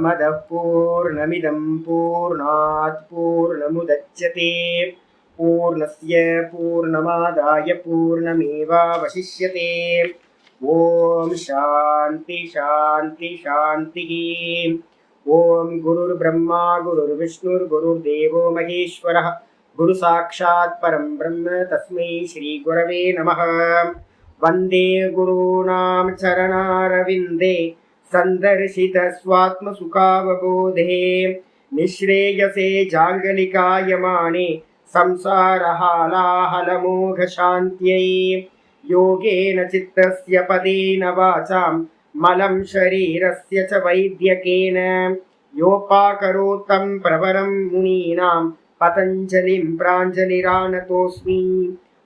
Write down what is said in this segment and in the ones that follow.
पूर्णमदः पूर्णमिदं पूर्णात् पूर्णमुदच्यते पूर्णस्य पूर्णमादाय पूर्णमेवावशिष्यते। ओम शांति शांति शांतिः। ओम गुरुर्ब्रह्मा गुरुर्विष्णुर्गुरुर्देवो महेश्वरः गुरु साक्षात् परं ब्रह्म तस्मै श्री गुरवे नमः। वंदे गुरूणां चरणारविन्दे संदर्शित स्वात्मसुखावबोधे निःश्रेयसे जाङ्गलिकायमाने संसारहालाहलमोघशान्त्यै। योगेन चित्तस्य पदेन वाचां मलं शरीरस्य च वैद्यकेन योपाकरोत्तं प्रवरं मुनीनां पतञ्जलिं प्राञ्जलिरानतोऽस्मि।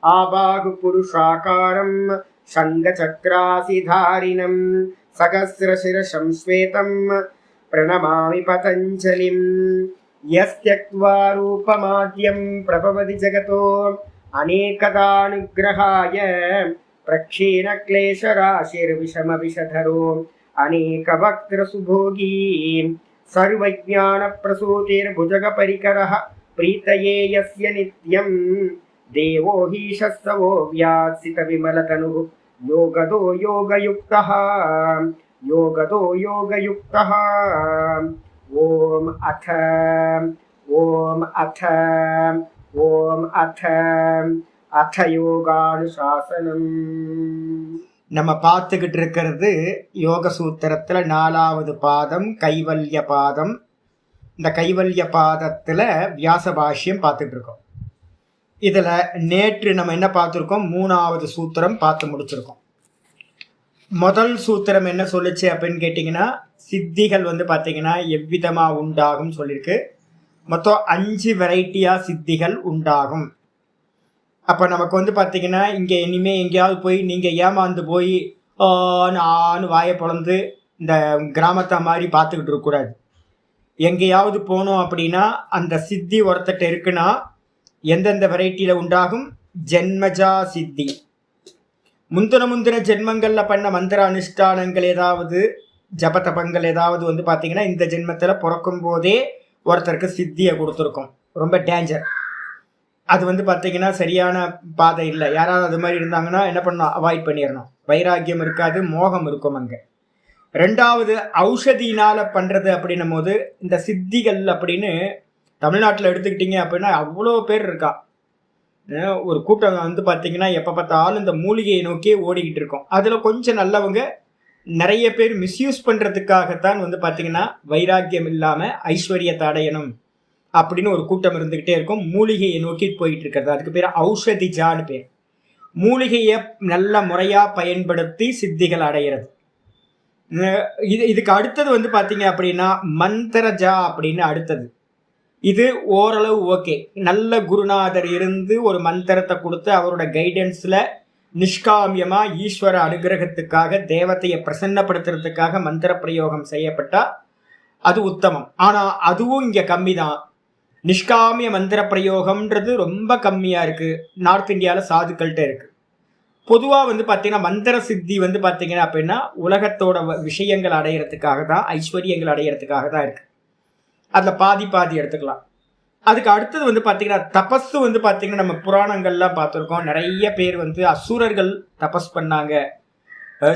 आबाहुपुरुषाकारं शङ्खचक्रासिधारिणं सहस्रशिरसं श्वेतं प्रणमामि पतञ्जलिं। यस्त्यक्त्वा रूपमाद्यं प्रभवति जगतो अनेकदानुग्रहाय प्रक्षीणक्लेशराशिर्विषमविषधरो अनेकवक्त्रसुभोगी सर्वज्ञानप्रसूतिर्भुजगपरिकरः प्रीतये यस्य नित्यं देवो हि शस्तवो व्यात्सितविमलतनुः योगदो योगयुक्तः योगदो योगयुक्तः। ओम अथ யோகானுசாசனம். நம்ம பார்த்துக்கிட்டு இருக்கிறது யோக சூத்திரத்துல 4வது பாதம் கைவல்ய பாதம். இந்த கைவல்ய பாதத்துல வியாச பாஷ்யம் பார்த்துட்டு இருக்கோம். இதுல நேற்று நம்ம என்ன பார்த்துருக்கோம்? 3வது சூத்திரம் பார்த்து முடிச்சிருக்கோம். முதல் சூத்திரம் என்ன சொல்லுச்சு அப்படின்னு கேட்டிங்கன்னா, சித்திகள் பார்த்தீங்கன்னா எவ்விதமா உண்டாகும் சொல்லியிருக்கு. மொத்தம் 5 வெரைட்டியாக சித்திகள் உண்டாகும். அப்போ நமக்கு பார்த்தீங்கன்னா இங்கே இனிமேல் எங்கேயாவது போய் நீங்கள் ஏமாந்து போய் ஆன்னு வாயை பொழந்து இந்த கிராமத்தை மாதிரி பார்த்துக்கிட்டு இருக்கக்கூடாது. எங்கேயாவது போனோம் அப்படின்னா அந்த சித்தி ஒருத்தட்ட இருக்குன்னா எந்தெந்த வெரைட்டியில் உண்டாகும்? ஜென்மஜா சித்தி. முந்தின ஜென்மங்களில் பண்ண மந்திர அனுஷ்டானங்கள் ஏதாவது ஜபதபங்கள் ஏதாவது பார்த்தீங்கன்னா இந்த ஜென்மத்தில் பிறக்கும் போதே ஒருத்தருக்கு சித்தியை கொடுத்துருக்கோம். ரொம்ப டேஞ்சர். அது பார்த்தீங்கன்னா சரியான பாதை இல்லை. யாராவது அது மாதிரி இருந்தாங்கன்னா என்ன பண்ணணும்? அவாய்ட் பண்ணிடணும். வைராக்கியம் இருக்காது, மோகம் இருக்கும் அங்கே. 2வது ஔஷதியினால் பண்ணுறது அப்படின்னும் போது இந்த சித்திகள் அப்படின்னு தமிழ்நாட்டில் எடுத்துக்கிட்டிங்க அப்படின்னா அவ்வளோ பேர் இருக்கா. ஒரு கூட்டம் பார்த்தீங்கன்னா எப்போ பார்த்தாலும் இந்த மூலிகையை நோக்கியே ஓடிக்கிட்டு இருக்கோம். அதில் கொஞ்சம் நல்லவங்க நிறைய பேர் மிஸ்யூஸ் பண்ணுறதுக்காகத்தான் பார்த்தீங்கன்னா வைராக்கியம் இல்லாமல் ஐஸ்வர்யத்தை அடையணும் அப்படின்னு ஒரு கூட்டம் இருந்துக்கிட்டே இருக்கும். மூலிகையை நோக்கிட்டு போயிட்டு இருக்கிறது. அதுக்கு பேர் ஔஷதிஜான்னு பேர். மூலிகையை நல்ல முறையாக பயன்படுத்தி சித்திகள் அடைகிறது. இதுக்கு அடுத்தது பார்த்தீங்க அப்படின்னா மந்திரஜா அப்படின்னு அடுத்தது. இது ஓரளவு ஓகே. நல்ல குருநாதர் இருந்து ஒரு மந்திரத்தை கொடுத்து அவரோட கைடன்ஸில் நிஷ்காமியமாக ஈஸ்வர அனுகிரகத்துக்காக தேவத்தையை பிரசன்னப்படுத்துறதுக்காக மந்திர பிரயோகம் செய்யப்பட்டால் அது உத்தமம். ஆனால் அதுவும் இங்கே கம்மி தான். நிஷ்காமிய மந்திர பிரயோகம்ன்றது ரொம்ப கம்மியாக இருக்குது. நார்த் இந்தியாவில் சாதுக்கள்கிட்ட இருக்குது. பொதுவாக பார்த்தீங்கன்னா மந்திர சித்தி பார்த்தீங்கன்னா அப்படின்னா உலகத்தோட விஷயங்கள் அடையிறதுக்காக தான், ஐஸ்வர்யங்கள் அடையிறதுக்காக தான் இருக்குது. அதில் பாதி எடுத்துக்கலாம். அதுக்கு அடுத்தது பார்த்தீங்கன்னா தபஸு பார்த்தீங்கன்னா நம்ம புராணங்கள்லாம் பார்த்துருக்கோம். நிறைய பேர் அசுரர்கள் தபஸ் பண்ணாங்க.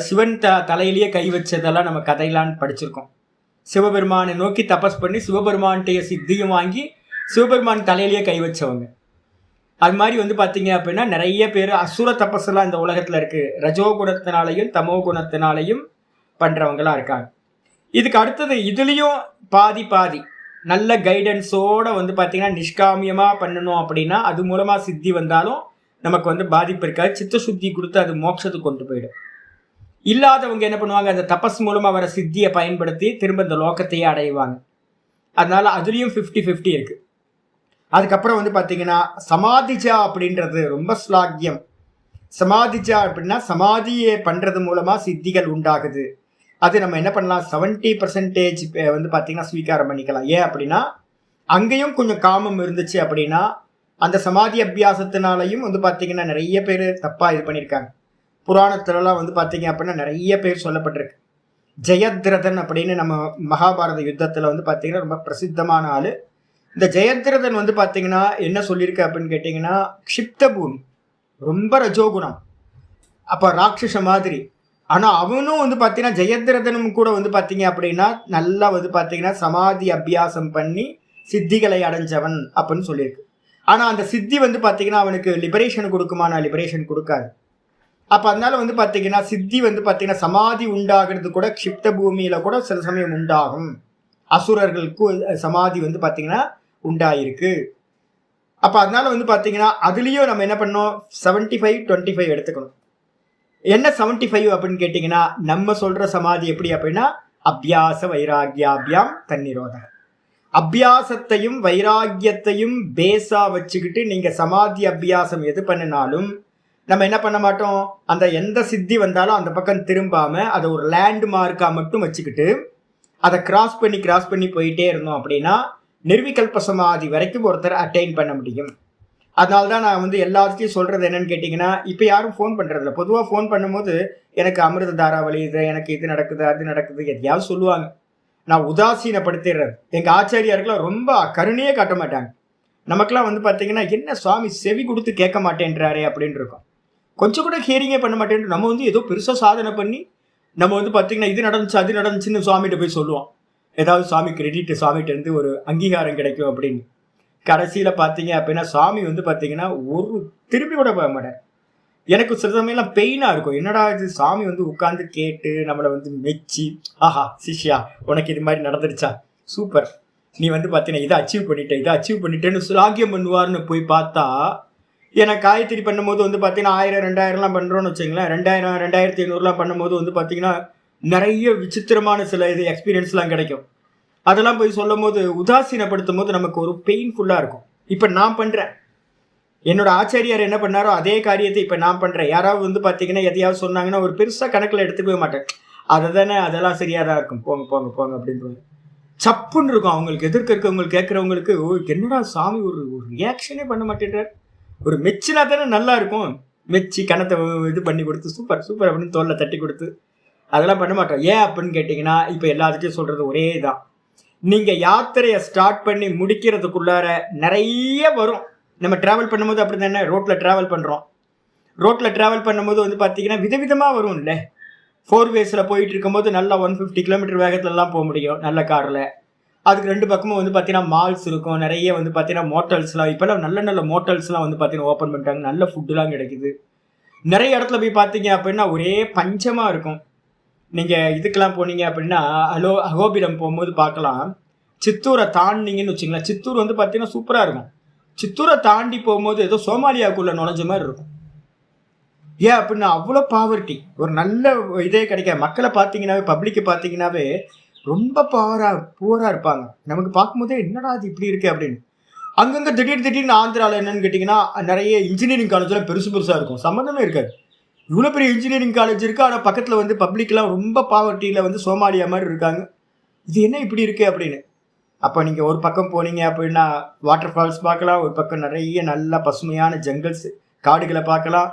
சிவன் தலையிலேயே கை வச்சதெல்லாம் நம்ம கதையிலான்னு படிச்சிருக்கோம். சிவபெருமானை நோக்கி தபஸ் பண்ணி சிவபெருமான்கிட்ட சித்தியும் வாங்கி சிவபெருமான் தலையிலேயே கை வச்சவங்க. அது மாதிரி பார்த்தீங்க அப்படின்னா நிறைய பேர் அசுர தபஸ்லாம் இந்த உலகத்தில் இருக்குது. ரஜோகுணத்தினாலையும் தமோ குணத்தினாலையும் பண்ணுறவங்களாம் இருக்காங்க. இதுக்கு அடுத்தது இதுலேயும் பாதி நல்ல கைடன்ஸோடு பார்த்தீங்கன்னா நிஷ்காமியமாக பண்ணணும் அப்படின்னா அது மூலமாக சித்தி வந்தாலும் நமக்கு பாதிப்பு இருக்காது. சித்த சுத்தி கொடுத்து அது மோட்சத்துக்கு கொண்டு போயிடும். இல்லாதவங்க என்ன பண்ணுவாங்க? அந்த தபஸ் மூலமாக வர சித்தியை பயன்படுத்தி திரும்ப இந்த லோகத்தையே அடைவாங்க. அதனால அதுலேயும் 50-50 இருக்குது. அதுக்கப்புறம் பார்த்தீங்கன்னா சமாதிஜா அப்படின்றது ரொம்ப ஸ்லாக்கியம். சமாதிஜா அப்படின்னா சமாதியை பண்ணுறது மூலமாக சித்திகள் உண்டாகுது. அது நம்ம என்ன பண்ணலாம்? 70% பார்த்தீங்கன்னா ஸ்வீகாரம் பண்ணிக்கலாம். ஏன் அப்படின்னா அங்கேயும் கொஞ்சம் காமம் இருந்துச்சு அப்படின்னா அந்த சமாதி அபியாசத்தினாலையும் பார்த்தீங்கன்னா நிறைய பேர் தப்பாக இது பண்ணியிருக்காங்க. புராணத்துலலாம் பார்த்தீங்க அப்படின்னா நிறைய பேர் சொல்லப்பட்டிருக்கு. ஜெயத்ரதன் அப்படின்னு நம்ம மகாபாரத யுத்தத்தில் வந்து பார்த்தீங்கன்னா ரொம்ப பிரசித்தமான ஆள். இந்த ஜெயத்ரதன் வந்து பார்த்தீங்கன்னா என்ன சொல்லியிருக்கு அப்படின்னு கேட்டிங்கன்னா, க்ஷிப்த பூமி, ரொம்ப ரஜோகுணம், அப்போ ராட்சச மாதிரி. ஆனால் அவனும் வந்து பார்த்தீங்கன்னா ஜெயத்ரதனும் கூட வந்து பார்த்தீங்க அப்படின்னா நல்லா வந்து பார்த்தீங்கன்னா சமாதி அபியாசம் பண்ணி சித்திகளை அடைஞ்சவன் அப்படின்னு சொல்லியிருக்கு. ஆனால் அந்த சித்தி வந்து பார்த்தீங்கன்னா அவனுக்கு லிபரேஷன் கொடுக்குமா? நான் லிபரேஷன் கொடுக்காது. அப்போ அதனால வந்து பார்த்தீங்கன்னா சித்தி வந்து பார்த்தீங்கன்னா சமாதி உண்டாகிறது கூட க்ஷிப்த பூமியில் கூட சில சமயம் உண்டாகும். அசுரர்களுக்கு சமாதி வந்து பார்த்தீங்கன்னா உண்டாயிருக்கு. அப்போ அதனால வந்து பார்த்தீங்கன்னா அதுலேயும் நம்ம என்ன பண்ணோம், 75-25 எடுத்துக்கணும். என்ன 75 அப்படின்னு கேட்டிங்கன்னா, நம்ம சொல்கிற சமாதி எப்படி அப்படின்னா அபியாச வைராகியாபியாம் தன்னிரோத. அபியாசத்தையும் வைராகியத்தையும் பேஸா வச்சுக்கிட்டு நீங்கள் சமாதி அபியாசம் எது பண்ணினாலும் நம்ம என்ன பண்ண மாட்டோம், அந்த எந்த சித்தி வந்தாலும் அந்த பக்கம் திரும்பாம அதை ஒரு லேண்ட் மார்க்காக மட்டும் வச்சுக்கிட்டு அதை கிராஸ் பண்ணி போயிட்டே இருந்தோம் அப்படின்னா நிர்விகல்ப சமாதி வரைக்கும் ஒருத்தர் அட்டைன் பண்ண முடியும். அதனால தான் நான் வந்து எல்லாத்தையும் சொல்கிறது என்னன்னு கேட்டிங்கன்னா, இப்போ யாரும் ஃபோன் பண்ணுறதில்ல. பொதுவாக ஃபோன் பண்ணும்போது எனக்கு அமிர்த தாரா வலியுது, எனக்கு இது நடக்குது அது நடக்குது எதையாவது சொல்லுவாங்க. நான் உதாசீனப்படுத்திடுறது. எங்கள் ஆச்சாரியாருக்கெல்லாம் ரொம்ப கருணையே காட்ட மாட்டாங்க. நமக்கெல்லாம் வந்து பார்த்தீங்கன்னா என்ன சுவாமி செவி கொடுத்து கேட்க மாட்டேன்றாரே அப்படின்னு இருக்கும். கொஞ்சம் கூட ஹியரிங்கே பண்ண மாட்டேன். நம்ம வந்து ஏதோ பெருசாக சாதனை பண்ணி நம்ம வந்து பார்த்தீங்கன்னா இது நடந்துச்சு அது நடந்துச்சுன்னு சுவாமிகிட்ட போய் சொல்லுவோம். ஏதாவது சுவாமி கிரெடிட் சுவாமிகிட்ட இருந்து ஒரு அங்கீகாரம் கிடைக்கும் அப்படின்னு. கடைசியில் பார்த்தீங்க அப்படின்னா சுவாமி வந்து பார்த்தீங்கன்னா ஒரு திரும்பி கூட போக மாட்டேன். எனக்கு சில சமயம்லாம் பெயினாக இருக்கும். என்னடா இது சாமி வந்து உட்காந்து கேட்டு நம்மளை வந்து மெச்சி, ஆஹா சிஷ்யா உனக்கு இது மாதிரி நடந்துருச்சா, சூப்பர், நீ வந்து பார்த்தீங்கன்னா இதை அச்சீவ் பண்ணிட்டேன்னு சுலாகியம் பண்ணுவார்னு போய் பார்த்தா, ஏன்னா காயத்ரி பண்ணும்போது வந்து பார்த்தீங்கன்னா 1000-2000லாம் பண்ணுறோன்னு வச்சுங்களேன். 2000-2500லாம் பண்ணும்போது வந்து பார்த்தீங்கன்னா நிறைய விசித்திரமான சில இது எக்ஸ்பீரியன்ஸ்லாம் கிடைக்கும். அதெல்லாம் போய் சொல்லும் போது உதாசீனப்படுத்தும் போது நமக்கு ஒரு பெயின்ஃபுல்லாக இருக்கும். இப்போ நான் பண்ணுறேன், என்னோட ஆச்சாரியார் என்ன பண்ணாரோ அதே காரியத்தை இப்போ நான் பண்ணுறேன். யாராவது வந்து பார்த்தீங்கன்னா எதையாவது சொன்னாங்கன்னா ஒரு பெருசாக கணக்கில் எடுத்துக்கவே மாட்டேன். அதை தானே அதெல்லாம் சரியாக தான் இருக்கும், போங்க போங்க போங்க அப்படின்றது சப்புன்னு இருக்கும். அவங்களுக்கு எதிர்க்க இருக்கவங்களுக்கு கேட்குறவங்களுக்கு என்னடா சாமி ஒரு ரியாக்ஷனே பண்ண மாட்டேன்றார். ஒரு மெச்சினா தானே நல்லா இருக்கும். மெச்சி கணத்தை இது பண்ணி கொடுத்து சூப்பர் சூப்பர் அப்படின்னு தோல்ல தட்டி கொடுத்து அதெல்லாம் பண்ண மாட்டோம். ஏன் அப்படின்னு கேட்டிங்கன்னா, இப்போ எல்லாத்துட்டையும் சொல்கிறது ஒரே தான், நீங்கள் யாத்திரையை ஸ்டார்ட் பண்ணி முடிக்கிறதுக்குள்ளார நிறைய வரும். நம்ம ட்ராவல் பண்ணும்போது அப்படி தானே, ரோட்டில் ட்ராவல் பண்ணுறோம். ரோட்டில் ட்ராவல் பண்ணும்போது வந்து பார்த்தீங்கன்னா விதவிதமாக வரும் இல்லை. 4 வேஸில் போயிட்டு இருக்கும்போது நல்லா 150 கிலோமீட்டர் வேகத்துலலாம் போக முடியும் நல்ல காரில். அதுக்கு 2 பக்கமும் வந்து பார்த்தீங்கன்னா மால்ஸ் இருக்கும், நிறைய வந்து பார்த்தீங்கன்னா மோட்டல்ஸ்லாம், இப்போல்லாம் நல்ல மோட்டல்ஸ்லாம் வந்து பார்த்தீங்கன்னா ஓப்பன் பண்ணிட்டாங்க, நல்ல ஃபுட்டுலாம் கிடைக்குது. நிறைய இடத்துல போய் பார்த்தீங்க அப்படின்னா ஒரே பஞ்சமாக இருக்கும். நீங்கள் இதுக்கெல்லாம் போனீங்க அப்படின்னா அகோபிலம் போகும்போது பார்க்கலாம். சித்தூரை தாண்டிங்கன்னு வச்சுங்களேன், சித்தூர் வந்து பார்த்தீங்கன்னா சூப்பராக இருக்கும். சித்தூரை தாண்டி போகும்போது ஏதோ சோமாலியாவுக்குள்ளே நுழைஞ்ச மாதிரி இருக்கும். ஏன் அப்படின்னா அவ்வளோ பாவர்ட்டி, ஒரு நல்ல இதே கிடைக்காது. மக்களை பார்த்தீங்கன்னாவே, பப்ளிக்கை பார்த்தீங்கன்னாவே ரொம்ப பூராக இருப்பாங்க. நமக்கு பார்க்கும்போதே என்னடா அது இப்படி இருக்குது அப்படின்னு. அங்கங்கே திடீர்னு ஆந்திராவில் என்னன்னு கேட்டிங்கன்னா நிறைய இன்ஜினியரிங் காலேஜ்லாம் பெருசாக இருக்கும், சம்மந்தமே இருக்காது. இவ்வளோ பெரிய இன்ஜினியரிங் காலேஜ் இருக்குது, ஆனால் பக்கத்தில் வந்து பப்ளிக்லாம் ரொம்ப பாவர்ட்டியில் வந்து சோமாலியா மாதிரி இருக்காங்க. இது என்ன இப்படி இருக்குது அப்படின்னு. அப்போ நீங்கள் ஒரு பக்கம் போனீங்க அப்படின்னா வாட்டர் ஃபால்ஸ் பார்க்கலாம், ஒரு பக்கம் நிறைய நல்ல பசுமையான ஜங்கல்ஸ் காடுகளை பார்க்கலாம்,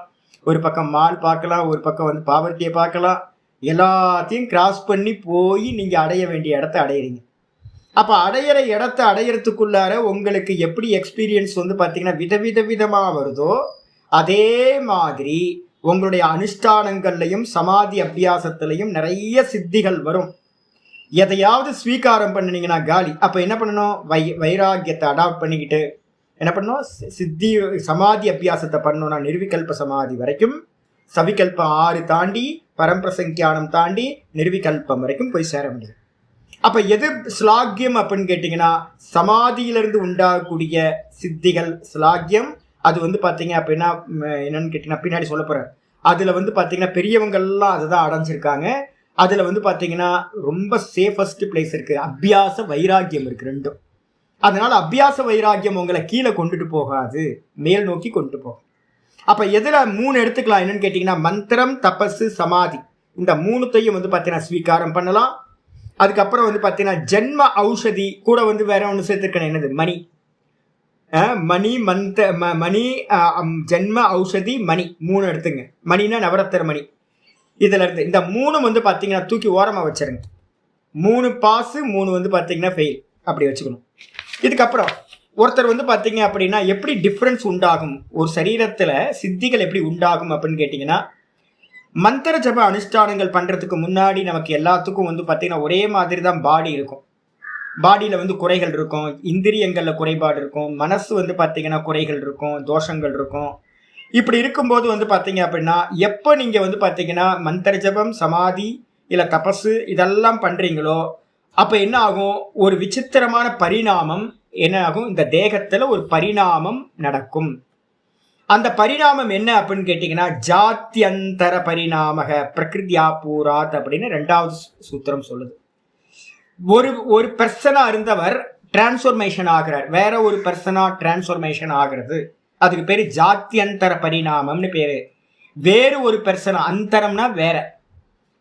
ஒரு பக்கம் மால் பார்க்கலாம், ஒரு பக்கம் வந்து பாவர்ட்டியை பார்க்கலாம். எல்லாத்தையும் கிராஸ் பண்ணி போய் நீங்கள் அடைய வேண்டிய இடத்த அடையிறீங்க. அப்போ அடையிற இடத்த அடையிறதுக்குள்ளார உங்களுக்கு எப்படி எக்ஸ்பீரியன்ஸ் வந்து பார்த்தீங்கன்னா விதமாக வருதோ அதே மாதிரி உங்களுடைய அனுஷ்டானங்கள்லையும் சமாதி அபியாசத்துலையும் நிறைய சித்திகள் வரும். எதையாவது ஸ்வீகாரம் பண்ணினீங்கன்னா காலி. அப்போ என்ன பண்ணணும், வைராகியத்தை அடாப்ட் பண்ணிக்கிட்டு என்ன பண்ணணும், சித்தி சமாதி அபியாசத்தை பண்ணணும்னா நிர்விகல்ப சமாதி வரைக்கும், சவிகல்பம் 6 தாண்டி பரம்பிரசங்கியானம் தாண்டி நிர்விகல்பம் வரைக்கும் போய் சேர முடியும். அப்போ எது ஸ்லாக்கியம் அப்படின்னு கேட்டிங்கன்னா, சமாதியிலிருந்து உண்டாகக்கூடிய சித்திகள் ஸ்லாக்கியம். அது வந்து பார்த்தீங்க அப்படின்னா என்னன்னு கேட்டிங்கன்னா பின்னாடி சொல்ல போகிறேன். அதில் வந்து பார்த்தீங்கன்னா பெரியவங்கள்லாம் அதை தான் அடைஞ்சிருக்காங்க. அதில் வந்து பார்த்தீங்கன்னா ரொம்ப சேஃபஸ்ட் பிளேஸ் இருக்குது, அபியாச வைராக்கியம் இருக்குது ரெண்டும். அதனால் அபியாச வைராக்கியம் உங்களை கீழே கொண்டுட்டு போகாது, மேல் நோக்கி கொண்டு போகும். அப்போ எதில் 3 எடுத்துக்கலாம் என்னன்னு கேட்டிங்கன்னா, மந்திரம், தபஸ், சமாதி, இந்த 3த்தையும் வந்து பார்த்தீங்கன்னா ஸ்வீகாரம் பண்ணலாம். அதுக்கப்புறம் வந்து பார்த்தீங்கன்னா ஜென்ம ஔஷதி கூட வந்து வேற ஒன்று சேர்த்துருக்கேன், என்னது மணி. மணி ஜென்ம ஔஷதி மணி 3 எடுத்துங்க. மணினா நவரத்தின மணி. இதுல இருந்து இந்த 3 வந்து பாத்தீங்கன்னா தூக்கி ஓரமா வச்சிருங்க. 3 பாஸ், 3 வந்து பாத்தீங்கன்னா ஃபெயில், அப்படி வச்சுக்கணும். இதுக்கப்புறம் ஒருத்தர் வந்து பாத்தீங்க அப்படின்னா எப்படி டிஃபரன்ஸ் உண்டாகும், ஒரு சரீரத்துல சித்திகள் எப்படி உண்டாகும் அப்படின்னு கேட்டீங்கன்னா, மந்திர ஜப அனுஷ்டானங்கள் பண்றதுக்கு முன்னாடி நமக்கு எல்லாத்துக்கும் வந்து பாத்தீங்கன்னா ஒரே மாதிரி தான் பாடி இருக்கும். பாடியில வந்து குறைகள் இருக்கும், இந்திரியங்கள்ல குறைபாடு இருக்கும், மனசு வந்து பாத்தீங்கன்னா குறைகள் இருக்கும், தோஷங்கள் இருக்கும். இப்படி இருக்கும்போது வந்து பாத்தீங்க அப்படின்னா, எப்போ நீங்க வந்து பாத்தீங்கன்னா மந்திர ஜபம், சமாதி இல்ல தபசு இதெல்லாம் பண்றீங்களோ அப்ப என்ன ஆகும், ஒரு விசித்திரமான பரிணாமம் என்ன ஆகும், இந்த தேகத்துல ஒரு பரிணாமம் நடக்கும். அந்த பரிணாமம் என்ன அப்படின்னு கேட்டீங்கன்னா, ஜாத்தியந்தர பரிணாமக பிரகிருதியா பூராத் அப்படின்னு 2வது சூத்திரம் சொல்லுது. ஒரு பெர்சனா இருந்தவர் டிரான்ஸ்ஃபர்மேஷன் ஆகிறார், வேற ஒரு பெர்சனா டிரான்ஸ்ஃபர்மேஷன் ஆகிறது. அதுக்கு பேரு ஜாத்தியந்தர பரிணாமம்னு பேரு. வேறு ஒரு பெர்சனா, அந்தரம்னா வேற,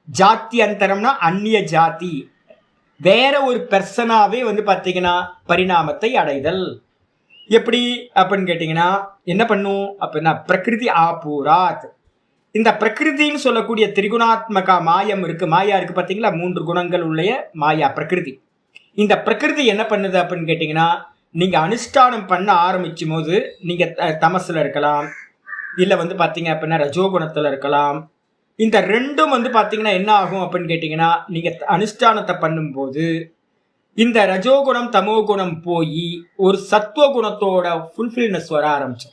ஜாத்தி அந்தரம்னா அந்நிய ஜாதி, வேற ஒரு பெர்சனாவே வந்து பாத்தீங்கன்னா பரிணாமத்தை அடைதல். எப்படி அப்படின்னு கேட்டீங்கன்னா என்ன பண்ணும் அப்படின்னா, பிரகிருதி ஆபூராத். இந்த பிரகிருதின்னு சொல்லக்கூடிய திரிகுணாத்மகா மாயம் இருக்கு, மாயா இருக்கு பாத்தீங்களா, 3 குணங்கள் உள்ள மாயா பிரகிருதி. இந்த பிரகிருதி என்ன பண்ணுது அப்படின்னு கேட்டீங்கன்னா, நீங்க அனுஷ்டானம் பண்ண ஆரம்பிச்சும் போது நீங்க தமசுல இருக்கலாம், இல்ல வந்து பாத்தீங்க அப்படின்னா ரஜோகுணத்துல இருக்கலாம். இந்த 2ம் வந்து பாத்தீங்கன்னா என்ன ஆகும் அப்படின்னு கேட்டீங்கன்னா, நீங்க அனுஷ்டானத்தை பண்ணும்போது இந்த ரஜோகுணம் தமோகுணம் போய் ஒரு சத்துவகுணத்தோட ஃபுல்ஃபில்னஸ் வர ஆரம்பிச்சோம்.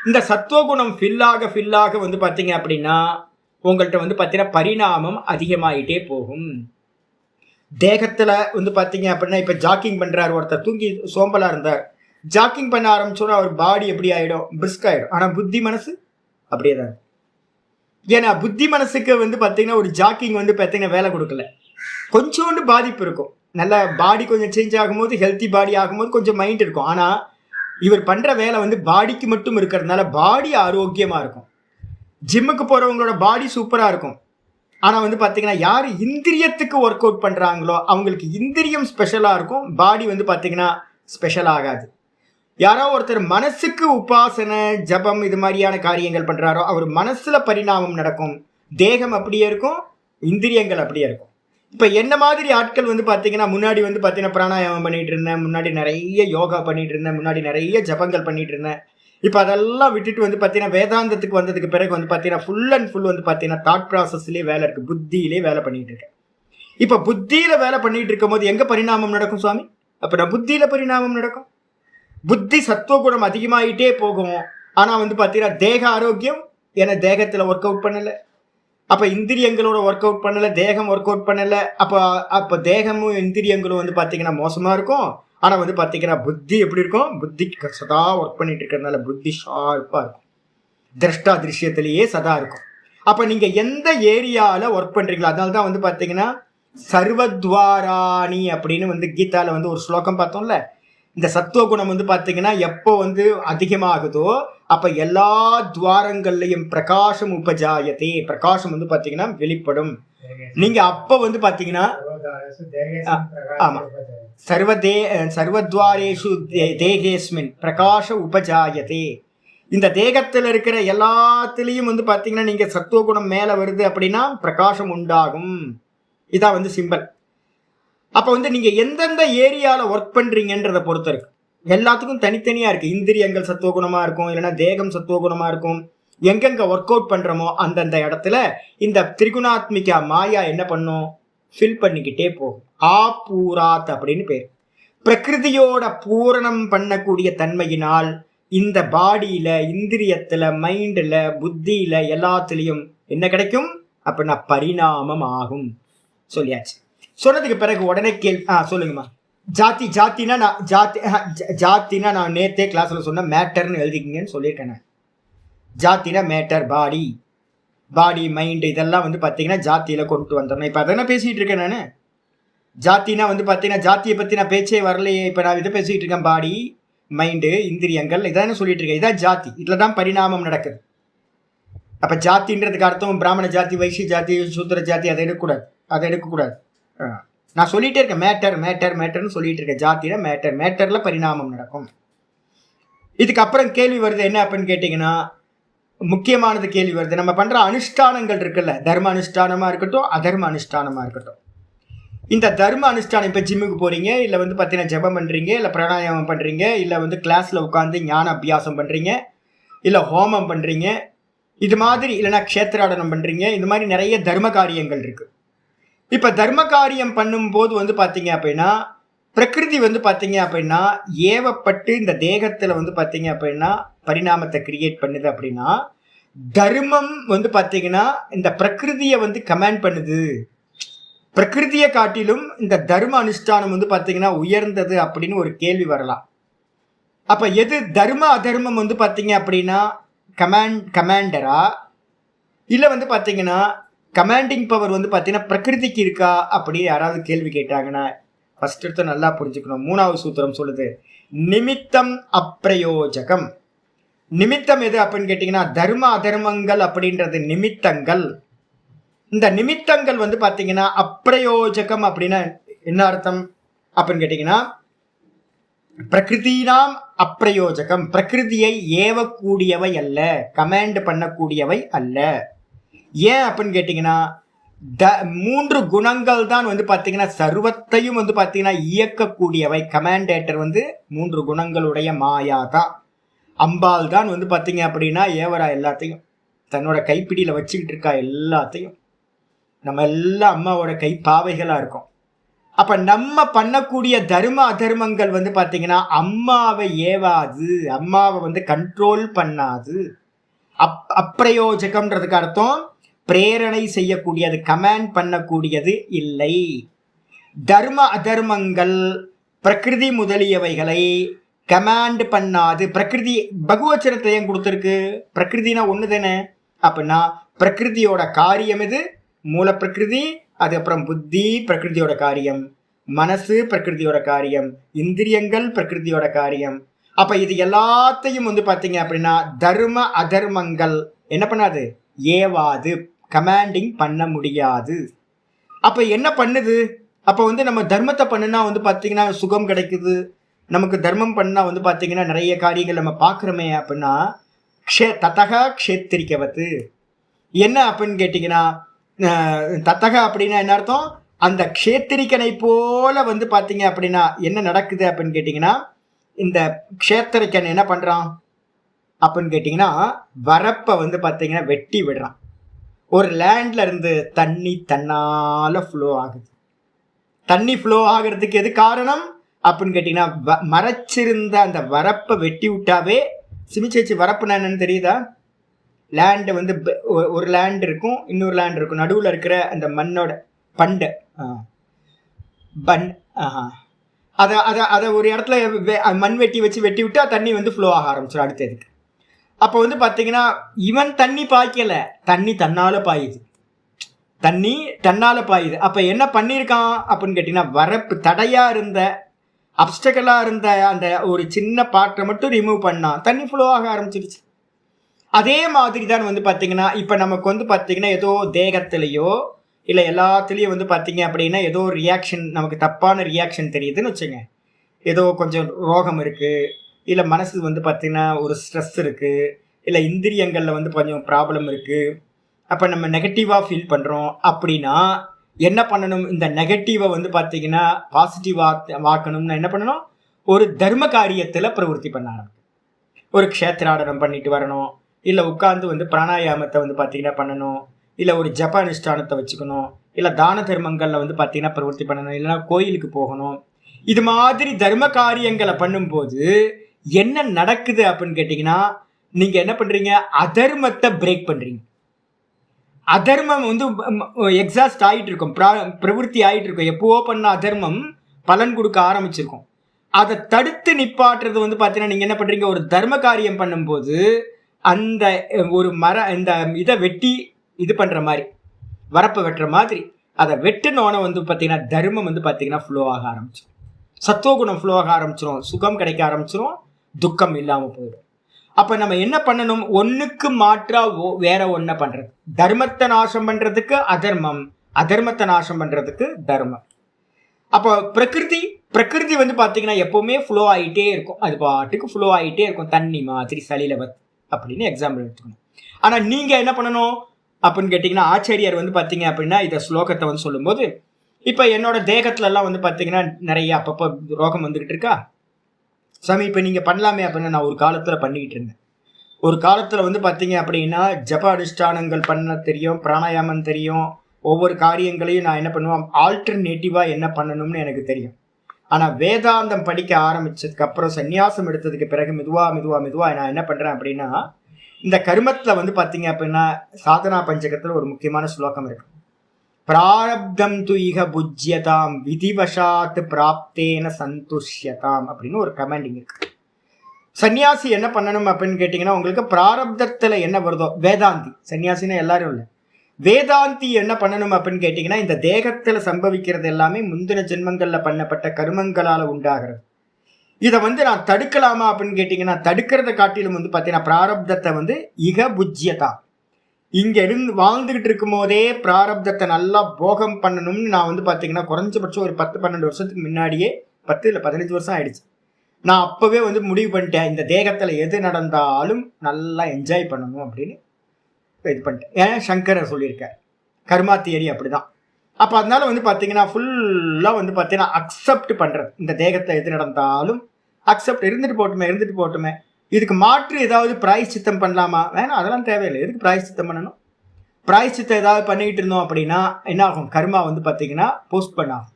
இந்த சத்துவகுணம் ஃபில்லாக வந்து பாத்தீங்க அப்படின்னா உங்கள்கிட்ட வந்து பாத்தீங்கன்னா பரிணாமம் அதிகமாயிட்டே போகும். தேகத்துல வந்து பாத்தீங்க அப்படின்னா இப்ப ஜாக்கிங் பண்றாரு ஒருத்தர், தூங்கி சோம்பலா இருந்தார், ஜாக்கிங் பண்ண ஆரம்பிச்சோன்னா அவர் பாடி எப்படி ஆயிடும், பிரிஸ்க் ஆயிடும். ஆனா புத்தி மனசு அப்படியே தான். ஏன்னா புத்தி மனசுக்கு வந்து பாத்தீங்கன்னா ஒரு ஜாக்கிங் வந்து பாத்தீங்கன்னா வேலை கொடுக்கல, கொஞ்சோண்டு பாதிப்பு இருக்கும். நல்ல பாடி கொஞ்சம் சேஞ்ச் ஆகும்போது, ஹெல்த்தி பாடி ஆகும்போது கொஞ்சம் மைண்ட் இருக்கும். ஆனா இவர் பண்ற வேலை வந்து பாடிக்கு மட்டும் இருக்கிறதுனால பாடி ஆரோக்கியமா இருக்கும். ஜிம்முக்கு போறவங்களோட பாடி சூப்பரா இருக்கும். ஆனா வந்து பாத்தீங்கன்னா யாரு இந்திரியத்துக்கு ஒர்க் அவுட் பண்றாங்களோ அவங்களுக்கு இந்திரியம் ஸ்பெஷலா இருக்கும், பாடி வந்து பாத்தீங்கன்னா ஸ்பெஷல் ஆகாது. யாரோ ஒருத்தர் மனசுக்கு உபாசனை ஜபம் இது மாதிரியான காரியங்கள் பண்றாரோ அவர் மனசுல பரிணாமம் நடக்கும், தேகம் அப்படியே இருக்கும், இந்திரியங்கள் அப்படியே இருக்கும். இப்ப என்ன மாதிரி ஆட்கள் வந்து பாத்தீங்கன்னா முன்னாடி வந்து பாத்தீங்கன்னா பிராணாயாமம் பண்ணிட்டு இருந்தேன், முன்னாடி நிறைய யோகா பண்ணிட்டு இருந்தேன், முன்னாடி நிறைய ஜபங்கள் பண்ணிட்டு இருந்தேன், இப்ப அதெல்லாம் விட்டுட்டு வந்து பாத்தீங்கன்னா வேதாந்தத்துக்கு வந்ததுக்கு பிறகு வந்து பாத்தீங்கன்னா ஃபுல் அண்ட் ஃபுல் வந்து பாத்தீங்கன்னா தாட் ப்ராசஸ்லயே வேலை இருக்கு, புத்தியிலே வேலை பண்ணிட்டு இருக்கேன். இப்ப புத்தியில வேலை பண்ணிட்டு இருக்கும் போது எங்க பரிணாமம் நடக்கும் சுவாமி, அப்ப நான் புத்தியில பரிணாமம் நடக்கும். புத்தி சத்துவகுணம் அதிகமாயிட்டே போகும். ஆனா வந்து பாத்தீங்கன்னா தேக ஆரோக்கியம், ஏன்னா தேகத்துல ஒர்க் அவுட் பண்ணல, அப்ப இந்திரியங்களோட ஒர்க் அவுட் பண்ணல, தேகம் ஒர்க் அவுட் பண்ணல. அப்ப தேகமும் இந்திரியங்களும் வந்து பாத்தீங்கன்னா மோசமா இருக்கும். ஆனா வந்து பாத்தீங்கன்னா புத்தி எப்படி இருக்கும், புத்தி சதா ஒர்க் பண்ணிட்டு இருக்கிறதுனால புத்தி ஷார்ப்பா இருக்கும், திரஷ்டா திருஷ்யத்திலேயே சதா இருக்கும். அப்ப நீங்க எந்த ஏரியால ஒர்க் பண்றீங்களோ, அதனாலதான் வந்து பாத்தீங்கன்னா சர்வத்வாராணி அப்படின்னு வந்து கீதால வந்து ஒரு ஸ்லோகம் பார்த்தோம்ல, இந்த சத்துவகுணம் வந்து பாத்தீங்கன்னா எப்போ வந்து அதிகமாகுதோ அப்ப எல்லா துவாரங்கள்லயும் பிரகாசம் உபஜாயத்தே, பிரகாசம் வந்து பாத்தீங்கன்னா வெளிப்படும். நீங்க அப்ப வந்து பாத்தீங்கன்னா ஆமா சர்வத்வாரேஷு தேகேஸ்மின் பிரகாச உபஜாயத்தே, இந்த தேகத்துல இருக்கிற எல்லாத்திலையும் வந்து பாத்தீங்கன்னா நீங்க சத்துவகுணம் மேல வருது அப்படின்னா பிரகாசம் உண்டாகும். இதான் வந்து சிம்பல். அப்ப வந்து நீங்க எந்தெந்த ஏரியால ஒர்க் பண்றீங்கன்றத பொறுத்த இருக்கு, எல்லாத்துக்கும் தனித்தனியா இருக்கு. இந்திரியங்கள் சத்துவகுணமா இருக்கும், இல்லைன்னா தேகம் சத்துவகுணமா இருக்கும். எங்கெங்க ஒர்க் அவுட் பண்றோமோ அந்தந்த இடத்துல இந்த திரிகுணாத்மிகா மாயா என்ன பண்ணும், ஃபில் பண்ணிக்கிட்டே போகும். ஆபூராத் அப்படின்னு பேர். பிரகிருதியோட பூரணம் பண்ணக்கூடிய தன்மையினால் இந்த பாடியில, இந்திரியத்துல, மைண்ட்ல, புத்தியில எல்லாத்துலயும் என்ன கிடைக்கும் அப்படின்னா பரிணாமம் ஆகும். சொல்லியாச்சு. சொன்னதுக்கு பிறகு உடனே சொல்லுங்கம்மா. ஜாத்தினா நான் ஜாத்தினா நான் நேத்தே கிளாஸ்ல சொன்ன மேட்டர்னு எழுதிக்கிங்கன்னு சொல்லியிருக்கேன். ஜாத்தினா மேட்டர், பாடி மைண்ட் இதெல்லாம் வந்து பாத்தீங்கன்னா ஜாத்தியில கொண்டு வந்துடணும். இப்ப அதான பேசிட்டு இருக்கேன் நானு. ஜாத்தினா வந்து பாத்தீங்கன்னா ஜாத்தியை பத்தி நான் பேச்சே வரலையே, இப்ப நான் இதை பேசிட்டு இருக்கேன். பாடி மைண்டு இந்திரியங்கள் இதான சொல்லிட்டு இருக்கேன். இதான் ஜாதி, இதுலதான் பரிணாமம் நடக்குது. அப்ப ஜாத்தின்றதுக்கு அர்த்தம் பிராமண ஜாதி, வைசிய ஜாதி, சூத்திர ஜாதி அதை எடுக்கக்கூடாது. நான் சொல்லிட்டே இருக்கேன், மேட்டர்னு சொல்லிட்டு இருக்கேன். ஜாத்தினா மேட்டர்ல பரிணாமம் நடக்கும். இதுக்கு அப்புறம் கேள்வி வருது என்ன அப்படின்னு கேட்டீங்கன்னா, முக்கியமானது கேள்வி வருது. நம்ம பண்ற அனுஷ்டானங்கள் இருக்குல்ல, தர்ம அனுஷ்டானமா இருக்கட்டும், அதர்ம அனுஷ்டானமா இருக்கட்டும். இந்த தர்ம அனுஷ்டானம், இப்போ ஜிம்முக்கு போறீங்க, இல்லை வந்து பார்த்தீங்கன்னா ஜபம் பண்றீங்க, இல்லை பிராணாயாமம் பண்றீங்க, இல்லை வந்து கிளாஸ்ல உட்காந்து ஞான அபியாசம் பண்றீங்க, இல்லை ஹோமம் பண்றீங்க, இது மாதிரி, இல்லைன்னா க்ஷேத்திராடனம் பண்றீங்க. இந்த மாதிரி நிறைய தர்ம காரியங்கள் இருக்கு. இப்ப தர்ம காரியம் பண்ணும்போது வந்து பாத்தீங்க அப்படின்னா பிரகிருதி வந்து பாத்தீங்க அப்படின்னா ஏவப்பட்டு இந்த தேகத்துல வந்து பாத்தீங்க அப்படின்னா பரிணாமத்தை கிரியேட் பண்ணுது. அப்படின்னா தர்மம் வந்து பாத்தீங்கன்னா இந்த பிரகிருதியை வந்து கமாண்ட் பண்ணுது. பிரகிருதியை காட்டிலும் இந்த தர்ம அனுஷ்டானம் வந்து பாத்தீங்கன்னா உயர்ந்தது அப்படின்னு ஒரு கேள்வி வரலாம். அப்ப எது தர்ம அதர்மம் வந்து பாத்தீங்க அப்படின்னா கமாண்டரா, இல்ல வந்து பாத்தீங்கன்னா கமாண்டிங் பவர் வந்து பாத்தீங்கன்னா பிரகிருதிக்கு இருக்கா அப்படி யாராவது கேள்வி கேட்டாங்கன்னா ஃபர்ஸ்ட் எடுத்து நல்லா புரிஞ்சுக்கணும். 3வது சூத்திரம் சொல்லுது, நிமித்தம் அப்பிரயோஜகம். நிமித்தம் எது அப்படின்னு கேட்டீங்கன்னா தர்ம அதர்மங்கள் அப்படின்றது நிமித்தங்கள். இந்த நிமித்தங்கள் வந்து பாத்தீங்கன்னா அப்பிரயோஜகம் அப்படின்னா என்ன அர்த்தம் அப்படின்னு கேட்டீங்கன்னா பிரகிருதினாம் அப்பிரயோஜகம், பிரகிருதியை ஏவக்கூடியவை அல்ல, கமாண்ட் பண்ணக்கூடியவை அல்ல. ஏன் அப்படின்னு கேட்டீங்கன்னா 3 குணங்கள் தான் வந்து பாத்தீங்கன்னா சர்வத்தையும் வந்து பாத்தீங்கன்னா இயக்கக்கூடியவை. கமாண்டேட்டர் வந்து 3 குணங்களுடைய மாயா தான். அம்பாள் தான் வந்து பாத்தீங்க அப்படின்னா ஏவரா எல்லாத்தையும் தன்னோட கைப்பிடியில வச்சுக்கிட்டு இருக்கா எல்லாத்தையும். நம்ம எல்லாம் அம்மாவோட கை பாவைகளா இருக்கோம். அப்ப நம்ம பண்ணக்கூடிய தர்ம அதர்மங்கள் வந்து பாத்தீங்கன்னா அம்மாவை ஏவாது, அம்மாவை வந்து கண்ட்ரோல் பண்ணாது. அப்பிரயோஜகம்ன்றதுக்கு அர்த்தம் பிரேரணை செய்யக்கூடியது, கமாண்ட் பண்ணக்கூடியது இல்லை. தர்ம அதர்மங்கள் பிரகிருதி முதலியவைகளை கமாண்ட் பண்ணாது. பிரகிருதி பகுவச்சனத்தை ஏன் கொடுத்துருக்கு? பிரகிருதினா ஒண்ணு தானே. அப்படின்னா பிரகிருதியோட காரியம் எது? மூல பிரகிருதி, அதுக்கப்புறம் புத்தி பிரகிருதியோட காரியம், மனசு பிரகிருதியோட காரியம், இந்திரியங்கள் பிரகிருதியோட காரியம். அப்ப இது எல்லாத்தையும் வந்து பாத்தீங்க அப்படின்னா தர்ம அதர்மங்கள் என்ன பண்ணாது? ஏவாது, கமாண்டிங் பண்ண முடியாது. அப்ப என்ன பண்ணுது? அப்ப வந்து நம்ம தர்மத்தை பண்ணுனா வந்து பாத்தீங்கன்னா சுகம் கிடைக்குது. நமக்கு தர்மம் பண்ணா வந்து பாத்தீங்கன்னா நிறைய காரியங்கள் நம்ம பாக்குறோமே. அப்படின்னா தத்தகா க்ஷேத்திரிக்கவத்து என்ன அப்படின்னு கேட்டீங்கன்னா தத்தக அப்படின்னா என்ன அர்த்தம்? அந்த க்ஷேத்திரிக்கனை போல வந்து பாத்தீங்க அப்படின்னா என்ன நடக்குது அப்படின்னு கேட்டீங்கன்னா இந்த க்ஷேத்திரிக்கன் என்ன பண்றான் அப்படின்னு கேட்டீங்கன்னா வரப்ப வந்து பாத்தீங்கன்னா வெட்டி விடுறான். ஒரு லேண்ட்ல இருந்து தண்ணி தன்னால ஃப்ளோ ஆகுது. தண்ணி ஃப்ளோ ஆகிறதுக்கு எது காரணம் அப்படின்னு கேட்டீங்கன்னா மறைச்சிருந்த அந்த வரப்பை வெட்டி விட்டாவே. சிமிச்சேச்சி வரப்புனா என்னன்னு தெரியுதா? லேண்டு வந்து ஒரு லேண்ட் இருக்கும், இன்னொரு லேண்ட் இருக்கும், நடுவில் இருக்கிற அந்த மண்ணோட பண்டை அதை அதை அதை ஒரு இடத்துல மண் வெட்டி வச்சு வெட்டி விட்டா தண்ணி வந்து ஃப்ளோ ஆக ஆரம்பிச்சிடும் அடுத்ததுக்கு. அப்போ வந்து பார்த்தீங்கன்னா இவன் தண்ணி பாய்க்கலை, தண்ணி தன்னால பாயுது, தண்ணி தன்னால பாயுது. அப்போ என்ன பண்ணியிருக்கான் அப்படின்னு கேட்டிங்கன்னா வரப்பு தடையாக இருந்த அப்டக்கலாக இருந்த அந்த ஒரு சின்ன பாட்டை மட்டும் ரிமூவ் பண்ணான், தண்ணி ஃப்ளோ ஆக ஆரம்பிச்சிருச்சு. அதே மாதிரி தான் வந்து பார்த்தீங்கன்னா இப்போ நமக்கு வந்து பார்த்தீங்கன்னா ஏதோ தேகத்திலேயோ இல்லை எல்லாத்துலேயும் வந்து பார்த்தீங்க அப்படின்னா ஏதோ ஒரு ரியாக்ஷன், நமக்கு தப்பான ரியாக்ஷன் தெரியுதுன்னு வச்சுங்க. ஏதோ கொஞ்சம் ரோகம் இருக்குது, இல்லை மனசு வந்து பார்த்தீங்கன்னா ஒரு ஸ்ட்ரெஸ் இருக்குது, இல்லை இந்திரியங்களில் வந்து கொஞ்சம் ப்ராப்ளம் இருக்குது. அப்போ நம்ம நெகட்டிவாக ஃபீல் பண்ணுறோம். அப்படின்னா என்ன பண்ணணும்? இந்த நெகட்டிவை வந்து பார்த்தீங்கன்னா பாசிட்டிவாக வாக்கணும்னா என்ன பண்ணணும்? ஒரு தர்ம காரியத்தில் பிரவருத்தி பண்ணணும். ஒரு க்ஷேத்திராடனம் பண்ணிட்டு வரணும், இல்லை உட்காந்து வந்து பிராணாயாமத்தை வந்து பார்த்தீங்கன்னா பண்ணணும், இல்லை ஒரு ஜப அனுஷ்டானத்தை வச்சுக்கணும், இல்லை தான தர்மங்களில் வந்து பார்த்தீங்கன்னா பிரவருத்தி பண்ணணும், இல்லைன்னா கோயிலுக்கு போகணும். இது மாதிரி தர்ம காரியங்களை பண்ணும்போது என்ன நடக்குது அப்படின்னு கேட்டிங்கன்னா நீங்கள் என்ன பண்ணுறீங்க? அதர்மத்தை பிரேக் பண்ணுறீங்க. அதர்மம் வந்து எக்ஸாஸ்ட் ஆகிட்டு இருக்கும், பிரவருத்தி ஆகிட்டு இருக்கும். எப்போவோ பண்ண அதர்மம் பலன் கொடுக்க ஆரம்பிச்சிருக்கும். அதை தடுத்து நிப்பாட்டுறது வந்து பார்த்தீங்கன்னா நீங்கள் என்ன பண்ணுறீங்க? ஒரு தர்ம காரியம் பண்ணும்போது அந்த ஒரு இந்த இதை வெட்டி இது பண்ணுற மாதிரி, வரப்பை வெட்டுற மாதிரி அதை வெட்டினோன்னு வந்து பார்த்தீங்கன்னா தர்மம் வந்து பார்த்தீங்கன்னா ஃப்ளோ ஆக ஆரம்பிச்சிடும், சத்துவகுணம் ஃப்ளோ ஆக ஆரம்பிச்சிடும், சுகம் கிடைக்க ஆரம்பிச்சிடும், துக்கம் இல்லாமல் போயிடும். அப்போ நம்ம என்ன பண்ணணும்? ஒன்றுக்கு மாற்றா வேற ஒன்றை பண்ணுறது. தர்மத்தை நாசம் பண்ணுறதுக்கு அதர்மம், அதர்மத்தை நாசம் பண்ணுறதுக்கு தர்மம். அப்போ பிரகிருதி வந்து பார்த்தீங்கன்னா எப்போவுமே ஃப்ளோ ஆகிட்டே இருக்கும், அது பாட்டுக்கு ஃப்ளோ ஆகிட்டே இருக்கும், தண்ணி மாதிரி சளியில் வந்து. அப்படின்னு எக்ஸாம்பிள் எடுத்துக்கணும். ஆனா நீங்க என்ன பண்ணணும் அப்படின்னு கேட்டீங்கன்னா, ஆச்சாரியார் வந்து பாத்தீங்க அப்படின்னா இத ஸ்லோகத்தை வந்து சொல்லும்போது, இப்ப என்னோட தேகத்துல எல்லாம் வந்து பாத்தீங்கன்னா நிறைய அப்பப்போ ரோகம் வந்துகிட்டு இருக்கா சாமி, இப்ப நீங்க பண்ணலாமே அப்படின்னு நான் ஒரு காலத்துல பண்ணிக்கிட்டு இருந்தேன். ஒரு காலத்துல வந்து பாத்தீங்க அப்படின்னா ஜப அனுஷ்டானங்கள் பண்ண தெரியும், பிராணாயாமம் தெரியும், ஒவ்வொரு காரியங்களையும் நான் என்ன பண்ணுவேன், ஆல்டர்னேட்டிவா என்ன பண்ணணும்னு எனக்கு தெரியும். ஆனா வேதாந்தம் படிக்க ஆரம்பிச்சதுக்கு அப்புறம், சன்னியாசம் எடுத்ததுக்கு பிறகு மெதுவா மெதுவா மெதுவா நான் என்ன பண்றேன் அப்படின்னா, இந்த கர்மத்துல வந்து பாத்தீங்க அப்படின்னா சாதனா பஞ்சகத்துல ஒரு முக்கியமான ஸ்லோகம் இருக்கு. பிராரப்தம் து இக புஜ்யதாம் விதிவசாத் பிராப்தேன சந்துஷ்யதாம் அப்படின்னு ஒரு கமெண்டிங் இருக்கு. சன்னியாசி என்ன பண்ணணும் அப்படின்னு கேட்டீங்கன்னா, உங்களுக்கு பிராரப்தத்துல என்ன வருதோ, வேதாந்தி சன்னியாசின்னா எல்லாரும் இல்லை, வேதாந்தி என்ன பண்ணணும் அப்படின்னு கேட்டீங்கன்னா, இந்த தேகத்துல சம்பவிக்கிறது எல்லாமே முந்தின ஜென்மங்கள்ல பண்ணப்பட்ட கர்மங்களால உண்டாகிறது. இதை வந்து நான் தடுக்கலாமா அப்படின்னு கேட்டீங்கன்னா, தடுக்கிறத காட்டிலும் வந்து பார்த்தீங்கன்னா பிராரப்தத்தை வந்து இக புஜ்யதா, இங்க இருந்து வாழ்ந்துகிட்டு இருக்கும் போதே பிராரப்தத்தை நல்லா போகம் பண்ணணும்னு நான் வந்து பார்த்தீங்கன்னா குறைஞ்சபட்சம் ஒரு 10-12 வருஷத்துக்கு முன்னாடியே, 10 இல்லை 15 வருஷம் ஆயிடுச்சு, நான் அப்பவே வந்து முடிவு பண்ணிட்டேன், இந்த தேகத்துல எது நடந்தாலும் நல்லா என்ஜாய் பண்ணணும் அப்படின்னு இது பண்ணிட்டேன். ஏன் சங்கரர் சொல்லியிருக்கார், கர்மா தியரி அப்படிதான். அப்போ அதனால வந்து பார்த்தீங்கன்னா ஃபுல்லாக வந்து பார்த்தீங்கன்னா அக்செப்ட் பண்ணுறது, இந்த தேகத்தை எது நடந்தாலும் அக்செப்ட், இருந்துட்டு போட்டுமே இதுக்கு மாற்று ஏதாவது பிராயச்சித்தம் பண்ணலாமா, வேணாம் அதெல்லாம் தேவையில்லை, எதுக்கு பிராயச்சித்தம் பண்ணணும், பிராயச்சித்தம் ஏதாவது பண்ணிக்கிட்டு இருந்தோம் அப்படின்னா என்ன ஆகும், கர்மா வந்து பார்த்தீங்கன்னா போஸ்ட் பண்ணாகும்.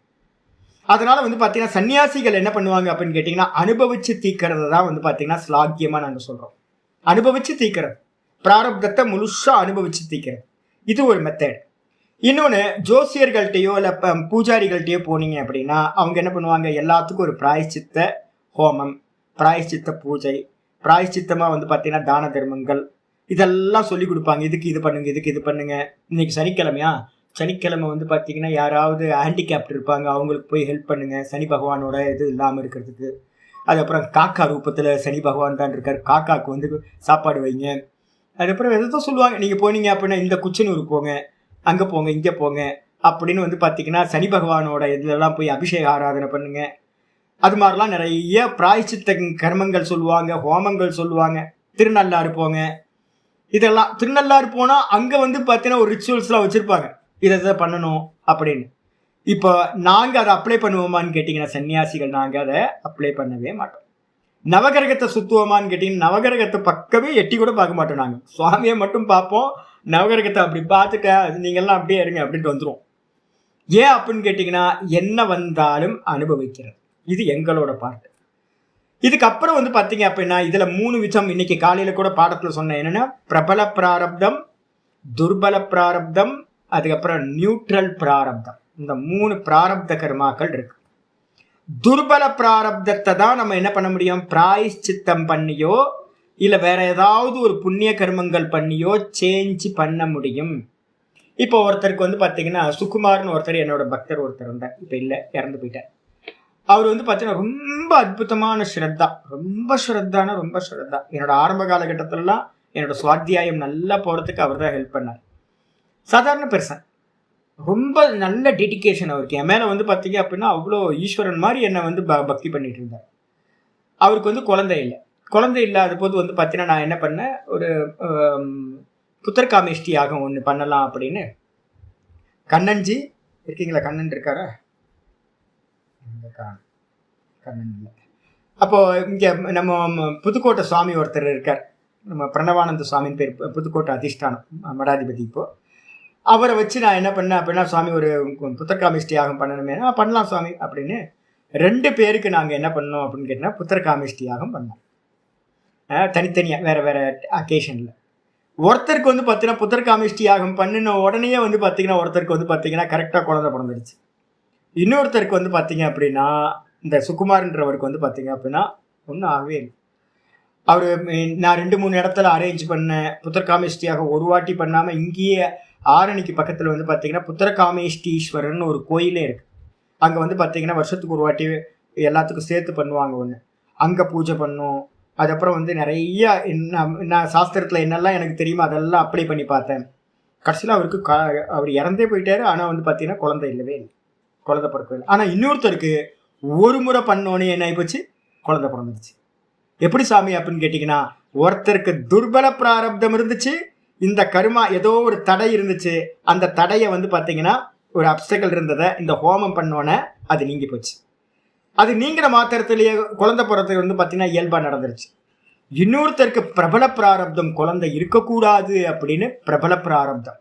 அதனால வந்து பார்த்தீங்கன்னா சன்னியாசிகள் என்ன பண்ணுவாங்க அப்படின்னு கேட்டிங்கன்னா, அனுபவிச்சு தீக்கிறது தான் வந்து பார்த்தீங்கன்னா ஸ்லாக்கியமாக நாங்கள் சொல்கிறோம். அனுபவிச்சு தீக்கிறது, பிராரப்தத்தை முழுசா அனுபவிச்சு தீக்கிறது, இது ஒரு மெத்தட். இன்னொன்று, ஜோசியர்கள்ட்டையோ இல்லை பூஜாரிகள்கிட்டயோ போனீங்க அப்படின்னா அவங்க என்ன பண்ணுவாங்க, எல்லாத்துக்கும் ஒரு பிராயச்சித்த ஹோமம், பிராயச்சித்த பூஜை, பிராயச்சித்தமாக வந்து பார்த்தீங்கன்னா தான தர்மங்கள் இதெல்லாம் சொல்லி கொடுப்பாங்க. இதுக்கு இது பண்ணுங்க, இதுக்கு இது பண்ணுங்க. இன்னைக்கு சனிக்கிழமையா, சனிக்கிழமை வந்து பார்த்தீங்கன்னா யாராவது ஹேண்டிகேப்ட் இருப்பாங்க, அவங்களுக்கு போய் ஹெல்ப் பண்ணுங்க, சனி பகவானோட இது இல்லாமல் இருக்கிறதுக்கு. அதுக்கப்புறம் காக்கா ரூபத்தில் சனி பகவான் தான் இருக்கார், காக்காவுக்கு வந்து சாப்பாடு வைங்க. அதுக்கப்புறம் எதாவது சொல்லுவாங்க, நீங்கள் போனீங்க அப்படின்னா இந்த குச்சனூர் போங்க, அங்கே போங்க, இங்கே போங்க அப்படின்னு வந்து பார்த்தீங்கன்னா சனி பகவானோட இதுலலாம் போய் அபிஷேக ஆராதனை பண்ணுங்க. அது மாதிரிலாம் நிறைய பிராயச்சித்த கர்மங்கள் சொல்லுவாங்க, ஹோமங்கள் சொல்லுவாங்க. திருநள்ளாறு போங்க, இதெல்லாம் திருநள்ளாறு போனால் அங்கே வந்து பார்த்தீங்கன்னா ஒரு ரிச்சுவல்ஸ்லாம் வச்சுருப்பாங்க, இதை பண்ணணும் அப்படின்னு. இப்போ நாங்கள் அதை அப்ளை பண்ணுவோமான்னு கேட்டிங்கன்னா, சன்னியாசிகள் நாங்கள் அதை அப்ளை பண்ணவே மாட்டோம். நவகிரகத்தை சுத்துவோமான்னு கேட்டிங்கன்னா, நவகிரகத்தை பக்கமே எட்டி கூட பார்க்க மாட்டோம். நாங்கள் சுவாமியை மட்டும் பார்ப்போம், நவகிரகத்தை அப்படி பார்த்துட்டா நீங்கள்லாம் அப்படியே இருங்க அப்படின்ட்டு வந்துடும். ஏன் அப்படின்னு கேட்டிங்கன்னா, என்ன வந்தாலும் அனுபவிக்கிறது, இது எங்களோட பார்ட். இதுக்கப்புறம் வந்து பார்த்தீங்க அப்படின்னா இதில் 3 விஷயம் இன்னைக்கு காலையில் கூட பாடத்தில் சொன்னேன். என்னென்னா, பிரபல பிராரப்தம், துர்பல பிராரப்தம், அதுக்கப்புறம் நியூட்ரல் பிராரப்தம். இந்த 3 பிராரப்த கர்மாக்கள் இருக்கு. துர்பல பிராரப்தத்தை தான் நம்ம என்ன பண்ண முடியும், பிராயச்சித்தம் பண்ணியோ இல்லை வேற ஏதாவது ஒரு புண்ணிய கர்மங்கள் பண்ணியோ சேஞ்ச் பண்ண முடியும். இப்போ ஒருத்தருக்கு வந்து பார்த்தீங்கன்னா, சுகுமார்னு ஒருத்தர் என்னோட பக்தர் ஒருத்தர் இருந்தார், இப்போ இல்லை, இறந்து போயிட்டார். அவர் வந்து பார்த்தீங்கன்னா ரொம்ப அற்புதமான ஸ்ரத்தா, ரொம்ப ஸ்ரத்தா. என்னோட ஆரம்ப காலகட்டத்திலலாம் என்னோட சுவாத்தியாயம் நல்லா போகிறதுக்கு அவர் தான் ஹெல்ப் பண்ணார். சாதாரண பெர்சன், ரொம்ப நல்ல டெடிக்கேஷன் அவருக்கு. என் மேலே வந்து பார்த்தீங்க அப்படின்னா அவ்வளோ ஈஸ்வரன் மாதிரி என்னை வந்து பக்தி பண்ணிட்டு இருந்தார். அவருக்கு வந்து குழந்தை இல்லாத போது வந்து பார்த்தீங்கன்னா நான் என்ன பண்ணேன், ஒரு புத்தர்காமேஷ்டி யாகம் ஒன்று பண்ணலாம் அப்படின்னு. கண்ணன்ஜி இருக்கீங்களா, கண்ணன் இருக்காரா, கண்ணன் இல்லை. அப்போ இங்கே நம்ம புதுக்கோட்டை சுவாமி ஒருத்தர் இருக்கார், நம்ம பிரணவானந்த சுவாமின்னு பேர், புதுக்கோட்டை அதிஷ்டானம் மடாதிபதி. இப்போ அவரை வச்சு நான் என்ன பண்ணேன் அப்படின்னா, சுவாமி ஒரு புத்தர்காமேஷ்டி யாகம் பண்ணணுமே, பண்ணலாம் சுவாமி அப்படின்னு 2 பேருக்கு நாங்கள் என்ன பண்ணோம் அப்படின்னு கேட்டிங்கன்னா புத்தர்காமேஷ்டி யாகம் பண்ணோம், தனித்தனியாக வேறு வேறு அக்கேஷனில். ஒருத்தருக்கு வந்து பார்த்தீங்கன்னா புத்தர்காமேஷ்டி யாகம் பண்ணின உடனே வந்து பார்த்தீங்கன்னா ஒருத்தருக்கு வந்து பார்த்தீங்கன்னா கரெக்டாக குழந்தை பிறந்துடுச்சு. இன்னொருத்தருக்கு வந்து பார்த்தீங்க அப்படின்னா, இந்த சுகுமார்ன்றவருக்கு வந்து பார்த்தீங்க அப்படின்னா ஒன்றும் ஆகவே இல்லை. அவர் நான் 2-3 இடத்துல அரேஞ்ச் பண்ணேன் புத்தர்காமேஷ்டியாக, ஒரு வாட்டி பண்ணாமல் இங்கேயே ஆரணிக்கு பக்கத்தில் வந்து பார்த்தீங்கன்னா புத்தர்காமேஷ்டீஸ்வரன் ஒரு கோயிலே இருக்குது. அங்கே வந்து பார்த்தீங்கன்னா வருஷத்துக்கு ஒரு வாட்டி எல்லாத்துக்கும் சேர்த்து பண்ணுவாங்க ஒன்று, அங்கே பூஜை பண்ணும். அதுக்கப்புறம் வந்து நிறைய நான் சாஸ்திரத்தில் என்னெல்லாம் எனக்கு தெரியுமோ அதெல்லாம் அப்ளை பண்ணி பார்த்தேன். கடைசியில் அவருக்கு அவர் இறந்தே போயிட்டாரு. ஆனால் வந்து பார்த்தீங்கன்னா குழந்தை இல்லவே இல்லை, குழந்தை பிறக்கவே இல்லை. ஆனால் இன்னொருத்தருக்கு ஒரு முறை பண்ணோன்னே என்ன ஆகிப்போச்சு, குழந்தை பிறந்துருச்சு. எப்படி சாமி அப்படின்னு கேட்டீங்கன்னா, ஒருத்தருக்கு துர்பல பிராரப்தம் இருந்துச்சு, இந்த கர்மா ஏதோ ஒரு தடை இருந்துச்சு, அந்த தடையை வந்து பாத்தீங்கன்னா ஒரு அப்டக்கல் இருந்ததை இந்த ஹோமம் பண்ணோன்னே அது நீங்கி போச்சு. அது நீங்கிற மாத்திரத்திலேயே குழந்தை பிறகு வந்து பாத்தீங்கன்னா இயல்பா நடந்துருச்சு. இன்னொருத்தருக்கு பிரபல பிராரப்தம் குழந்தை இருக்கக்கூடாது அப்படின்னு பிரபல பிராரப்தம்.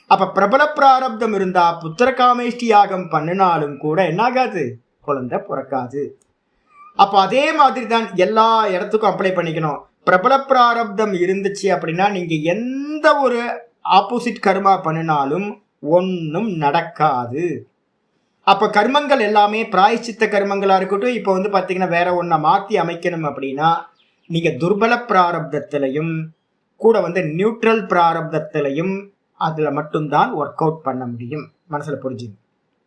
அப்ப பிரபல பிராரப்தம் இருந்தா புத்திரகாமேஷ்டி யாகம் பண்ணினாலும் கூட என்னாகாது, குழந்தை பிறக்காது. அப்ப அதே மாதிரி தான் எல்லா இடத்துக்கும் அப்ளை பண்ணிக்கணும். பிரபல பிராரப்தம் இருந்துச்சு அப்படின்னா நீங்க எந்த ஒரு ஆப்போசிட் கர்மா பண்ணினாலும் ஒன்றும் நடக்காது. அப்ப கர்மங்கள் எல்லாமே பிராயச்சித்த கர்மங்களா இருக்கட்டும், இப்ப வந்து பாத்தீங்கன்னா வேற ஒன்றை மாத்தி அமைக்கணும் அப்படின்னா நீங்க துர்பல பிராரப்தத்திலையும் கூட வந்து நியூட்ரல் பிராரப்தத்திலையும் அதுல மட்டும்தான் ஒர்க் அவுட் பண்ண முடியும். மனசுல புரிஞ்சுங்க,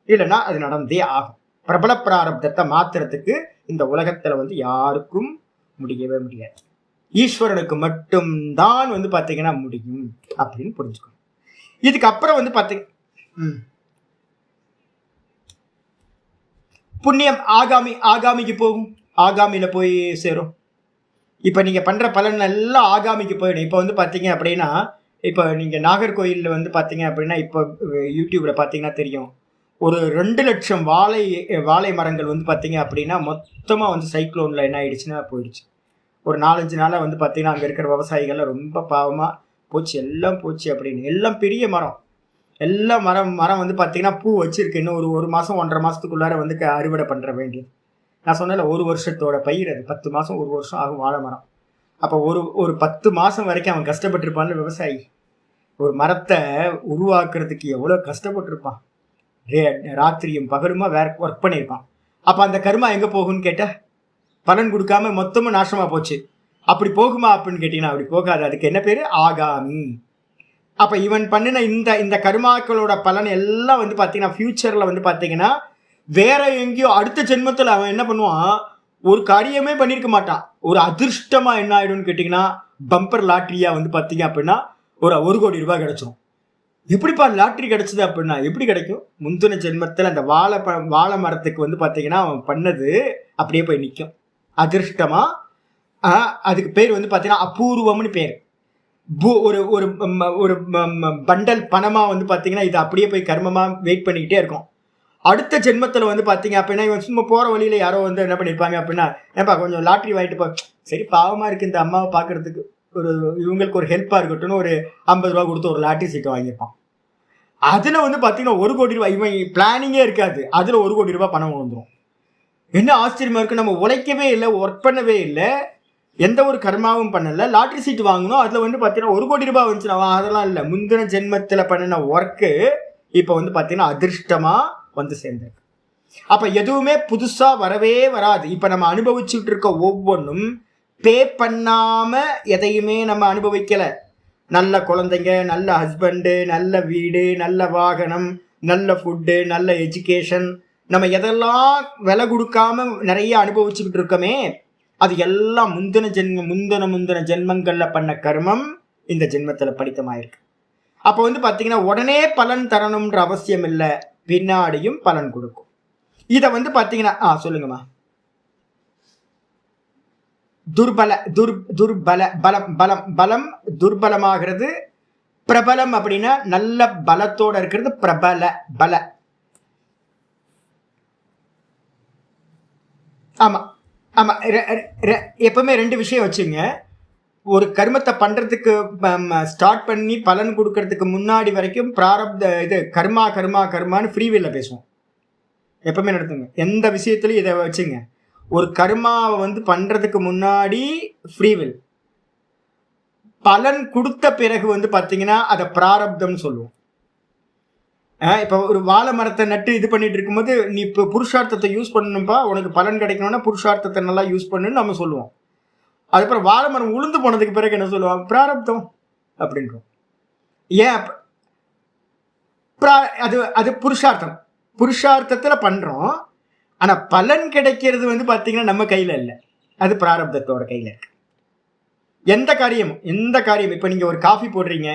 இல்லைன்னா அது நடந்தே ஆகும். பிரபல பிராரப்தத்தை மாத்துறதுக்கு இந்த உலகத்துல வந்து யாருக்கும் முடியவே முடியாது. ஈஸ்வரனுக்கு மட்டும்தான் வந்து பாத்தீங்கன்னா முடியும் அப்படின்னு புரிஞ்சுக்கணும். இதுக்கப்புறம் வந்து பாத்தீங்க புண்ணியம் ஆகாமிக்கு போகும், ஆகாமியில போய் சேரும். இப்ப நீங்க பண்ற பலன் எல்லாம் ஆகாமிக்கு போயிடும். இப்ப வந்து பாத்தீங்க அப்படின்னா, இப்ப நீங்க நாகர்கோயில்ல வந்து பாத்தீங்க அப்படின்னா, இப்ப யூடியூப்ல பாத்தீங்கன்னா தெரியும், ஒரு 2 லட்சம் வாழை மரங்கள் வந்து பாத்தீங்க அப்படின்னா மொத்தமா வந்து சைக்ளோன்ல என்ன ஆயிடுச்சுன்னா போயிடுச்சு. ஒரு 4-5 நாளா வந்து பாத்தீங்கன்னா அங்க இருக்கிற விவசாயிகள் ரொம்ப பாவமா போச்சு, எல்லாம் போச்சு அப்படின்னு. எல்லாம் பெரிய மரம், எல்லாம் மரம் வந்து பாத்தீங்கன்னா பூ வச்சிருக்கு. இன்னும் ஒரு மாசம் 1.5 மாசத்துக்குள்ளார வந்து அறுவடை பண்ற வேண்டியது. நான் சொன்னேன்ல, 1 வருஷத்தோட பயிர் அது. 10 மாசம் 1 வருஷம் ஆகும் வாழை மரம். அப்ப ஒரு 10 மாசம் வரைக்கும் அவன் கஷ்டப்பட்டிருப்பான்ல விவசாயி. ஒரு மரத்தை உருவாக்குறதுக்கு எவ்வளவு கஷ்டப்பட்டிருப்பான். ராத்திரியும் பகலுமா வேற ஒர்க் பண்ணியிருப்பான். அப்ப அந்த கர்மா எங்க போகும்னு கேட்டா பலன் கொடுக்காம மொத்தமும் நாசமா போச்சு. அப்படி போகுமா அப்படின்னு கேட்டீங்கன்னா அப்படி போகாது. அதுக்கு என்ன பேரு? ஆகாமி. அப்ப இவன் பண்ணின இந்த கர்மாக்களோட பலன் எல்லாம் வந்து பாத்தீங்கன்னா ஃபியூச்சர்ல வந்து பாத்தீங்கன்னா வேற எங்கேயோ அடுத்த ஜென்மத்துல அவன் என்ன பண்ணுவான், ஒரு காரியமே பண்ணிருக்க மாட்டான். ஒரு அதிர்ஷ்டமா என்ன ஆயிடும்னு கேட்டீங்கன்னா பம்பர் லாட்டரியா வந்து பாத்தீங்க அப்படின்னா ஒரு 1 கோடி ரூபாய் கிடைச்சிடும். எப்படிப்பா லாட்டரி கிடைச்சது அப்படின்னா எப்படி கிடைக்கும்? முந்தின ஜென்மத்தில் அந்த வாழை மரத்துக்கு வந்து பாத்தீங்கன்னா அவன் பண்ணது அப்படியே போய் நிற்கும் அதிர்ஷ்டமா. அதுக்கு பேர் வந்து பாத்தீங்கன்னா அபூர்வம்னு பேர். ஒரு ஒரு பண்டல் பணமா வந்து பாத்தீங்கன்னா இது அப்படியே போய் கர்மமா வெயிட் பண்ணிக்கிட்டே இருக்கும். அடுத்த ஜென்மத்துல வந்து பாத்தீங்க அப்படின்னா இவன் சும்மா போற வழியில யாரோ வந்து என்ன பண்ணிருப்பாங்க அப்படின்னா, ஏன்பா கொஞ்சம் லாட்டரி வாங்கிட்டு போ, சரி பாவமா இருக்கு இந்த அம்மாவை பாக்குறதுக்கு, இவங்களுக்கு ஒரு ஹெல்ப்பா இருக்கட்டும்னு ஒரு 50 ரூபா கொடுத்து ஒரு லாட்டரி சீட்டை வாங்கியிருப்பான். அதுல வந்து பாத்தீங்கன்னா 1 கோடி ரூபாய், இவன் பிளானிங்கே இருக்காது, அதுல 1 கோடி ரூபாய் பணம் வந்துடும். என்ன ஆச்சரியமா இருக்கு, நம்ம உழைக்கவே இல்லை, ஒர்க் பண்ணவே இல்லை, எந்த ஒரு கர்மாவும் பண்ணல, லாட்டரி சீட்டு வாங்கணும், அதுல வந்து பாத்தீங்கன்னா 1 கோடி ரூபாய் வந்துச்சுன்னா அதெல்லாம் இல்லை. முந்தின ஜென்மத்துல பண்ணின ஒர்க்கு இப்ப வந்து பாத்தீங்கன்னா அதிர்ஷ்டமா வந்து சேர்ந்திருக்கு. அப்ப எதுவுமே புதுசா வரவே வராது. இப்ப நம்ம அனுபவிச்சுட்டு இருக்க ஒவ்வொன்றும் பே பண்ணாம எதையுமே நம்ம அனுபவிக்கல. நல்ல குழந்தைங்க, நல்ல ஹஸ்பண்டு, நல்ல வீடு, நல்ல வாகனம், நல்ல ஃபுட்டு, நல்ல எஜுகேஷன், நம்ம எதெல்லாம் விலை கொடுக்காம நிறைய அனுபவிச்சுக்கிட்டு இருக்கோமே, அது எல்லாம் முந்தின ஜென்மங்கள்ல பண்ண கர்மம் இந்த ஜென்மத்துல படித்தமாயிருக்கு. அப்ப வந்து பாத்தீங்கன்னா உடனே பலன் தரணும்ன்ற அவசியம் இல்லை, பின்னாடியும் பலன் கொடுக்கும். இத வந்து பாத்தீங்கன்னா சொல்லுங்கம்மா. பலம் துர்பலமாகிறது. பிரபலம் அப்படின்னா நல்ல பலத்தோட இருக்கிறது பிரபல பல. ஆமா ஆமா, எப்பவுமே 2 விஷயம் வச்சுங்க. ஒரு கர்மத்தை பண்றதுக்கு ஸ்டார்ட் பண்ணி பலன் கொடுக்கறதுக்கு முன்னாடி வரைக்கும் பிராரப்த இது கர்மான்னு ஃப்ரீவில்ல பேசுவோம். எப்பவுமே நடத்துங்க எந்த விஷயத்துலையும் இதை வச்சுங்க. ஒரு கர்மாவை வந்து பண்றதுக்கு முன்னாடி ஃப்ரீவில், பலன் கொடுத்த பிறகு வந்து பாத்தீங்கன்னா அதை பிராரப்தம்னு சொல்லுவோம். இப்போ ஒரு வாழை மரத்தை நட்டு இது பண்ணிட்டு இருக்கும்போது நீ இப்போ புருஷார்த்தத்தை யூஸ் பண்ணணும்பா, உனக்கு பலன் கிடைக்கணும்னா புருஷார்த்தத்தை நல்லா யூஸ் பண்ணுன்னு நம்ம சொல்லுவோம். அதுக்கப்புறம் வாழை மரம் உளுந்து போனதுக்கு பிறகு என்ன சொல்லுவாங்க? பிராரப்தம் அப்படின்றோம். ஏன்? அது புருஷார்த்தத்துல பண்றோம். ஆனா பலன் கிடைக்கிறது வந்து பாத்தீங்கன்னா நம்ம கையில இல்லை, அது பிராரப்தத்தோட கையில இருக்கு. எந்த காரியம் இப்ப நீங்க ஒரு காஃபி போடுறீங்க,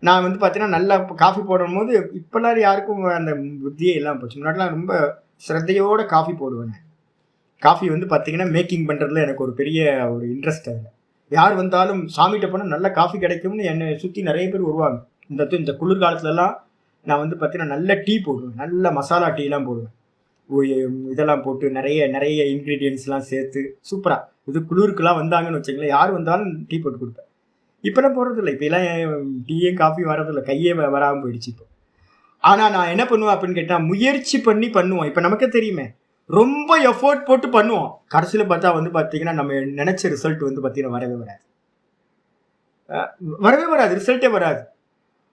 நான் வந்து பாத்தீங்கன்னா நல்லா காஃபி போடும் போது இப்பெல்லாம் யாருக்கும் அந்த புத்தியே இல்லாம போச்சு. முன்னாடிலாம் ரொம்ப சிரத்தையோட காஃபி போடுவேன். காஃபி வந்து பார்த்தீங்கன்னா மேக்கிங் பண்ணுறதுல எனக்கு ஒரு பெரிய ஒரு இன்ட்ரெஸ்ட். அதில் யார் வந்தாலும் சாமிகிட்ட போனால் நல்ல காஃபி கிடைக்கும்னு என்னை சுற்றி நிறைய பேர் வருவாங்க. இந்த குளிர்காலத்துலலாம் நான் வந்து பார்த்தீங்கன்னா நல்ல டீ போடுவேன், நல்ல மசாலா டீலாம் போடுவேன், இதெல்லாம் போட்டு நிறைய நிறைய இன்க்ரீடியன்ஸ்லாம் சேர்த்து சூப்பராக. இது குளிருக்குலாம் வந்தாங்கன்னு வச்சுங்களேன், யார் வந்தாலும் டீ போட்டு கொடுப்பேன். இப்போலாம் போடுறதில்ல, இப்போலாம் டீயும் காஃபி வரதில்லை, கையே வராமல் போயிடுச்சு இப்போ. ஆனால் நான் என்ன பண்ணுவேன் அப்படின்னு கேட்டால், முயற்சி பண்ணி பண்ணுவோம். இப்போ நமக்கே தெரியுமே, ரொம்ப எஃபோர்ட் போட்டு பண்ணுவோம், கடைசியில் பார்த்தா வந்து பார்த்தீங்கன்னா நம்ம நினச்ச ரிசல்ட் வந்து பார்த்தீங்கன்னா வரவே வராது, ரிசல்ட்டே வராது.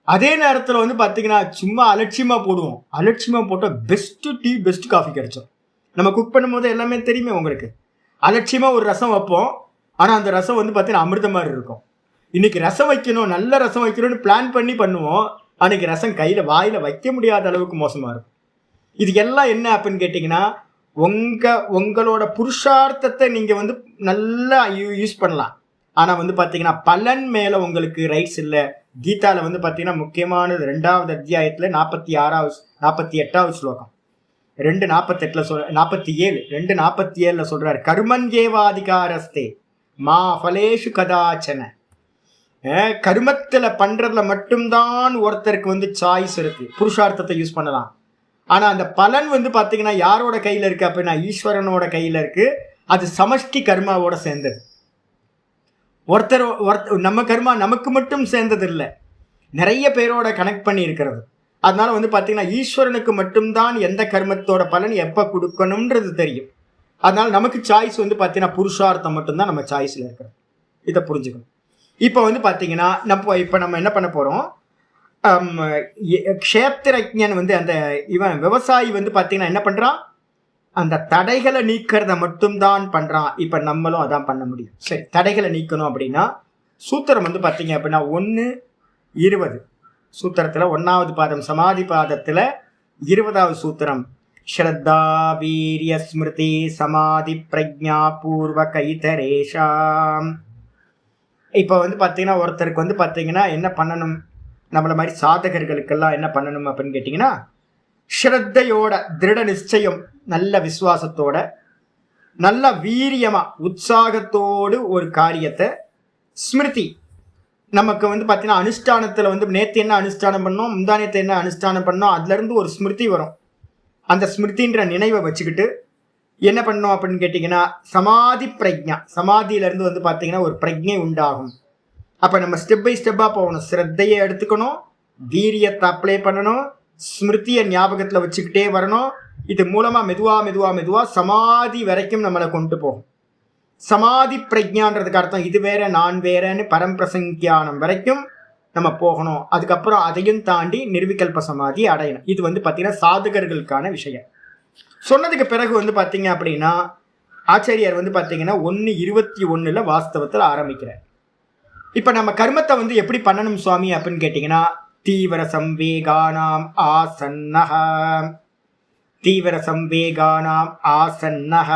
அதே நேரத்தில் வந்து பார்த்தீங்கன்னா சும்மா அலட்சியமாக போடுவோம், அலட்சியமாக போட்டால் பெஸ்ட்டு டீ பெஸ்ட் காஃபி கிடைச்சோம். நம்ம குக் பண்ணும்போது எல்லாமே தெரியுமே உங்களுக்கு. அலட்சியமாக ஒரு ரசம் வைப்போம், ஆனால் அந்த ரசம் வந்து பார்த்தீங்கன்னா அமிர்த மாதிரி இருக்கும். இன்னைக்கு ரசம் வைக்கணும், நல்ல ரசம் வைக்கணும்னு பிளான் பண்ணி பண்ணுவோம், அன்னைக்கு ரசம் கையில் வாயில் வைக்க முடியாத அளவுக்கு மோசமாக இருக்கும். இது எல்லாம் என்ன அப்படின்னு கேட்டிங்கன்னா, உங்களோட புருஷார்த்தத்தை நீங்கள் வந்து நல்லா யூஸ் பண்ணலாம். ஆனால் வந்து பார்த்தீங்கன்னா பலன் மேலே உங்களுக்கு ரைட்ஸ் இல்லை. கீதாவில் வந்து பார்த்தீங்கன்னா முக்கியமானது 2வது அத்தியாயத்தில் 48வது ஸ்லோகம், 2:48 47 2:47 சொல்றாரு, கர்மஞ்சேவாதிகாரஸ்தே மா ஃபலேஷு கதாச்சன. கர்மத்தில் பண்றதுல மட்டும்தான் ஒருத்தருக்கு வந்து சாய்ஸ் இருக்கு, புருஷார்த்தத்தை யூஸ் பண்ணலாம். ஆனால் அந்த பலன் வந்து பார்த்தீங்கன்னா யாரோட கையில் இருக்கு அப்படின்னா ஈஸ்வரனோட கையில் இருக்கு. அது சமஷ்டி கர்மாவோட சேர்ந்தது. ஒருத்தர் நம்ம கர்மா நமக்கு மட்டும் சேர்ந்தது இல்லை, நிறைய பேரோட கனெக்ட் பண்ணி இருக்கிறது. அதனால வந்து பார்த்தீங்கன்னா ஈஸ்வரனுக்கு மட்டும்தான் எந்த கர்மத்தோட பலன் எப்போ கொடுக்கணுன்றது தெரியும். அதனால நமக்கு சாய்ஸ் வந்து பார்த்தீங்கன்னா புருஷார்த்தம் மட்டும்தான் நம்ம சாய்ஸில் இருக்கிறது. இதை புரிஞ்சுக்கணும். இப்போ வந்து பார்த்தீங்கன்னா நம்ம என்ன பண்ண போகிறோம், க்ஷேத்திரஜன் வந்து அந்த விவசாயி வந்து பார்த்தீங்கன்னா என்ன பண்ணுறான், அந்த தடைகளை நீக்கிறத மட்டும்தான் பண்ணுறான். இப்போ நம்மளும் அதான் பண்ண முடியும். சரி, தடைகளை நீக்கணும் அப்படின்னா சூத்திரம் வந்து பார்த்தீங்க அப்படின்னா 1:20 சூத்திரத்தில் 1வது பாதம் சமாதி பாதத்தில் 20வது சூத்திரம், ஸ்ரத்தா வீரிய ஸ்மிருதி சமாதி பிரஜா பூர்வ கைதரேஷாம். இப்போ வந்து பார்த்தீங்கன்னா ஒருத்தருக்கு வந்து பார்த்தீங்கன்னா என்ன பண்ணணும், நம்மள மாதிரி சாதகர்களுக்கெல்லாம் என்ன பண்ணணும் அப்படின்னு கேட்டிங்கன்னா, ஸ்ரத்தையோட திருட நிச்சயம், நல்ல விசுவாசத்தோட, நல்ல வீரியமா உற்சாகத்தோடு ஒரு காரியத்தை, ஸ்மிருதி நமக்கு வந்து பார்த்தீங்கன்னா அனுஷ்டானத்தில் வந்து நேற்று என்ன அனுஷ்டானம் பண்ணோம், முந்தானியத்தை என்ன அனுஷ்டானம் பண்ணோம், அதுலேருந்து ஒரு ஸ்மிருதி வரும். அந்த ஸ்மிருதின்ற நினைவை வச்சுக்கிட்டு என்ன பண்ணோம் அப்படின்னு கேட்டிங்கன்னா சமாதி பிரஜா, சமாதியிலேருந்து வந்து பார்த்தீங்கன்னா ஒரு பிரஜை உண்டாகும். அப்போ நம்ம ஸ்டெப் பை ஸ்டெப்பாக போகணும். ஸ்ரத்தையை எடுத்துக்கணும், வீரியத்தை அப்ளை பண்ணணும், ஸ்மிருதியை ஞாபகத்தில் வச்சுக்கிட்டே வரணும். இது மூலமாக மெதுவாக சமாதி வரைக்கும் நம்மளை கொண்டு போகும். சமாதி பிரஜான்றதுக்கு அர்த்தம் இது வேற நான் வேறன்னு பரம்பிரசங்கியானம் வரைக்கும் நம்ம போகணும். அதுக்கப்புறம் அதையும் தாண்டி நிர்விகல்ப சமாதி அடையணும். இது வந்து பார்த்தீங்கன்னா சாதகர்களுக்கான விஷயம். சொன்னதுக்கு பிறகு வந்து பார்த்தீங்க அப்படின்னா ஆச்சாரியார் வந்து பார்த்தீங்கன்னா 1:21 வாஸ்தவத்தில் ஆரம்பிக்கிறார். இப்போ நம்ம கர்மத்தை வந்து எப்படி பண்ணணும் சுவாமி அப்படின்னு கேட்டிங்கன்னா, தீவிர சம்வேகானாம் ஆசன்னஹ, தீவிர சம்வேகானாம் ஆசன்னஹ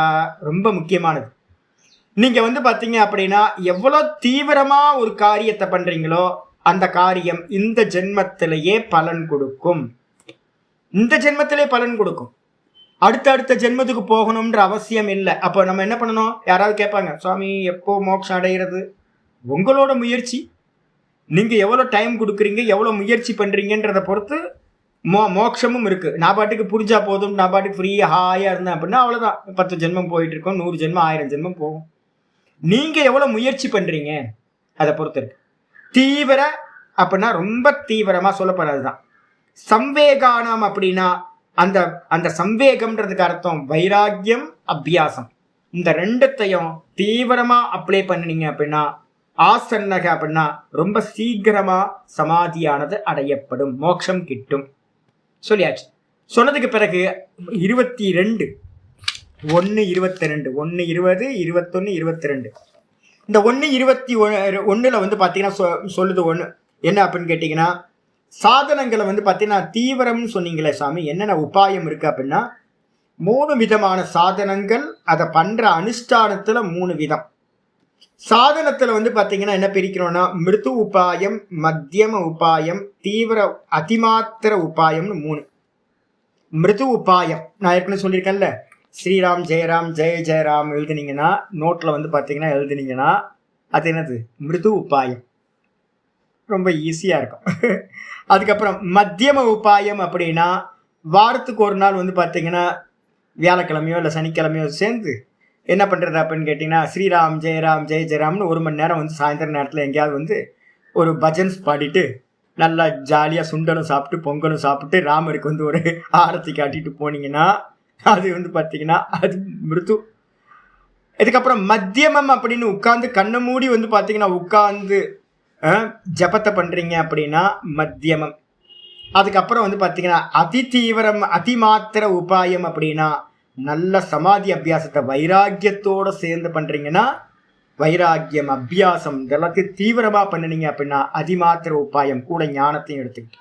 ரொம்ப முக்கியமானது. நீங்கள் வந்து பார்த்தீங்க அப்படின்னா எவ்வளோ தீவிரமாக ஒரு காரியத்தை பண்ணுறீங்களோ அந்த காரியம் இந்த ஜென்மத்திலேயே பலன் கொடுக்கும். இந்த ஜென்மத்திலே பலன் கொடுக்கும். அடுத்த ஜென்மத்துக்கு போகணுன்ற அவசியம் இல்லை. அப்போ நம்ம என்ன பண்ணணும், யாராவது கேட்பாங்க, சுவாமி எப்போ மோட்சம் அடைகிறது? உங்களோட முயற்சி, நீங்கள் எவ்வளோ டைம் கொடுக்குறீங்க, எவ்வளோ முயற்சி பண்ணுறீங்கன்றதை பொறுத்து மோட்சமும் இருக்குது. நான் பாட்டுக்கு புரிஞ்சா போதும், நான் பாட்டுக்கு ஃப்ரீயாக ஹாயாக இருந்தேன் அப்படின்னா அவ்வளோதான், 10 ஜென்மம் போயிட்டு இருக்கோம், 100 ஜென்மம் 1000 ஜென்மம் போகும். நீங்கள் எவ்வளோ முயற்சி பண்ணுறீங்க அதை பொறுத்து இருக்கு. தீவிர அப்படின்னா ரொம்ப தீவிரமாக சொல்லப்படுறது தான். சம்வேகானம் அப்படின்னா அந்த அந்த சம்வேகம்ன்றதுக்கு அர்த்தம் வைராக்கியம், அபியாசம். இந்த ரெண்டுத்தையும் தீவிரமா அப்ளை பண்ணினீங்க அப்படின்னா ஆசன்னக அப்படின்னா ரொம்ப சீக்கிரமா சமாதியானது அடையப்படும், மோட்சம் கிட்டும். சொல்லியாச்சு. சொன்னதுக்கு பிறகு 22 1:22 1:20 21 22 இந்த 1:21 வந்து பார்த்தீங்கன்னா சொல்லுது ஒன்று என்ன அப்படின்னு கேட்டிங்கன்னா, சாதனங்களை வந்து பார்த்தீங்கன்னா தீவிரம்னு சொன்னீங்களே சாமி, என்னென்ன உபாயம் இருக்குது அப்படின்னா 3 விதமான சாதனங்கள். அதை பண்ணுற அனுஷ்டானத்தில் 3 விதம். சாதனத்தில் வந்து பார்த்தீங்கன்னா என்ன பிரிக்கிறோன்னா, மிருது உபாயம், மத்தியம உபாயம், தீவிர அதிமாத்திர உபாயம்னு 3. மிருது உபாயம் நான் ஏற்கனவே சொல்லியிருக்கேன்ல, ஸ்ரீராம் ஜெயராம் ஜெய ஜெயராம் எழுதுனீங்கன்னா நோட்டில் வந்து பார்த்தீங்கன்னா எழுதுனீங்கன்னா அது என்னது மிருது உபாயம், ரொம்ப ஈஸியாக இருக்கும். அதுக்கப்புறம் மத்தியம உபாயம் அப்படின்னா வாரத்துக்கு ஒரு நாள் வந்து பார்த்தீங்கன்னா வியாழக்கிழமையோ இல்லை சனிக்கிழமையோ சேர்ந்து என்ன பண்ணுறது அப்படின்னு கேட்டிங்கன்னா ஸ்ரீராம் ஜெயராம் ஜெய ஜெயராம்னு 1 மணி நேரம் வந்து சாயந்தரம் நேரத்தில் எங்கேயாவது வந்து ஒரு பஜன்ஸ் பாடிட்டு நல்லா ஜாலியாக சுண்டலும் சாப்பிட்டு பொங்கலும் சாப்பிட்டு ராமருக்கு வந்து ஒரு ஆரத்தி காட்டிட்டு போனீங்கன்னா அது வந்து பார்த்தீங்கன்னா அது மிருது. இதுக்கப்புறம் மத்தியமம் அப்படின்னு உட்காந்து கண்ணை மூடி வந்து பார்த்தீங்கன்னா உட்காந்து ஜபத்தை பண்ணுறீங்க அப்படின்னா மத்தியமம். அதுக்கப்புறம் வந்து பார்த்தீங்கன்னா அதி தீவிரம் அதிமாத்திர உபாயம் அப்படின்னா நல்ல சமாதி அபியாசத்தை வைராக்கியத்தோடு சேர்ந்து பண்ணுறீங்கன்னா வைராக்கியம் அபியாசம் எல்லாத்தையும் தீவிரமாக பண்ணினீங்க அப்படின்னா அதிமாத்திர உபாயம் கூட ஞானத்தையும் எடுத்துக்கிட்டு.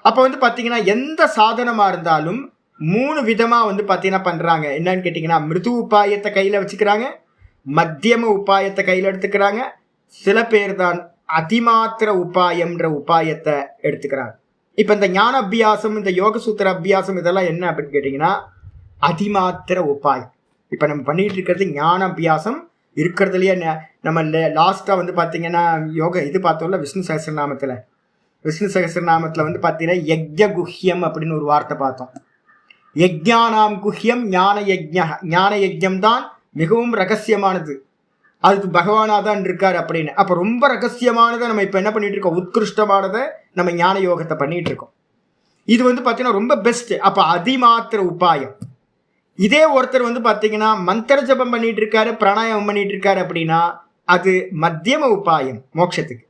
அப்போ வந்து பார்த்தீங்கன்னா எந்த சாதனமாக இருந்தாலும் 3 விதமாக வந்து பார்த்தீங்கன்னா பண்ணுறாங்க. என்னன்னு கேட்டிங்கன்னா மிருது உபாயத்தை கையில் வச்சுக்கிறாங்க, மத்தியம உபாயத்தை கையில் எடுத்துக்கிறாங்க, சில பேர் தான் அதிமாத்திர உபாயம்ன்ற உபாயத்தை எடுத்துக்கிறாங்க. இப்போ இந்த ஞான அபியாசம் இந்த யோக சூத்திர அபியாசம் இதெல்லாம் என்ன அப்படின்னு கேட்டிங்கன்னா அதிமாத்திர உபாயம். இப்போ நம்ம பண்ணிகிட்டு இருக்கிறது ஞான அபியாசம் இருக்கிறதுலையே நம்ம லாஸ்ட்டாக வந்து பார்த்தீங்கன்னா யோக இது பார்த்தோம்ல விஷ்ணு சகஸ்ரநாமத்தில் வந்து பார்த்தீங்கன்னா யஜ்ய குஹ்யம் அப்படின்னு ஒரு வார்த்தை பார்த்தோம். யஜ்ஞானாம் குஹ்யம் ஞான யஜ்யம் தான் மிகவும் ரகசியமானது, அதுக்கு பகவானாக தான் இருக்கார் அப்படின்னு. அப்போ ரொம்ப ரகசியமானதை நம்ம இப்போ என்ன பண்ணிட்டு இருக்கோம், உத்கிருஷ்டமானதை நம்ம ஞான யோகத்தை பண்ணிட்டு இருக்கோம். இது வந்து பார்த்தீங்கன்னா ரொம்ப பெஸ்ட். அப்போ அதிமாத்திர உபாயம். இதே ஒருத்தர் வந்து பார்த்தீங்கன்னா மந்திர ஜபம் பண்ணிட்டு இருக்காரு, பிராணாயாமம் பண்ணிட்டு இருக்காரு அப்படின்னா அது மத்தியம உபாயம் மோட்சத்துக்கு.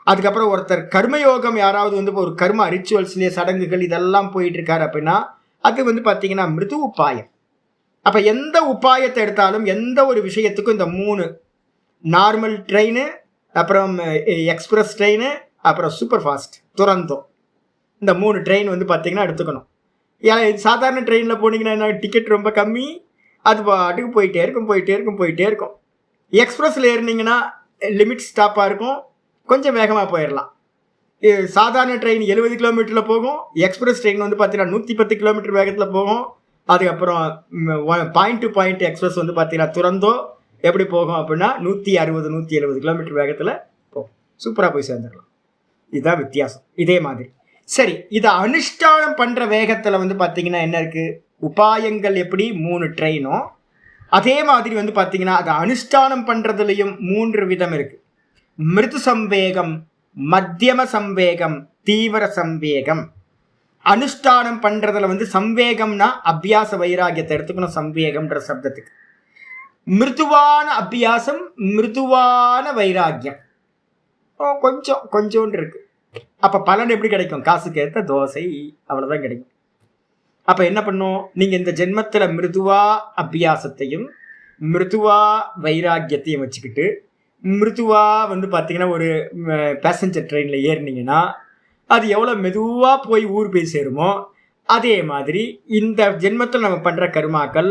அதுக்கப்புறம் ஒருத்தர் கர்மயோகம் யாராவது வந்து ஒரு கர்ம ரிச்சுவல்ஸ்லேயே சடங்குகள் இதெல்லாம் போயிட்டு இருக்காரு அப்படின்னா அது வந்து பார்த்தீங்கன்னா மிருது உபாயம். அப்போ எந்த உபாயத்தை எடுத்தாலும் எந்த ஒரு விஷயத்துக்கும் இந்த 3 நார்மல் ட்ரெயின், அப்புறம் எக்ஸ்பிரஸ் ட்ரெயின், அப்புறம் சூப்பர் ஃபாஸ்ட் துரந்தோ, இந்த 3 ட்ரெயின் வந்து பார்த்தீங்கன்னா எடுத்துக்கணும். சாதாரண ட்ரெயினில் போனீங்கன்னா என்ன டிக்கெட் ரொம்ப கம்மி, அது பாட்டுக்கு போயிட்டே இருக்கும். எக்ஸ்பிரஸில் ஏறினீங்கன்னா லிமிட் ஸ்டாப்பாக இருக்கும், கொஞ்சம் வேகமாக போயிடலாம். சாதாரண ட்ரெயின் 70 கிலோமீட்டரில் போகும், எக்ஸ்பிரஸ் ட்ரெயின் வந்து பார்த்தீங்கன்னா 110 கிலோமீட்டர் வேகத்தில் போகும். அதுக்கப்புறம் பாயிண்ட் டு பாயிண்ட் எக்ஸ்பிரஸ் வந்து பார்த்தீங்கன்னா துரந்தோ எப்படி போகும் அப்படின்னா 160-170 கிலோமீட்டர் வேகத்தில் போகும், சூப்பராக போய் சேர்ந்துடலாம். இதுதான் வித்தியாசம். இதே மாதிரி சரி, இதை அனுஷ்டானம் பண்ணுற வேகத்தில் வந்து பார்த்தீங்கன்னா என்ன இருக்குது, உபாயங்கள் எப்படி 3 ட்ரெயினும் அதே மாதிரி வந்து பார்த்தீங்கன்னா அதை அனுஷ்டானம் பண்ணுறதுலையும் 3 விதம் இருக்குது. மிருது சம்வேகம், மத்தியம சம்வேகம், தீவிர சம்வேகம். அனுஷ்டானம் பண்ணுறதுல வந்து சம்வேகம்னா அபியாச வைராகியத்தை எடுத்துக்கணும் சம்வேகம்ன்ற சப்தத்துக்கு. மிருதுவான அபியாசம், மிருதுவான வைராக்கியம் கொஞ்சோன்னு இருக்கு. அப்போ பலன் எப்படி கிடைக்கும், காசுக்கு ஏற்ற தோசை அவ்வளோதான் கிடைக்கும். அப்போ என்ன பண்ணும், நீங்கள் இந்த ஜென்மத்தில் மிருதுவா அபியாசத்தையும் மிருதுவா வைராக்கியத்தையும் வச்சுக்கிட்டு மிருதுவா வந்து பார்த்தீங்கன்னா ஒரு பேசஞ்சர் ட்ரெயினில் ஏறினீங்கன்னா அது எவ்வளோ மெதுவாக போய் ஊர் போய் சேருமோ அதே மாதிரி இந்த ஜென்மத்தில் நம்ம பண்ணுற கர்மாக்கள்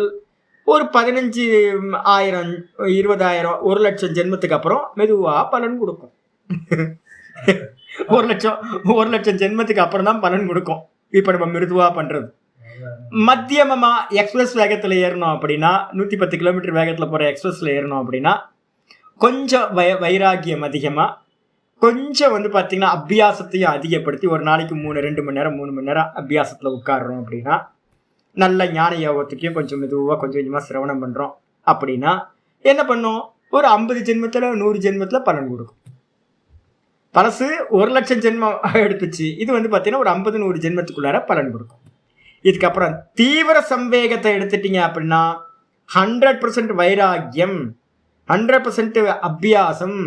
ஒரு 15,000 20,000 1 லட்சம் ஜென்மத்துக்கு அப்புறம் மெதுவாக பலன் கொடுக்கும். 1 லட்சம் ஜென்மத்துக்கு அப்புறம் தான் பலன் கொடுக்கும். இப்போ நம்ம மிருதுவாக பண்ணுறது. மத்தியமமாக எக்ஸ்பிரஸ் வேகத்தில் ஏறணும் அப்படின்னா 110 கிலோமீட்டர் வேகத்தில் போகிற எக்ஸ்பிரஸில் ஏறணும் அப்படின்னா கொஞ்சம் வைராக்கியம் அதிகமாக, கொஞ்சம் வந்து பார்த்திங்கன்னா அபியாசத்தையும் அதிகப்படுத்தி ஒரு நாளைக்கு 2 மணி நேரம் 3 மணி நேரம் அபியாசத்தில் உட்காடுறோம் அப்படின்னா, நல்ல ஞான யோகத்துக்கையும் கொஞ்சம் மெதுவாக கொஞ்சம் கொஞ்சமாக சிரவணம் பண்ணுறோம் அப்படின்னா என்ன பண்ணும், ஒரு 50 ஜென்மத்தில் 100 ஜென்மத்தில் பலன் கொடுக்கும். பழசு 1 லட்சம் ஜென்மம் எடுத்துச்சு, இது வந்து பார்த்தீங்கன்னா ஒரு 50-100 ஜென்மத்துக்குள்ளார பலன் கொடுக்கும். இதுக்கப்புறம் தீவிர சம்வேகத்தை எடுத்துட்டீங்க அப்படின்னா 100% வைராக்கியம், 100% அபியாசம்,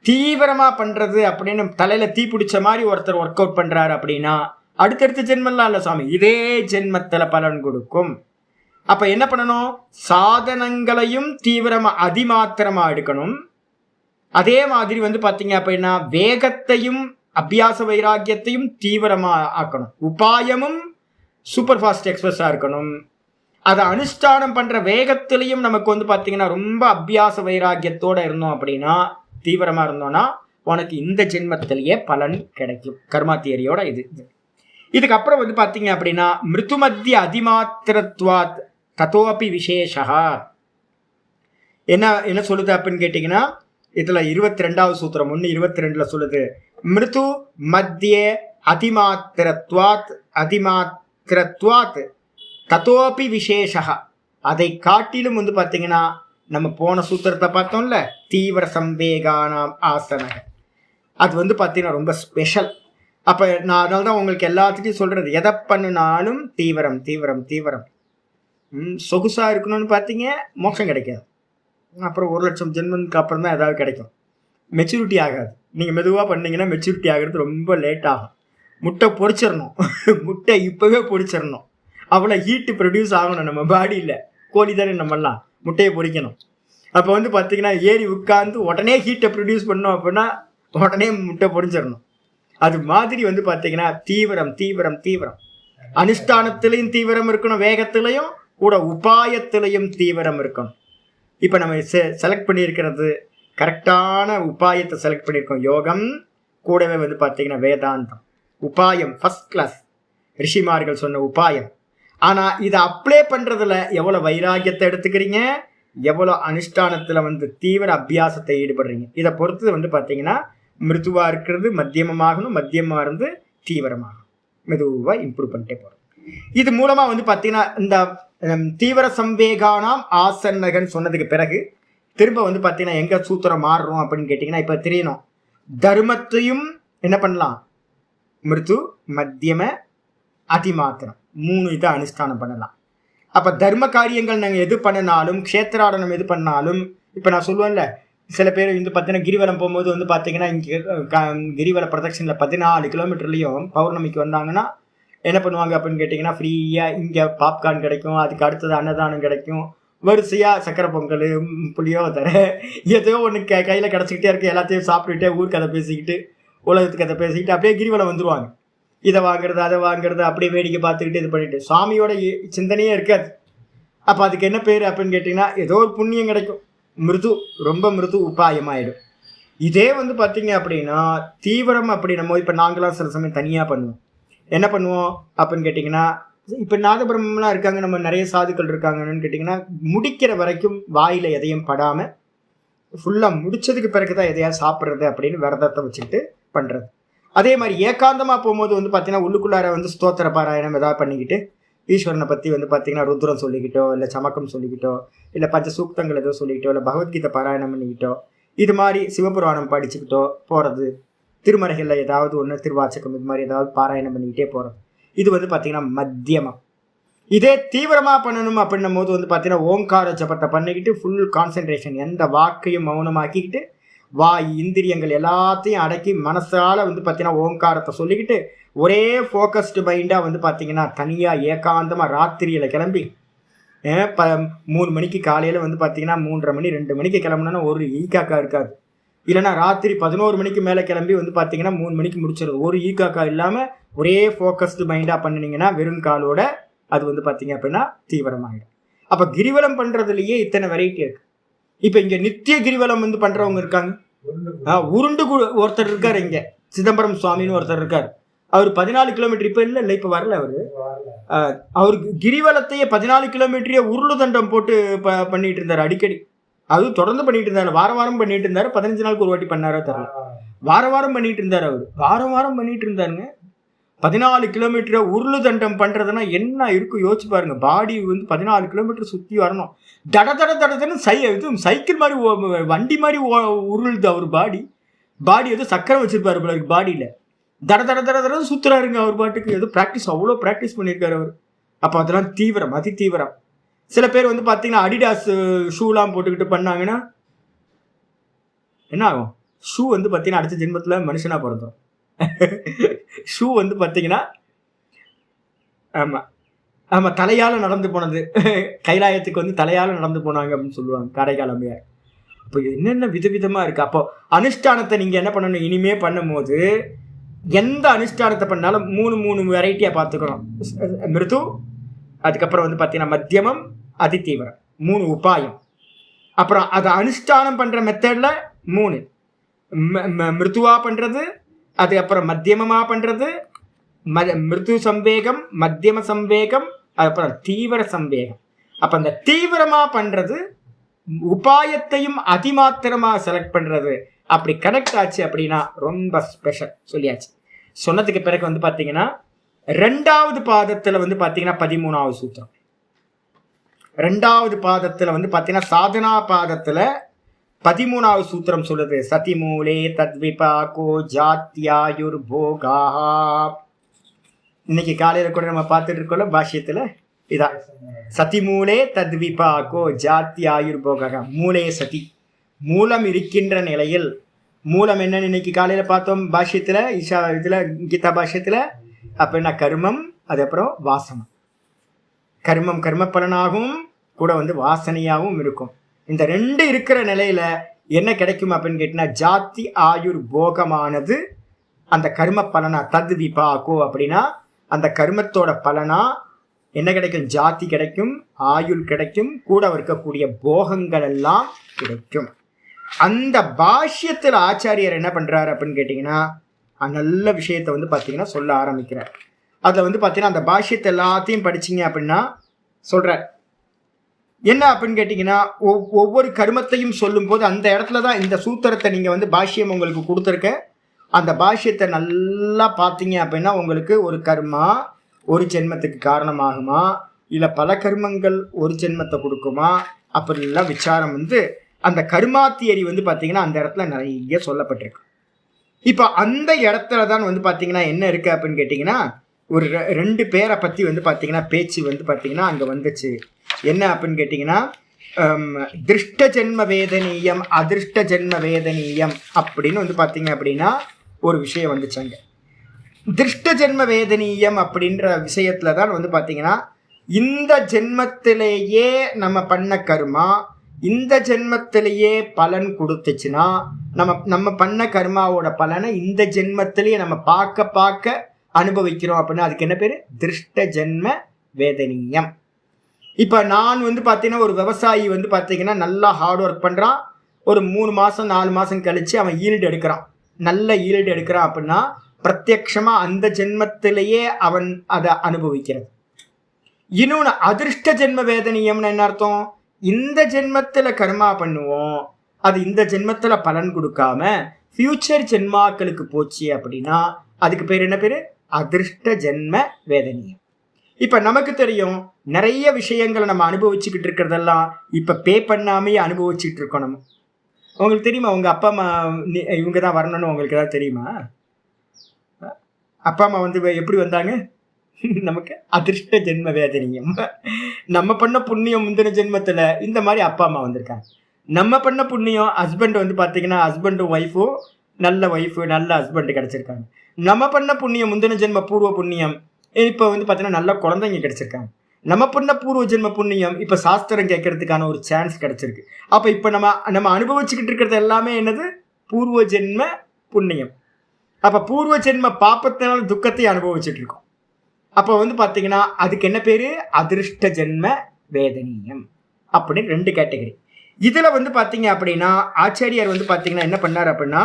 தீவிரமாக பண்ணுறது அப்படின்னு தலையில் தீ பிடிச்ச மாதிரி ஒருத்தர் ஒர்க் அவுட் பண்ணுறாரு அப்படின்னா அடுத்தடுத்த ஜென்மெல்லாம் இல்லை சாமி, இதே ஜென்மத்தில் பலன் கொடுக்கும். அப்போ என்ன பண்ணணும், சாதனங்களையும் தீவிரமாக அதிமாத்திரமாக எடுக்கணும். அதே மாதிரி வந்து பார்த்தீங்க அப்படின்னா வேகத்தையும் அபியாச வைராக்கியத்தையும் தீவிரமாக ஆக்கணும். உபாயமும் சூப்பர் ஃபாஸ்ட் எக்ஸ்பிரஸாக இருக்கணும். அதை அனுஷ்டானம் பண்ணுற வேகத்திலையும் நமக்கு வந்து பார்த்தீங்கன்னா ரொம்ப அபியாச வைராக்கியத்தோடு இருந்தோம் அப்படின்னா, தீவிரமாக இருந்தோன்னா உனக்கு இந்த ஜென்மத்திலேயே பலன் கிடைக்கும். கர்மா தியரியோட இதுக்கப்புறம் வந்து பார்த்தீங்க அப்படின்னா மிருது மத்திய அதிமாத்திரத்வாத் தத்தோபி விசேஷா. என்ன சொல்லுது அப்படின்னு கேட்டீங்கன்னா, இதுல 22வது சூத்திரம் 1:22 சொல்லுது, மிருது மத்திய அதிமாத்திரத்வாத் தத்தோபி விசேஷா. அதை காட்டிலும் வந்து பார்த்தீங்கன்னா, நம்ம போன சூத்திரத்தை பார்த்தோம்ல, தீவிர சம்பேகானாம் ஆசனக, அது வந்து பார்த்தீங்கன்னா ரொம்ப ஸ்பெஷல். அப்போ நான் அதனால தான் உங்களுக்கு எல்லாத்துட்டையும் சொல்றது, எதை பண்ணினாலும் தீவிரம் தீவிரம் தீவிரம். சொகுசாக இருக்கணும்னு பார்த்தீங்க, மோட்சம் கிடைக்காது. அப்புறம் 1,00,000 ஜென்மத்துக்கு அப்புறம் தான் ஏதாவது கிடைக்கும். மெச்சூரிட்டி ஆகாது. நீங்கள் மெதுவாக பண்ணீங்கன்னா மெச்சூரிட்டி ஆகிறது ரொம்ப லேட் ஆகும். முட்டை பொரிச்சிடணும், முட்டை இப்போவே பொரிச்சிடணும். அவ்வளோ ஹீட்டு ப்ரொடியூஸ் ஆகணும் நம்ம பாடியில். கோழி தானே நம்மெல்லாம், முட்டையை பொரிக்கணும். அப்போ வந்து பார்த்தீங்கன்னா ஏறி உட்காந்து உடனே ஹீட்டை ப்ரொடியூஸ் பண்ணோம் அப்படின்னா உடனே முட்டை பொரிச்சிடணும். அது மாதிரி வந்து பார்த்தீங்கன்னா தீவிரம் தீவிரம் தீவிரம். அனுஷ்டானத்திலையும் தீவிரம் இருக்கணும், வேகத்திலையும் கூட உபாயத்திலையும் தீவிரம் இருக்கணும். இப்போ நம்ம செலக்ட் பண்ணியிருக்கிறது கரெக்டான உபாயத்தை செலக்ட் பண்ணியிருக்கோம். யோகம் கூடவே வந்து பார்த்தீங்கன்னா வேதாந்தம் உபாயம் ஃபர்ஸ்ட் கிளாஸ், ரிஷிமார்கள் சொன்ன உபாயம். ஆனால் இதை அப்ளை பண்ணுறதுல எவ்வளோ வைராக்கியத்தை எடுத்துக்கிறீங்க, எவ்வளோ அனுஷ்டானத்தில் வந்து தீவிர அபியாசத்தை ஈடுபடுறீங்க, இதை பொறுத்து வந்து பார்த்தீங்கன்னா மிருதுவாக இருக்கிறது மத்தியமமாகணும், மத்தியமாக இருந்து தீவிரமாகணும், மெதுவாக இம்ப்ரூவ் பண்ணிட்டே போகிறோம். இது மூலமாக வந்து பார்த்தீங்கன்னா இந்த தீவிர சம்பேகானாம் ஆசன்னகன் சொன்னதுக்கு பிறகு திரும்ப வந்து பார்த்தீங்கன்னா எங்கே சூத்திரம் மாறுறோம் அப்படின்னு கேட்டிங்கன்னா, இப்போ தெரியணும், தர்மத்தையும் என்ன பண்ணலாம், மிருது மத்தியம அதிமாத்திரம் 3 இதை அனுஷ்டானம் பண்ணலாம். அப்போ தர்ம காரியங்கள் நாங்கள் எது பண்ணினாலும், க்ஷேத்திராடனம் எது பண்ணாலும், இப்போ நான் சொல்லுவேன்ல, சில பேர் வந்து பார்த்தீங்கன்னா கிரிவலம் போகும்போது வந்து பார்த்தீங்கன்னா இங்கே கிரிவல பிரதட்சணில் 14 கிலோமீட்டர்லேயும் பௌர்ணமிக்கு வந்தாங்கன்னா என்ன பண்ணுவாங்க அப்படின்னு கேட்டிங்கன்னா, ஃப்ரீயாக இங்கே பாப்கார்ன் கிடைக்கும், அதுக்கு அடுத்தது அன்னதானம் கிடைக்கும், வரிசையாக சக்கரை பொங்கல் புளியோதரை ஏதோ ஒன்று கையில் கிடச்சிக்கிட்டே இருக்குது, எல்லாத்தையும் சாப்பிட்டுக்கிட்டே ஊர் கதை பேசிக்கிட்டு உலகத்துக்கு கதை பேசிக்கிட்டு அப்படியே கிரிவலம் வந்துடுவாங்க. இதை வாங்குறது அதை வாங்குறது அப்படியே வேடிக்கை பார்த்துக்கிட்டு இது பண்ணிட்டு சுவாமியோட சிந்தனையே இருக்காது. அப்போ அதுக்கு என்ன பேர் அப்படின்னு கேட்டிங்கன்னா, ஏதோ ஒரு புண்ணியம் கிடைக்கும், மிருது ரொம்ப மிருது உபாயமாயிடும். இதே வந்து பார்த்தீங்க அப்படின்னா தீவிரம் அப்படி நம்ம இப்போ நாங்களாம் சில சமயம் தனியாக பண்ணுவோம். என்ன பண்ணுவோம் அப்படின்னு கேட்டிங்கன்னா, இப்போ நாதபிரம்மெலாம் இருக்காங்க, நம்ம நிறைய சாதுக்கள் இருக்காங்கன்னு கேட்டிங்கன்னா, முடிக்கிற வரைக்கும் வாயில் எதையும் படாமல் ஃபுல்லாக முடித்ததுக்கு பிறகு தான் எதையாவது சாப்பிட்றது அப்படின்னு விரதத்தை வச்சுக்கிட்டு பண்ணுறது. அதே மாதிரி ஏகாந்தமாக போகும்போது வந்து பார்த்தீங்கன்னா உள்ளுக்குள்ளார வந்து ஸ்தோத்திர பாராயணம் ஏதாவது பண்ணிக்கிட்டு ஈஸ்வரனை பற்றி வந்து பார்த்தீங்கன்னா ருத்ரம் சொல்லிக்கிட்டோ, இல்லை சமக்கம் சொல்லிக்கிட்டோ, இல்லை பஞ்ச சூக்தங்கள் ஏதோ சொல்லிக்கிட்டோ, இல்லை பகவத்கீதை பாராயணம் பண்ணிக்கிட்டோ, இது மாதிரி சிவபுராணம் படிச்சுக்கிட்டோ போகிறது, திருமறைகளில் ஏதாவது ஒன்று திருவாச்சகம் இது மாதிரி ஏதாவது பாராயணம் பண்ணிக்கிட்டே போகிறது, இது வந்து பார்த்தீங்கன்னா மத்தியமாக. இதே தீவிரமாக பண்ணணும் அப்படின்னும் போது வந்து பார்த்தீங்கன்னா ஓங்கார ஜபத்தை பண்ணிக்கிட்டு ஃபுல் கான்சென்ட்ரேஷன், எந்த வாக்கையும் மௌனமாக்கிக்கிட்டு வாய் இந்திரியங்கள் எல்லாத்தையும் அடக்கி மனசால் வந்து பார்த்தீங்கன்னா ஓங்காரத்தை சொல்லிக்கிட்டு ஒரே ஃபோக்கஸ்டு மைண்டாக வந்து பார்த்தீங்கன்னா தனியாக ஏகாந்தமாக ராத்திரியில் கிளம்பி 3 மணிக்கு காலையில் வந்து பார்த்தீங்கன்னா 3:30 மணி 2 மணிக்கு கிளம்புனா ஒரு ஈக்காக்கா இருக்காது. இல்லைனா ராத்திரி 11 மணிக்கு மேலே கிளம்பி வந்து பார்த்தீங்கன்னா 3 மணிக்கு முடிச்சிருது, ஒரு ஈக்காக்கா இல்லாமல் ஒரே ஃபோக்கஸ்டு மைண்டாக பண்ணினீங்கன்னா வெறும் காலோட அது வந்து பார்த்தீங்க அப்படின்னா தீவிரமாகிடும். அப்போ கிரிவலம் பண்ணுறதுலையே இத்தனை வெரைட்டி இருக்குது. இப்போ இங்கே நித்திய கிரிவலம் வந்து பண்ணுறவங்க இருக்காங்க. உருண்டு ஒருத்தர் இருக்கார், இங்கே சிதம்பரம் சுவாமின்னு ஒருத்தர் இருக்கார். அவர் 14 கிலோமீட்டர் இப்போ இல்லை இப்போ வரல, அவர் கிரிவலத்தையே 14 கிலோமீட்டரையே உருளு தண்டம் போட்டு பண்ணிட்டு இருந்தார் அடிக்கடி. அதுவும் தொடர்ந்து பண்ணிட்டு இருந்தார், வாரம் பண்ணிட்டு இருந்தார். 15 நாளுக்கு ஒரு வாட்டி பண்ணாரோ தெரியல, வாரம் பண்ணிட்டு இருந்தார். அவர் வாரம் பண்ணிட்டு இருந்தாருங்க. 14 கிலோமீட்டரை உருளு தண்டம் பண்ணுறதுனா என்ன இருக்கும் யோசிச்சு பாருங்க. பாடி வந்து 14 கிலோமீட்டர் சுற்றி வரணும், தடன்னு சைக்கிள் மாதிரி வண்டி மாதிரி உருளுது அவர் பாடி எதுவும் சக்கரம் வச்சிருப்பாரு போல இருக்கு பாடியில், தட சுற்றுறாருங்க அவர் பாட்டுக்கு. ஏதோ அவ்வளோ ப்ராக்டிஸ் பண்ணியிருக்காரு அவர். அப்போ அதெல்லாம் தீவிரம், அதி தீவிரம். சில பேர் வந்து பார்த்தீங்கன்னா அடிடாஸ் ஷூலாம் போட்டுக்கிட்டு பண்ணாங்கன்னா என்ன ஆகும், ஷூ வந்து பார்த்தீங்கன்னா அடுத்த ஜென்மத்தில் மனுஷனாக பிறந்தோம். ஷூ வந்து பார்த்தீங்கன்னா ஆமாம் தலையால் நடந்து போனது, கைலாயத்துக்கு வந்து தலையால் நடந்து போனாங்க அப்படின்னு சொல்லுவாங்க காரைக்கால் அம்மையார். இப்போ என்னென்ன விதவிதமாக இருக்குது. அப்போ அனுஷ்டானத்தை நீங்கள் என்ன பண்ணணும், இனிமே பண்ணும்போது எந்த அனுஷ்டானத்தை பண்ணாலும் 3 வெரைட்டியாக பார்த்துக்கணும். மிருது, அதுக்கப்புறம் வந்து பார்த்தீங்கன்னா மத்தியமம், அதி தீவிரம், 3 உபாயம். அப்புறம் அதை அனுஷ்டானம் பண்ணுற மெத்தடில் 3 மிருதுவாக பண்ணுறது, அதுக்கப்புறம் மத்தியமமாக பண்ணுறது, மிருது சம்பேகம், மத்தியம சம்பேகம், அதுக்கப்புறம் தீவிர சம்பேகம். அப்ப அந்த தீவிரமா பண்றது, உபாயத்தையும் அதிமாத்திரமா செலக்ட் பண்றது, அப்படி கனெக்ட் ஆச்சு அப்படின்னா ரொம்ப ஸ்பெஷல் சொல்லியாச்சு. சொன்னதுக்கு பிறகு வந்து பாத்தீங்கன்னா 2வது பாதத்துல வந்து பாத்தீங்கன்னா 13வது சூத்திரம். 2வது பாதத்துல வந்து பாத்தீங்கன்னா சாதனா பாதத்துல 13வது சூத்திரம் சொல்லுது, சதிமூலே தத்விபாகோ ஜாத்யாயுர் போகா. இன்னைக்கு காலையில கூட நம்ம பார்த்துட்டு இருக்கோம்ல பாஷ்யத்துல, இதான் சதிமூலே தத்விபாகோ ஜாத்யாயுர் போகா. மூலே சதி, மூலம் இருக்கின்ற நிலையில். மூலம் என்னன்னு இன்னைக்கு காலையில பார்த்தோம் பாஷ்யத்துல, இதுல கீதா பாஷ்யத்துல. அப்ப என்ன? கர்மம், அது அப்புறம் வாசனம். கர்மம் கர்ம பலனாகவும் கூட வந்து வாசனையாகவும் இருக்கும். இந்த 2 இருக்கிற நிலையில என்ன கிடைக்கும் அப்படின்னு கேட்டினா, ஜாத்தி ஆயுர் போகமானது அந்த கர்ம பலனா. தத் விபாகோ அப்படின்னா அந்த கர்மத்தோட பலனா என்ன கிடைக்கும்? ஜாதி கிடைக்கும், ஆயுள் கிடைக்கும், கூட இருக்கக்கூடிய போகங்கள் எல்லாம் கிடைக்கும். அந்த பாஷ்யத்தில் ஆச்சாரியர் என்ன பண்றாரு அப்படின்னு கேட்டீங்கன்னா, நல்ல விஷயத்த வந்து பார்த்தீங்கன்னா சொல்ல ஆரம்பிக்கிறார். அதுல வந்து பார்த்தீங்கன்னா அந்த பாஷ்யத்தை எல்லாத்தையும் படிச்சீங்க அப்படின்னா சொல்றார் என்ன அப்படின்னு கேட்டீங்கன்னா, ஒவ்வொரு கர்மத்தையும் சொல்லும் போது அந்த இடத்துல தான் இந்த சூத்திரத்தை நீங்க வந்து பாஷ்யம் உங்களுக்கு கொடுத்துருக்க. அந்த பாஷ்யத்தை நல்லா பார்த்தீங்க அப்படின்னா உங்களுக்கு ஒரு கர்மா ஒரு ஜென்மத்துக்கு காரணமாகுமா, இல்ல பல கர்மங்கள் ஒரு ஜென்மத்தை கொடுக்குமா, அப்படிலாம் விசாரம் வந்து அந்த கர்மா தியரி வந்து பார்த்தீங்கன்னா அந்த இடத்துல நிறைய சொல்லப்பட்டிருக்கு. இப்போ அந்த இடத்துல தான் வந்து பார்த்தீங்கன்னா என்ன இருக்கு அப்படின்னு கேட்டிங்கன்னா, ஒரு 2 பேரை பற்றி வந்து பார்த்தீங்கன்னா பேச்சு வந்து பார்த்தீங்கன்னா அங்கே வந்துச்சு. என்ன அப்படின்னு கேட்டிங்கன்னா, திருஷ்ட ஜென்ம வேதனீயம் அதிருஷ்ட ஜென்ம வேதனீயம் அப்படின்னு வந்து பார்த்தீங்க அப்படின்னா ஒரு விஷயம் வந்துச்சு. அங்கே திருஷ்ட ஜென்ம வேதனீயம் அப்படின்ற விஷயத்துல தான் வந்து பார்த்தீங்கன்னா, இந்த ஜென்மத்திலேயே நம்ம பண்ண கர்மா இந்த ஜென்மத்திலேயே பலன் கொடுத்துச்சுன்னா, நம்ம பண்ண கர்மாவோட பலனை இந்த ஜென்மத்திலேயே நம்ம பார்க்க அனுபவிக்கிறோம் அப்படின்னா அதுக்கு என்ன பேரு? திருஷ்ட ஜென்ம வேதனீயம். இப்ப நான் வந்து பாத்தீங்கன்னா ஒரு விவசாயி வந்து பாத்தீங்கன்னா நல்லா ஹார்ட் ஒர்க் பண்றான். ஒரு 3 மாசம் 4 மாசம் கழிச்சு அவன் ஈல்டு எடுக்கிறான், நல்ல ஈல்டு எடுக்கிறான் அப்படின்னா பிரத்யக்ஷமா அந்த ஜென்மத்திலேயே அவன் அதை அனுபவிக்கிறது. இன்னொன்னு அதிருஷ்ட ஜென்ம வேதனீயம்னு என்ன அர்த்தம்? இந்த ஜென்மத்துல கர்மா பண்ணுவோம், அது இந்த ஜென்மத்துல பலன் கொடுக்காம ஃபியூச்சர் ஜென்மாக்களுக்கு போச்சு அப்படின்னா அதுக்கு பேர் என்ன பேரு? அதிருஷ்ட ஜென்ம வேதனீயம். இப்ப நமக்கு தெரியும் நிறைய விஷயங்களை நம்ம அனுபவிச்சுக்கிட்டு இருக்கிறதெல்லாம் இப்ப பே பண்ணாமே அனுபவிச்சுட்டு இருக்கோம். நம்ம உங்களுக்கு தெரியுமா உங்க அப்பா அம்மா இவங்க தான் வரணும்னு உங்களுக்கு ஏதாவது தெரியுமா? அப்பா அம்மா வந்து எப்படி வந்தாங்க? நமக்கு அதிருஷ்ட ஜென்ம வேதனீயம். நம்ம பண்ண புண்ணியம் முந்தின ஜென்மத்துல இந்த மாதிரி அப்பா அம்மா வந்திருக்காங்க. நம்ம பண்ண புண்ணியம் ஹஸ்பண்ட் வந்து பாத்தீங்கன்னா ஹஸ்பண்டும் ஒய்ஃபும் நல்ல ஒய்ஃபு நல்ல ஹஸ்பண்ட் கிடைச்சிருக்காங்க. நம்ம பண்ண புண்ணியம் முந்தின ஜென்ம பூர்வ புண்ணியம் இப்போ வந்து பார்த்தீங்கன்னா நல்ல குழந்தைங்க கிடைச்சிருக்காங்க. நம்ம பண்ண பூர்வ ஜென்ம புண்ணியம் இப்போ சாஸ்திரம் கேட்கறதுக்கான ஒரு சான்ஸ் கிடைச்சிருக்கு. அப்போ இப்போ நம்ம அனுபவிச்சுக்கிட்டு இருக்கிறது எல்லாமே என்னது? பூர்வ ஜென்ம புண்ணியம். அப்போ பூர்வ ஜென்ம பாப்பத்தினால துக்கத்தை அனுபவிச்சுட்டு இருக்கோம். அப்போ வந்து பார்த்தீங்கன்னா அதுக்கு என்ன பேரு? அதிருஷ்ட ஜென்ம வேதனீயம் அப்படின்னு 2 கேட்டகரி. இதுல வந்து பாத்தீங்க அப்படின்னா ஆச்சாரியார் வந்து பாத்தீங்கன்னா என்ன பண்ணார் அப்படின்னா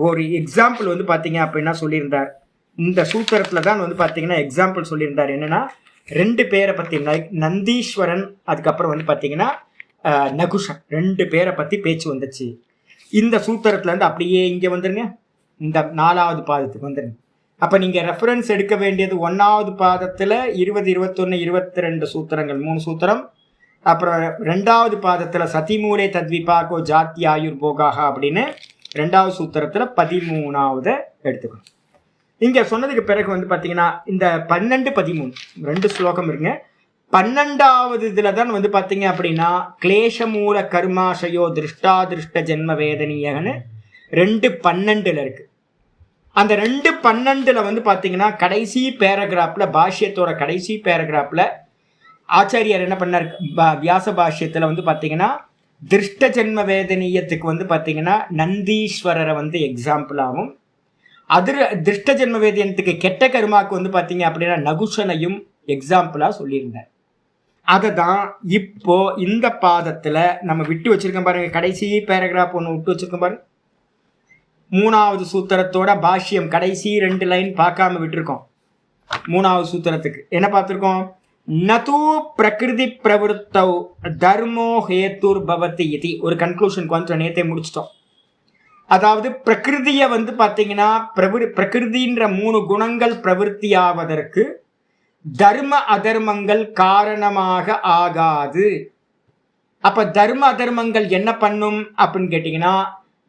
ஒரு எக்ஸாம்பிள் வந்து பாத்தீங்க அப்படின்னா சொல்லியிருந்தார். இந்த சூத்திரத்துல தான் வந்து பாத்தீங்கன்னா எக்ஸாம்பிள் சொல்லியிருந்தார். என்னன்னா 2 பேரை பத்தி, நந்தீஸ்வரன் அதுக்கப்புறம் வந்து பாத்தீங்கன்னா நகுஷன், 2 பேரை பத்தி பேச்சு வந்துச்சு. இந்த சூத்திரத்துல இருந்து அப்படியே இங்க வந்துருங்க, இந்த 4வது பாதத்துக்கு வந்துருங்க. அப்ப நீங்க ரெஃபரன்ஸ் எடுக்க வேண்டியது 1வது பாதத்துல 20, 21, 22 சூத்திரங்கள், 3 சூத்திரம். அப்புறம் 2வது பாதத்துல சதிமூலே தத்விபாகோ ஜாத்தி ஆயுர் போகாக அப்படின்னு 2வது சூத்திரத்துல 13வது எடுத்துக்கணும். இங்க சொன்னதுக்கு பிறகு வந்து பாத்தீங்கன்னா இந்த 12, 13 2 ஸ்லோகம் இருங்க. 12வது இதுல தான் வந்து பாத்தீங்க அப்படின்னா கிளேஷமூல கர்மாசயோ திருஷ்டாதிருஷ்ட ஜென்ம வேதனீயன்னு 2:12 இருக்கு. அந்த 2:12 வந்து பாத்தீங்கன்னா கடைசி பேராகிராஃப்ல, பாஷ்யத்தோட கடைசி பேராகிராஃப்ல ஆச்சாரியார் என்ன பண்ணார்? வியாச பாஷ்யத்துல வந்து பாத்தீங்கன்னா திருஷ்ட ஜென்ம வேதனீயத்துக்கு வந்து பாத்தீங்கன்னா நந்தீஸ்வரரை வந்து எக்ஸாம்பிளாகவும், திருஷ்ட ஜென்ம வேதனத்துக்கு கெட்ட கருமாக்கு வந்து பாத்தீங்க அப்படின்னா நகுஷனையும் எக்ஸாம்பிளா சொல்லியிருந்தார். அதை தான் இப்போ இந்த பாதத்துல நம்ம விட்டு வச்சிருக்கோம் பாருங்க. கடைசி பேராகிராஃப் ஒன்று விட்டு வச்சிருக்கோம் பாருங்க. 3வது சூத்திரத்தோட பாஷ்யம் கடைசி 2 லைன் பார்க்காம விட்டுருக்கோம். 3வது சூத்திரத்துக்கு என்ன பார்த்துருக்கோம்? நது பிரகிருதி பிரவருத்தௌ தர்மோ ஹேத்துர் பவதி இது ஒரு கன்க்ளூஷன் கொஞ்சம் நேத்தே முடிச்சிட்டோம். அதாவது பிரகிருதிய வந்து பாத்தீங்கன்னா பிரகிருதின்ற 3 குணங்கள் பிரவருத்தி ஆவதற்கு தர்ம அதர்மங்கள் காரணமாக ஆகாது. அப்ப தர்ம அதர்மங்கள் என்ன பண்ணும் அப்படின்னு கேட்டீங்கன்னா,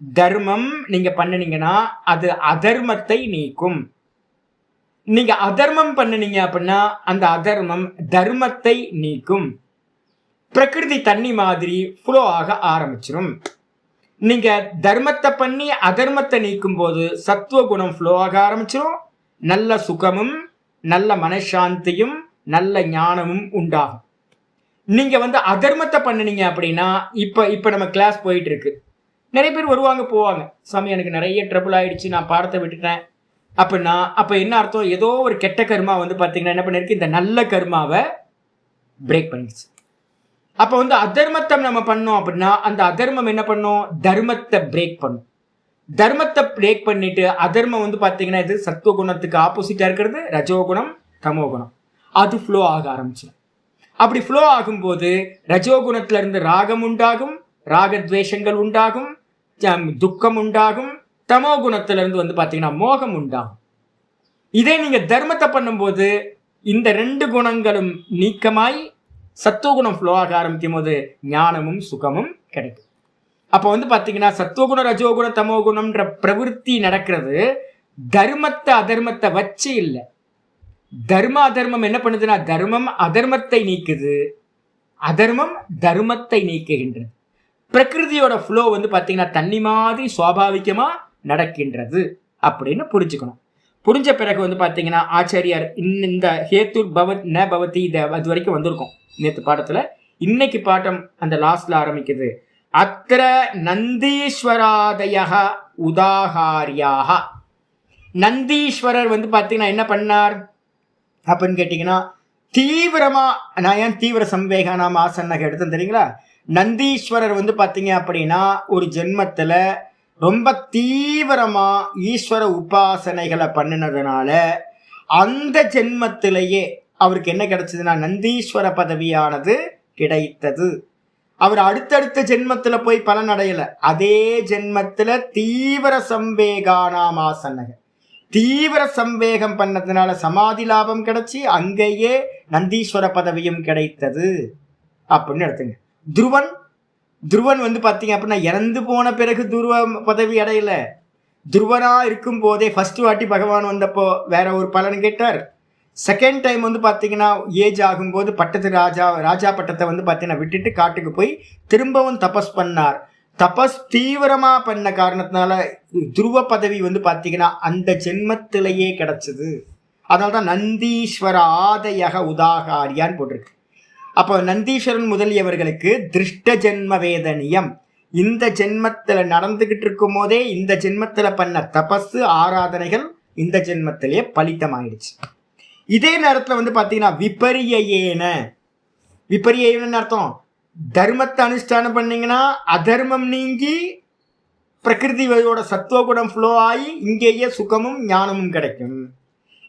தர்மம் நீங்க பண்ணினீங்கன்னா அது அதர்மத்தை நீக்கும். நீங்க அதர்மம் பண்ணினீங்க அப்படின்னா அந்த அதர்மம் தர்மத்தை நீக்கும். பிரகிருதி தண்ணி மாதிரி ஃப்ளோ ஆக ஆரம்பிச்சிடும். நீங்க தர்மத்தை பண்ணி அதர்மத்தை நீக்கும் போது சத்துவ குணம் ஃப்ளோ ஆக ஆரம்பிச்சிடும். நல்ல சுகமும் நல்ல மனசாந்தியும் நல்ல ஞானமும் உண்டாகும். நீங்க வந்து அதர்மத்தை பண்ணினீங்க அப்படின்னா இப்ப நம்ம கிளாஸ் போயிட்டு இருக்கு, நிறைய பேர் வருவாங்க போவாங்க, சாமி எனக்கு நிறைய ட்ரபிள் ஆயிடுச்சு, நான் பாடத்தை விட்டுட்டேன் அப்படின்னா அப்ப என்ன அர்த்தம்? ஏதோ ஒரு கெட்ட கர்மா வந்து பாத்தீங்கன்னா என்ன பண்ணிருக்கு, இந்த நல்ல கர்மாவை பிரேக் பண்ணிடுச்சு. அப்ப வந்து அதர்மத்தை நம்ம பண்ணோம் அப்படின்னா அந்த அதர்மம் என்ன பண்ணும், தர்மத்தை பிரேக் பண்ணும். தர்மத்தை பிரேக் பண்ணிட்டு அதர்மம் வந்து பாத்தீங்கன்னா இது சத்துவ குணத்துக்கு ஆப்போசிட்டா இருக்கிறது ரஜோகுணம் தமோகுணம், அது ஃப்ளோ ஆக ஆரம்பிச்சிடும். அப்படி ஃப்ளோ ஆகும்போது ரஜோகுணத்துல இருந்து ராகம் உண்டாகும், ராகத்வேஷங்கள் உண்டாகும், துக்கம் உண்டாகும். தமோ குணத்துல இருந்து வந்து பாத்தீங்கன்னா மோகம் உண்டாகும். இதே நீங்க தர்மத்தை பண்ணும்போது இந்த 2 குணங்களும் நீக்கமாய் சத்துவகுணம் ஃப்ளோ ஆக ஆரம்பிக்கும் போது ஞானமும் சுகமும் கிடைக்கும். அப்ப வந்து பாத்தீங்கன்னா சத்துவகுண ரஜோகுண தமோகுணம்ன்ற பிரவருத்தி நடக்கிறது தர்மத்தை அதர்மத்தை வச்சு இல்லை. தர்ம அதர்மம் என்ன பண்ணுதுன்னா தர்மம் அதர்மத்தை நீக்குது, அதர்மம் தர்மத்தை நீக்குகின்றது. பிரகிருதியோட ஃப்ளோ வந்து பாத்தீங்கன்னா தண்ணி மாதிரி சுவாபாவிகமா நடக்கின்றது அப்படின்னு புரிஞ்சுக்கணும். புரிஞ்ச பிறகு வந்து பாத்தீங்கன்னா ஆச்சாரியார் இந்த ஹேத்துர் பவத் ந பவதி அது வரைக்கும் வந்திருக்கும் நேற்று பாடத்துல. இன்னைக்கு பாட்டம் அந்த லாஸ்ட்ல ஆரம்பிக்குது. அத்திர நந்தீஸ்வராதய உதாகாரியாக. நந்தீஸ்வரர் வந்து பாத்தீங்கன்னா என்ன பண்ணார் அப்படின்னு கேட்டீங்கன்னா தீவிரமா, நான் ஏன் தீவிர சம்வேக நாம ஆசன்னக எடுத்தேன் தெரியுங்களா? நந்தீஸ்வரர் வந்து பாத்தீங்க அப்படின்னா ஒரு ஜென்மத்துல ரொம்ப தீவிரமா ஈஸ்வர உபாசனைகளை பண்ணினதுனால அந்த ஜென்மத்திலேயே அவருக்கு என்ன கிடைச்சதுன்னா நந்தீஸ்வர பதவியானது கிடைத்தது. அவர் அடுத்தடுத்த ஜென்மத்துல போய் பலன் அடையல, அதே ஜென்மத்துல தீவிர சம்வேகானாமாசன்னக தீவிர சம்வேகம் பண்ணதுனால சமாதி லாபம் கிடைச்சி அங்கேயே நந்தீஸ்வர பதவியும் கிடைத்தது அப்படின்னு எடுத்துங்க. துருவன் வந்து பாத்தீங்க அப்படின்னா இறந்து போன பிறகு துருவ பதவி அடையல. துருவனா இருக்கும் போதே ஃபர்ஸ்ட் வாட்டி பகவான் வந்தப்போ வேற ஒரு பலன் கேட்டார். செகண்ட் டைம் வந்து பாத்தீங்கன்னா ஏஜ் ஆகும்போது பட்டத்து ராஜா பட்டத்தை வந்து பாத்தீங்கன்னா விட்டுட்டு காட்டுக்கு போய் திரும்பவும் தபஸ் பண்ணார். தபஸ் தீவிரமா பண்ண காரணத்தினால துருவ பதவி வந்து பாத்தீங்கன்னா அந்த ஜென்மத்திலேயே கிடைச்சது. அதனால்தான் நந்தீஸ்வர ஆதயக உதாகாரியான்னு போட்டிருக்கு. அப்போ நந்தீஸ்வரன் முதலியவர்களுக்கு திருஷ்ட ஜென்ம வேதனியம், இந்த ஜென்மத்துல நடந்துகிட்டு இருக்கும் போதே இந்த ஜென்மத்துல பண்ண தபஸ் ஆராதனைகள் இந்த ஜென்மத்திலேயே பலித்தமாயிடுச்சு. இதே நேரத்துல வந்து பாத்தீங்கன்னா விபரியேன அர்த்தம், தர்மத்தை அனுஷ்டானம் பண்ணீங்கன்னா அதர்மம் நீங்கி பிரகிருதியோட சத்துவகுணம் ஃப்ளோ ஆகி இங்கேயே சுகமும் ஞானமும் கிடைக்கும்.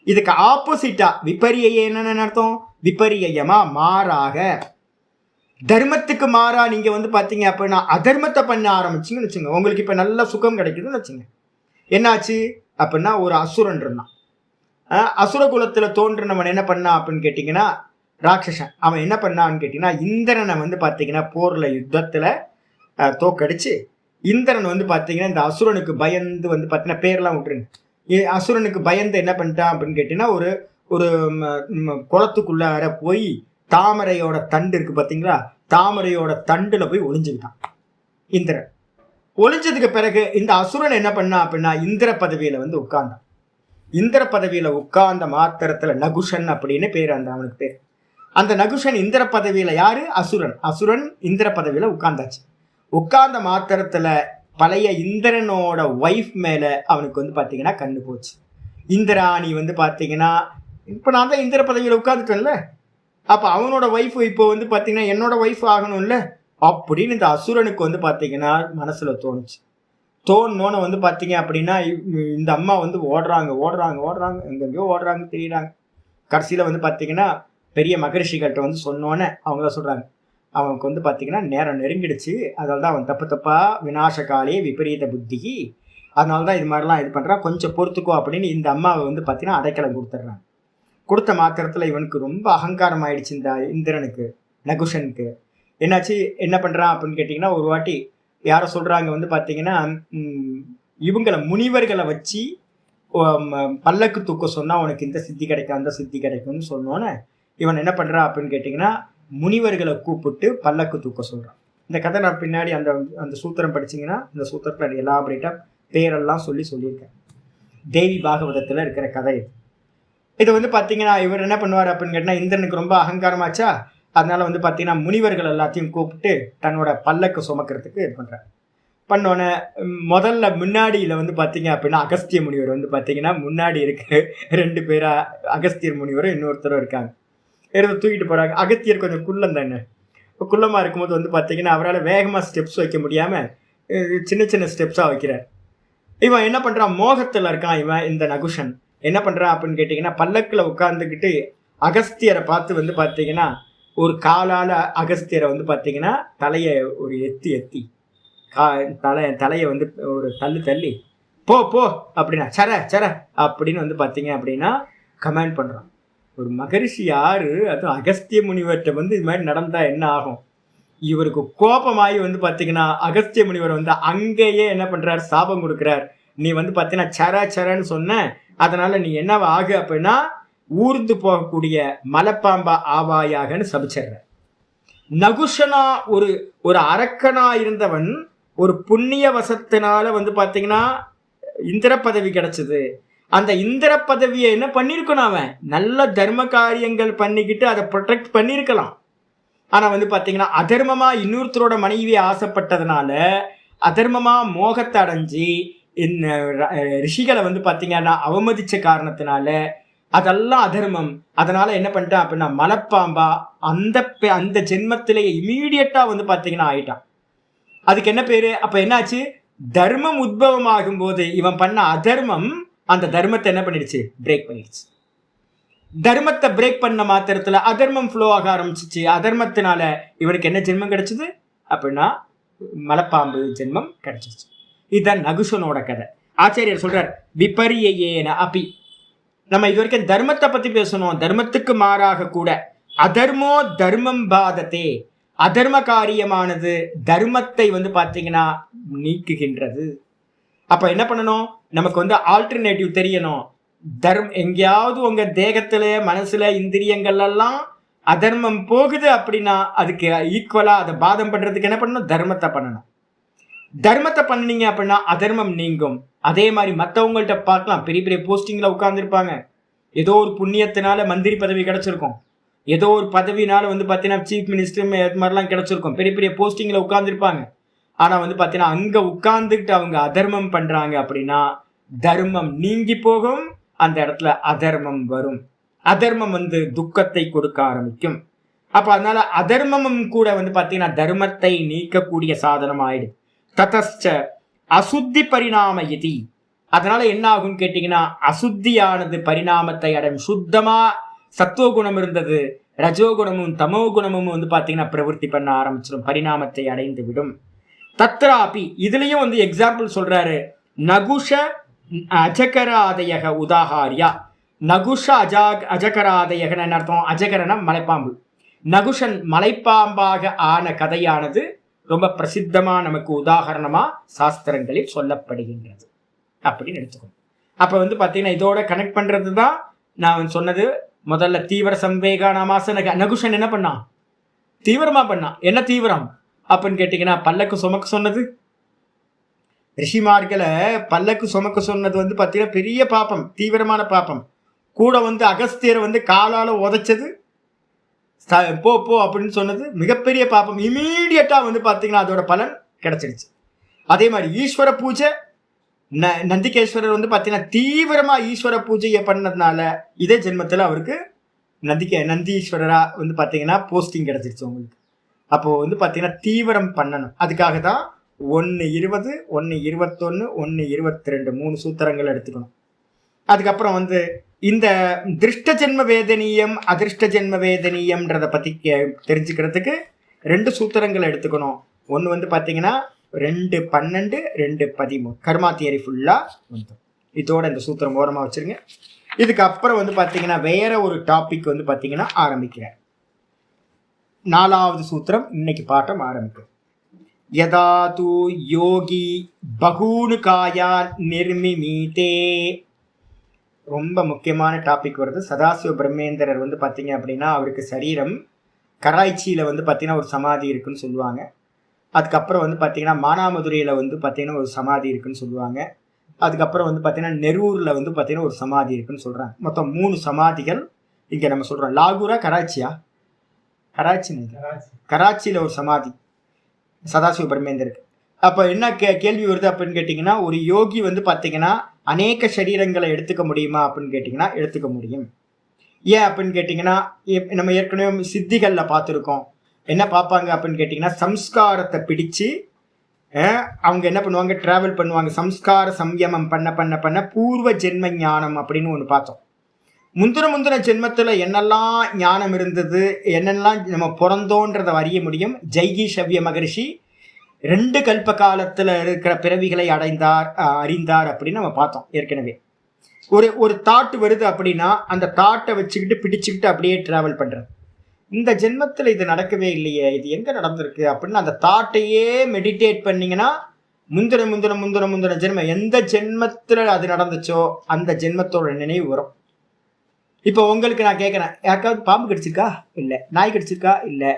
இதுக்கு ஆப்போசிட்டா விபரியேன அர்த்தம், விபரியமா மாறாக தர்மத்துக்கு மாறா நீங்க வந்து பாத்தீங்க அப்படின்னா அதர்மத்தை பண்ண ஆரம்பிச்சிங்கன்னு வச்சுங்க, உங்களுக்கு இப்ப நல்ல சுகம் கிடைக்குதுன்னு வச்சுங்க. என்னாச்சு அப்படின்னா ஒரு அசுரன் இருந்தான். அசுர குலத்துல தோன்றினவன் என்ன பண்ணா அப்படின்னு கேட்டீங்கன்னா ராட்சசன். அவன் என்ன பண்ணான்னு கேட்டீங்கன்னா இந்திரனை வந்து பாத்தீங்கன்னா போர்ல யுத்தத்துல தோக்கடிச்சு இந்திரன் வந்து பாத்தீங்கன்னா இந்த அசுரனுக்கு பயந்து வந்து பாத்தீங்கன்னா பேர்லாம் விட்டுருங்க, அசுரனுக்கு பயந்து என்ன பண்ணிட்டான் அப்படின்னு கேட்டீங்கன்னா ஒரு ஒரு குளத்துக்குள்ளார போய் தாமரையோட தண்டு இருக்கு பாத்தீங்களா, தாமரையோட தண்டுல போய் ஒளிஞ்சுக்கிட்டான் இந்திரன். ஒளிஞ்சதுக்கு பிறகு இந்த அசுரன் என்ன பண்ணா அப்படின்னா இந்திர பதவியில வந்து உட்கார்ந்தான். இந்திர பதவியில உட்கார்ந்த மாத்திரத்துல நகுஷன் அப்படின்னு பேர், அந்த அவனுக்கு பேர். அந்த நகுஷன் இந்திர பதவியில யாரு, அசுரன் இந்திர பதவியில உட்கார்ந்தாச்சு. உட்கார்ந்த மாத்திரத்துல பழைய இந்திரனோட ஒய்ஃப் மேல அவனுக்கு வந்து பாத்தீங்கன்னா கண்ணு போச்சு. இந்திராணி வந்து பாத்தீங்கன்னா இப்ப நான் தான் இந்திர பதவியில உட்கார்ந்துட்டேன்ல, அப்ப அவனோட ஒய்ஃப் இப்போ வந்து பாத்தீங்கன்னா என்னோட ஒய்ஃப் ஆகணும்ல அப்படின்னு இந்த அசுரனுக்கு வந்து பாத்தீங்கன்னா மனசுல தோணுச்சு. தோணுன்னு வந்து பாத்தீங்க அப்படின்னா இந்த அம்மா வந்து ஓடுறாங்க எங்கெங்கயோ ஓடுறாங்க தெரியுறாங்க. கடைசியில வந்து பாத்தீங்கன்னா பெரிய மகரிஷிகள்கிட்ட வந்து சொன்னோன்னே அவங்க சொல்கிறாங்க, அவனுக்கு வந்து பார்த்தீங்கன்னா நேரம் நெருங்கிடுச்சு, அதனால தான் அவன் தப்பா விநாசகாலே விபரீத புத்திகி, அதனால தான் இது மாதிரிலாம் இது பண்ணுறான், கொஞ்சம் பொறுத்துக்கோ அப்படின்னு இந்த அம்மாவை வந்து பார்த்தீங்கன்னா அடைக்கலம் கொடுத்துட்றாங்க. கொடுத்த மாத்திரத்தில் இவனுக்கு ரொம்ப அகங்காரம் ஆயிடுச்சு இந்த இந்திரனுக்கு, நகுஷனுக்கு. என்னாச்சு, என்ன பண்ணுறான் அப்படின்னு கேட்டிங்கன்னா, ஒரு வாட்டி யாரை சொல்கிறாங்க வந்து பார்த்தீங்கன்னா, இவங்களை முனிவர்களை வச்சு பல்லக்கு தூக்க சொன்னால் உனக்கு இந்த சித்தி கிடைக்கும் அந்த சித்தி கிடைக்கும்னு சொன்னோன்னே இவன் என்ன பண்ணுறான் அப்படின்னு கேட்டிங்கன்னா, முனிவர்களை கூப்பிட்டு பல்லக்கு தூக்க சொல்கிறான். இந்த கதை நான் பின்னாடி அந்த அந்த சூத்திரம் படிச்சிங்கன்னா இந்த சூத்திரத்தில் எலாபரேட்டாக பேரெல்லாம் சொல்லியிருக்கேன். தேவி பாகவதத்தில் இருக்கிற கதை இது. இது வந்து பார்த்தீங்கன்னா இவர் என்ன பண்ணுவார் அப்படின்னு கேட்டால், இந்திரனுக்கு ரொம்ப அகங்காரமாச்சா, அதனால வந்து பார்த்தீங்கன்னா முனிவர்கள் எல்லாத்தையும் கூப்பிட்டு தன்னோட பல்லக்கு சுமக்கிறதுக்கு இது பண்ணுறார். பண்ணோன்னே முதல்ல முன்னாடியில் வந்து பார்த்தீங்க அப்படின்னா அகஸ்திய முனிவர் வந்து பார்த்தீங்கன்னா முன்னாடி இருக்க 2 பேரா, அகஸ்தியர் முனிவரும் இன்னொருத்தரும் இருக்காங்க. தூக்கிட்டு போகிறாங்க. அகஸ்தியர் கொஞ்சம் குள்ளம் தானே, குள்ளமாக இருக்கும்போது வந்து பார்த்தீங்கன்னா அவரால் வேகமாக ஸ்டெப்ஸ் வைக்க முடியாமல் சின்ன சின்ன ஸ்டெப்ஸாக வைக்கிறார். இவன் என்ன பண்ணுறான், மோகத்தில் இருக்கான் இவன் இந்த நகுஷன். என்ன பண்ணுறான் அப்படின்னு கேட்டிங்கன்னா, பல்லக்கில் உட்காந்துக்கிட்டு அகஸ்தியரை பார்த்து வந்து பார்த்தீங்கன்னா ஒரு காலால் அகஸ்தியரை வந்து பார்த்தீங்கன்னா தலையை ஒரு எத்தி தலையை வந்து ஒரு தள்ளி போ அப்படின்னா சர அப்படின்னு வந்து பார்த்தீங்க அப்படின்னா கமெண்ட் பண்ணுறான். ஒரு மகரிஷி யாரு, அதுவும் அகஸ்திய முனிவர்கிட்ட வந்து இது மாதிரி நடந்தா என்ன ஆகும்? இவருக்கு கோபமாகி வந்து பார்த்தீங்கன்னா அகஸ்திய முனிவர் வந்து அங்கேயே என்ன பண்ணுறாரு, சாபம் கொடுக்குறார். நீ வந்து பார்த்தீங்கன்னா சரன்னு சொன்ன, அதனால நீ என்ன ஆகு அப்படின்னா ஊர்ந்து போகக்கூடிய மலைப்பாம்பா ஆவாயாகன்னு சபிச்சிடுற. நகுஷனா ஒரு அரக்கனா இருந்தவன் ஒரு புண்ணிய வசத்தினால வந்து பார்த்தீங்கன்னா இந்திர பதவி கிடைச்சது. அந்த இந்திர பதவியை என்ன பண்ணியிருக்கணும், அவன் நல்ல தர்ம காரியங்கள் பண்ணிக்கிட்டு அதை ப்ரொடெக்ட் பண்ணியிருக்கலாம். ஆனால் வந்து பார்த்தீங்கன்னா அதர்மமாக இன்னொருத்தரோட மனைவியை ஆசைப்பட்டதுனால, அதர்மமாக மோகத்தை அடைஞ்சி ரிஷிகளை வந்து பார்த்தீங்கன்னா அவமதித்த காரணத்தினால அதெல்லாம் அதர்மம். அதனால என்ன பண்ணிட்டான் அப்படின்னா மலைப்பாம்பா அந்த ஜென்மத்திலேயே இமீடியட்டாக வந்து பார்த்தீங்கன்னா ஆயிட்டான். அதுக்கு என்ன பேரு, அப்போ என்னாச்சு, தர்மம் உத்பவம் ஆகும்போது இவன் பண்ண அதர்மம் அந்த தர்மத்தை என்ன பண்ணிடுச்சு, பிரேக் பண்ணிடுச்சு. தர்மத்தை பிரேக் பண்ண மாத்திரத்தில் அதர்மம் ஃப்ளோ ஆக ஆரம்பிச்சிச்சு. அதர்மத்தினால இவனுக்கு என்ன ஜென்மம் கிடைச்சது அப்படின்னா மலைப்பாம்பு ஜென்மம் கிடைச்சிச்சு. இதுதான் நகுஷனோட கதை. ஆச்சாரியர் சொல்றார், விபரியேன அபி. நம்ம இது வரைக்கும் தர்மத்தை பத்தி பேசணும். தர்மத்துக்கு மாறாக கூட அதர்மோ தர்மம் பாதத்தே, அதர்ம காரியமானது தர்மத்தை வந்து பார்த்தீங்கன்னா நீக்குகின்றது. அப்ப என்ன பண்ணணும், நமக்கு வந்து ஆல்டர்னேட்டிவ் தெரியணும். எங்கேயாவது உங்க தேகத்துல மனசுல இந்திரியங்கள் எல்லாம் அதர்மம் போகுது அப்படின்னா அதுக்கு ஈக்குவலா அதை பாதம் பண்றதுக்கு என்ன பண்ணணும், தர்மத்தை பண்ணணும். தர்மத்தை பண்ணினீங்க அப்படின்னா அதர்மம் நீங்கும். அதே மாதிரி மற்றவங்கள்ட்ட பார்க்கலாம், பெரிய பெரிய போஸ்டிங்ல உட்கார்ந்துருப்பாங்க. ஏதோ ஒரு புண்ணியத்தினால மந்திரி பதவி கிடைச்சிருக்கும், ஏதோ ஒரு பதவினால வந்து பார்த்தீங்கன்னா சீஃப் மினிஸ்டர் இது மாதிரிலாம் கிடைச்சிருக்கும், பெரிய பெரிய போஸ்டிங்ல உட்கார்ந்துருப்பாங்க. ஆனா வந்து பார்த்தீங்கன்னா அங்க உட்கார்ந்துக்கிட்டு அவங்க அதர்மம் பண்றாங்க அப்படின்னா தர்மம் நீங்கி போகும், அந்த இடத்துல அதர்மம் வரும். அதர்மம் வந்து துக்கத்தை கொடுக்க ஆரம்பிக்கும். அப்ப அதனால அதர்மமும் கூட வந்து பார்த்தீங்கன்னா தர்மத்தை நீக்கக்கூடிய சாதனம் ஆயிடுது. ததச்ச அசுத்தி பரிணாம இதி. அதனால என்ன ஆகும் கேட்டீங்கன்னா அசுத்தியானது பரிணாமத்தை அடையும். சுத்தமா சத்துவகுணம் இருந்தது, ரஜோகுணமும் தமோ குணமும் வந்து பார்த்தீங்கன்னா பிரவருத்தி பண்ண ஆரம்பிச்சிடும், பரிணாமத்தை அடைந்து விடும். தத்ராபி இதுலயும் வந்து எக்ஸாம்பிள் சொல்றாரு. நகுஷ அஜகராதயக உதாகாரியா. நகுஷ அஜகராதயகன்னு அர்த்தம். அஜகரன மலைப்பாம்பு. நகுஷன் மலைப்பாம்பாக ஆன கதையானது ரொம்ப பிரசித்தமா நமக்கு உதாகரணமா சாஸ்திரங்களில் சொல்லப்படுகின்றது அப்படின்னு எடுத்துக்கணும். அப்ப வந்து பாத்தீங்கன்னா இதோட கனெக்ட் பண்றது தான் நான் சொன்னது. முதல்ல தீவிர சம்வேகானாமாசன நகுஷன் என்ன பண்ணான், தீவிரமா பண்ணான். என்ன தீவிரம் அப்படின்னு கேட்டீங்கன்னா பல்லக்கு சுமக்க சொன்னது. ரிஷிமார்களை பல்லக்கு சுமக்க சொன்னது வந்து பார்த்தீங்கன்னா பெரிய பாப்பம், தீவிரமான பாப்பம். கூட வந்து அகஸ்தியரை வந்து காலால் உதைச்சது, போ அப்படின்னு சொன்னது மிகப்பெரிய பாப்பம். இமீடியட்டா வந்து பார்த்தீங்கன்னா அதோட பலன் கிடைச்சிருச்சு. அதே மாதிரி ஈஸ்வர பூஜை, நந்திகேஸ்வரர் வந்து பார்த்தீங்கன்னா தீவிரமா ஈஸ்வர பூஜையை பண்ணதுனால இதே ஜென்மத்தில் அவருக்கு நந்தீஸ்வரரா வந்து பார்த்தீங்கன்னா போஸ்டிங் கிடைச்சிருச்சு உங்களுக்கு. அப்போ வந்து பார்த்தீங்கன்னா தீவிரம் பண்ணணும். அதுக்காக தான் 1:20, 1:21, 1:22 3 சூத்திரங்கள் எடுத்துக்கணும். அதுக்கப்புறம் வந்து இந்த திருஷ்ட ஜென்ம வேதனீயம் அதிர்ஷ்ட ஜென்ம வேதனீயம்ன்றதை பற்றி தெரிஞ்சுக்கிறதுக்கு 2 சூத்திரங்களை எடுத்துக்கணும். ஒன்று வந்து பார்த்தீங்கன்னா 2:12 2:13 கர்மா தியரி ஃபுல்லாக வந்து இதோட இந்த சூத்திரம் ஓரமாக வச்சுருங்க. இதுக்கப்புறம் வந்து பார்த்தீங்கன்னா வேற ஒரு டாபிக் வந்து பார்த்தீங்கன்னா ஆரம்பிக்கிறேன். 4வது சூத்திரம் இன்னைக்கு பாட்டம் ஆரம்பிக்கும். யதா தூ யோகி பகூனு காயா நிர்மிமீதே. ரொம்ப முக்கியமான டாபிக் வருது. சதாசிவ பிரம்மேந்திரர் வந்து பார்த்தீங்க அப்படின்னா அவருக்கு சரீரம் கராய்ச்சியில் வந்து பார்த்தீங்கன்னா ஒரு சமாதி இருக்குன்னு சொல்லுவாங்க. அதுக்கப்புறம் வந்து பார்த்தீங்கன்னா மானாமதுரையில் வந்து பார்த்தீங்கன்னா ஒரு சமாதி இருக்குன்னு சொல்லுவாங்க. அதுக்கப்புறம் வந்து பார்த்தீங்கன்னா நெரூரில் வந்து பார்த்தீங்கன்னா ஒரு சமாதி இருக்குன்னு சொல்கிறாங்க. மொத்தம் 3 சமாதிகள் இங்கே நம்ம சொல்கிறோம். லாகூரா கராச்சியா? கராச்சியில் ஒரு சமாதி சதாசிவ பிரம்மேந்தருக்கு. அப்போ என்ன கேள்வி வருது அப்படின்னு கேட்டிங்கன்னா, ஒரு யோகி வந்து பார்த்தீங்கன்னா அநேக சரீரங்களை எடுத்துக்க முடியுமா அப்படின்னு கேட்டிங்கன்னா எடுத்துக்க முடியும். ஏன் அப்படின்னு கேட்டிங்கன்னா, நம்ம ஏற்கனவே சித்திகளில் பார்த்துருக்கோம். என்ன பார்ப்பாங்க அப்படின்னு கேட்டிங்கன்னா, சம்ஸ்காரத்தை பிடிச்சு அவங்க என்ன பண்ணுவாங்க, ட்ராவல் பண்ணுவாங்க. சம்ஸ்கார சம்யமம் பண்ண பண்ண பண்ண பூர்வ ஜென்ம ஞானம் அப்படின்னு ஒன்று பார்த்தோம். முந்தின ஜென்மத்தில் என்னெல்லாம் ஞானம் இருந்தது, என்னெல்லாம் நம்ம பிறந்தோன்றதை அறிய முடியும். ஜெய்கி ஷவ்ய மகரிஷி 2 கல்ப காலத்தில் இருக்கிற பிறவிகளை அறிந்தார் அப்படின்னு நம்ம பார்த்தோம் ஏற்கனவே. ஒரு தாட் வருது அப்படின்னா அந்த தாட்டை வச்சுக்கிட்டு பிடிச்சிக்கிட்டு அப்படியே ட்ராவல் பண்ணுறது. இந்த ஜென்மத்தில் இது நடக்கவே இல்லையே, இது எங்கே நடந்திருக்கு அப்படின்னு அந்த தாட்டையே மெடிடேட் பண்ணிங்கன்னா முந்தின ஜென்மம் எந்த ஜென்மத்தில் அது நடந்துச்சோ அந்த ஜென்மத்தோட நினைவு வரும். இப்போ உங்களுக்கு நான் கேட்குறேன், யாருக்காவது பாம்பு கடிச்சிருக்கா? இல்லை. நாய் கடிச்சிருக்கா? இல்லை.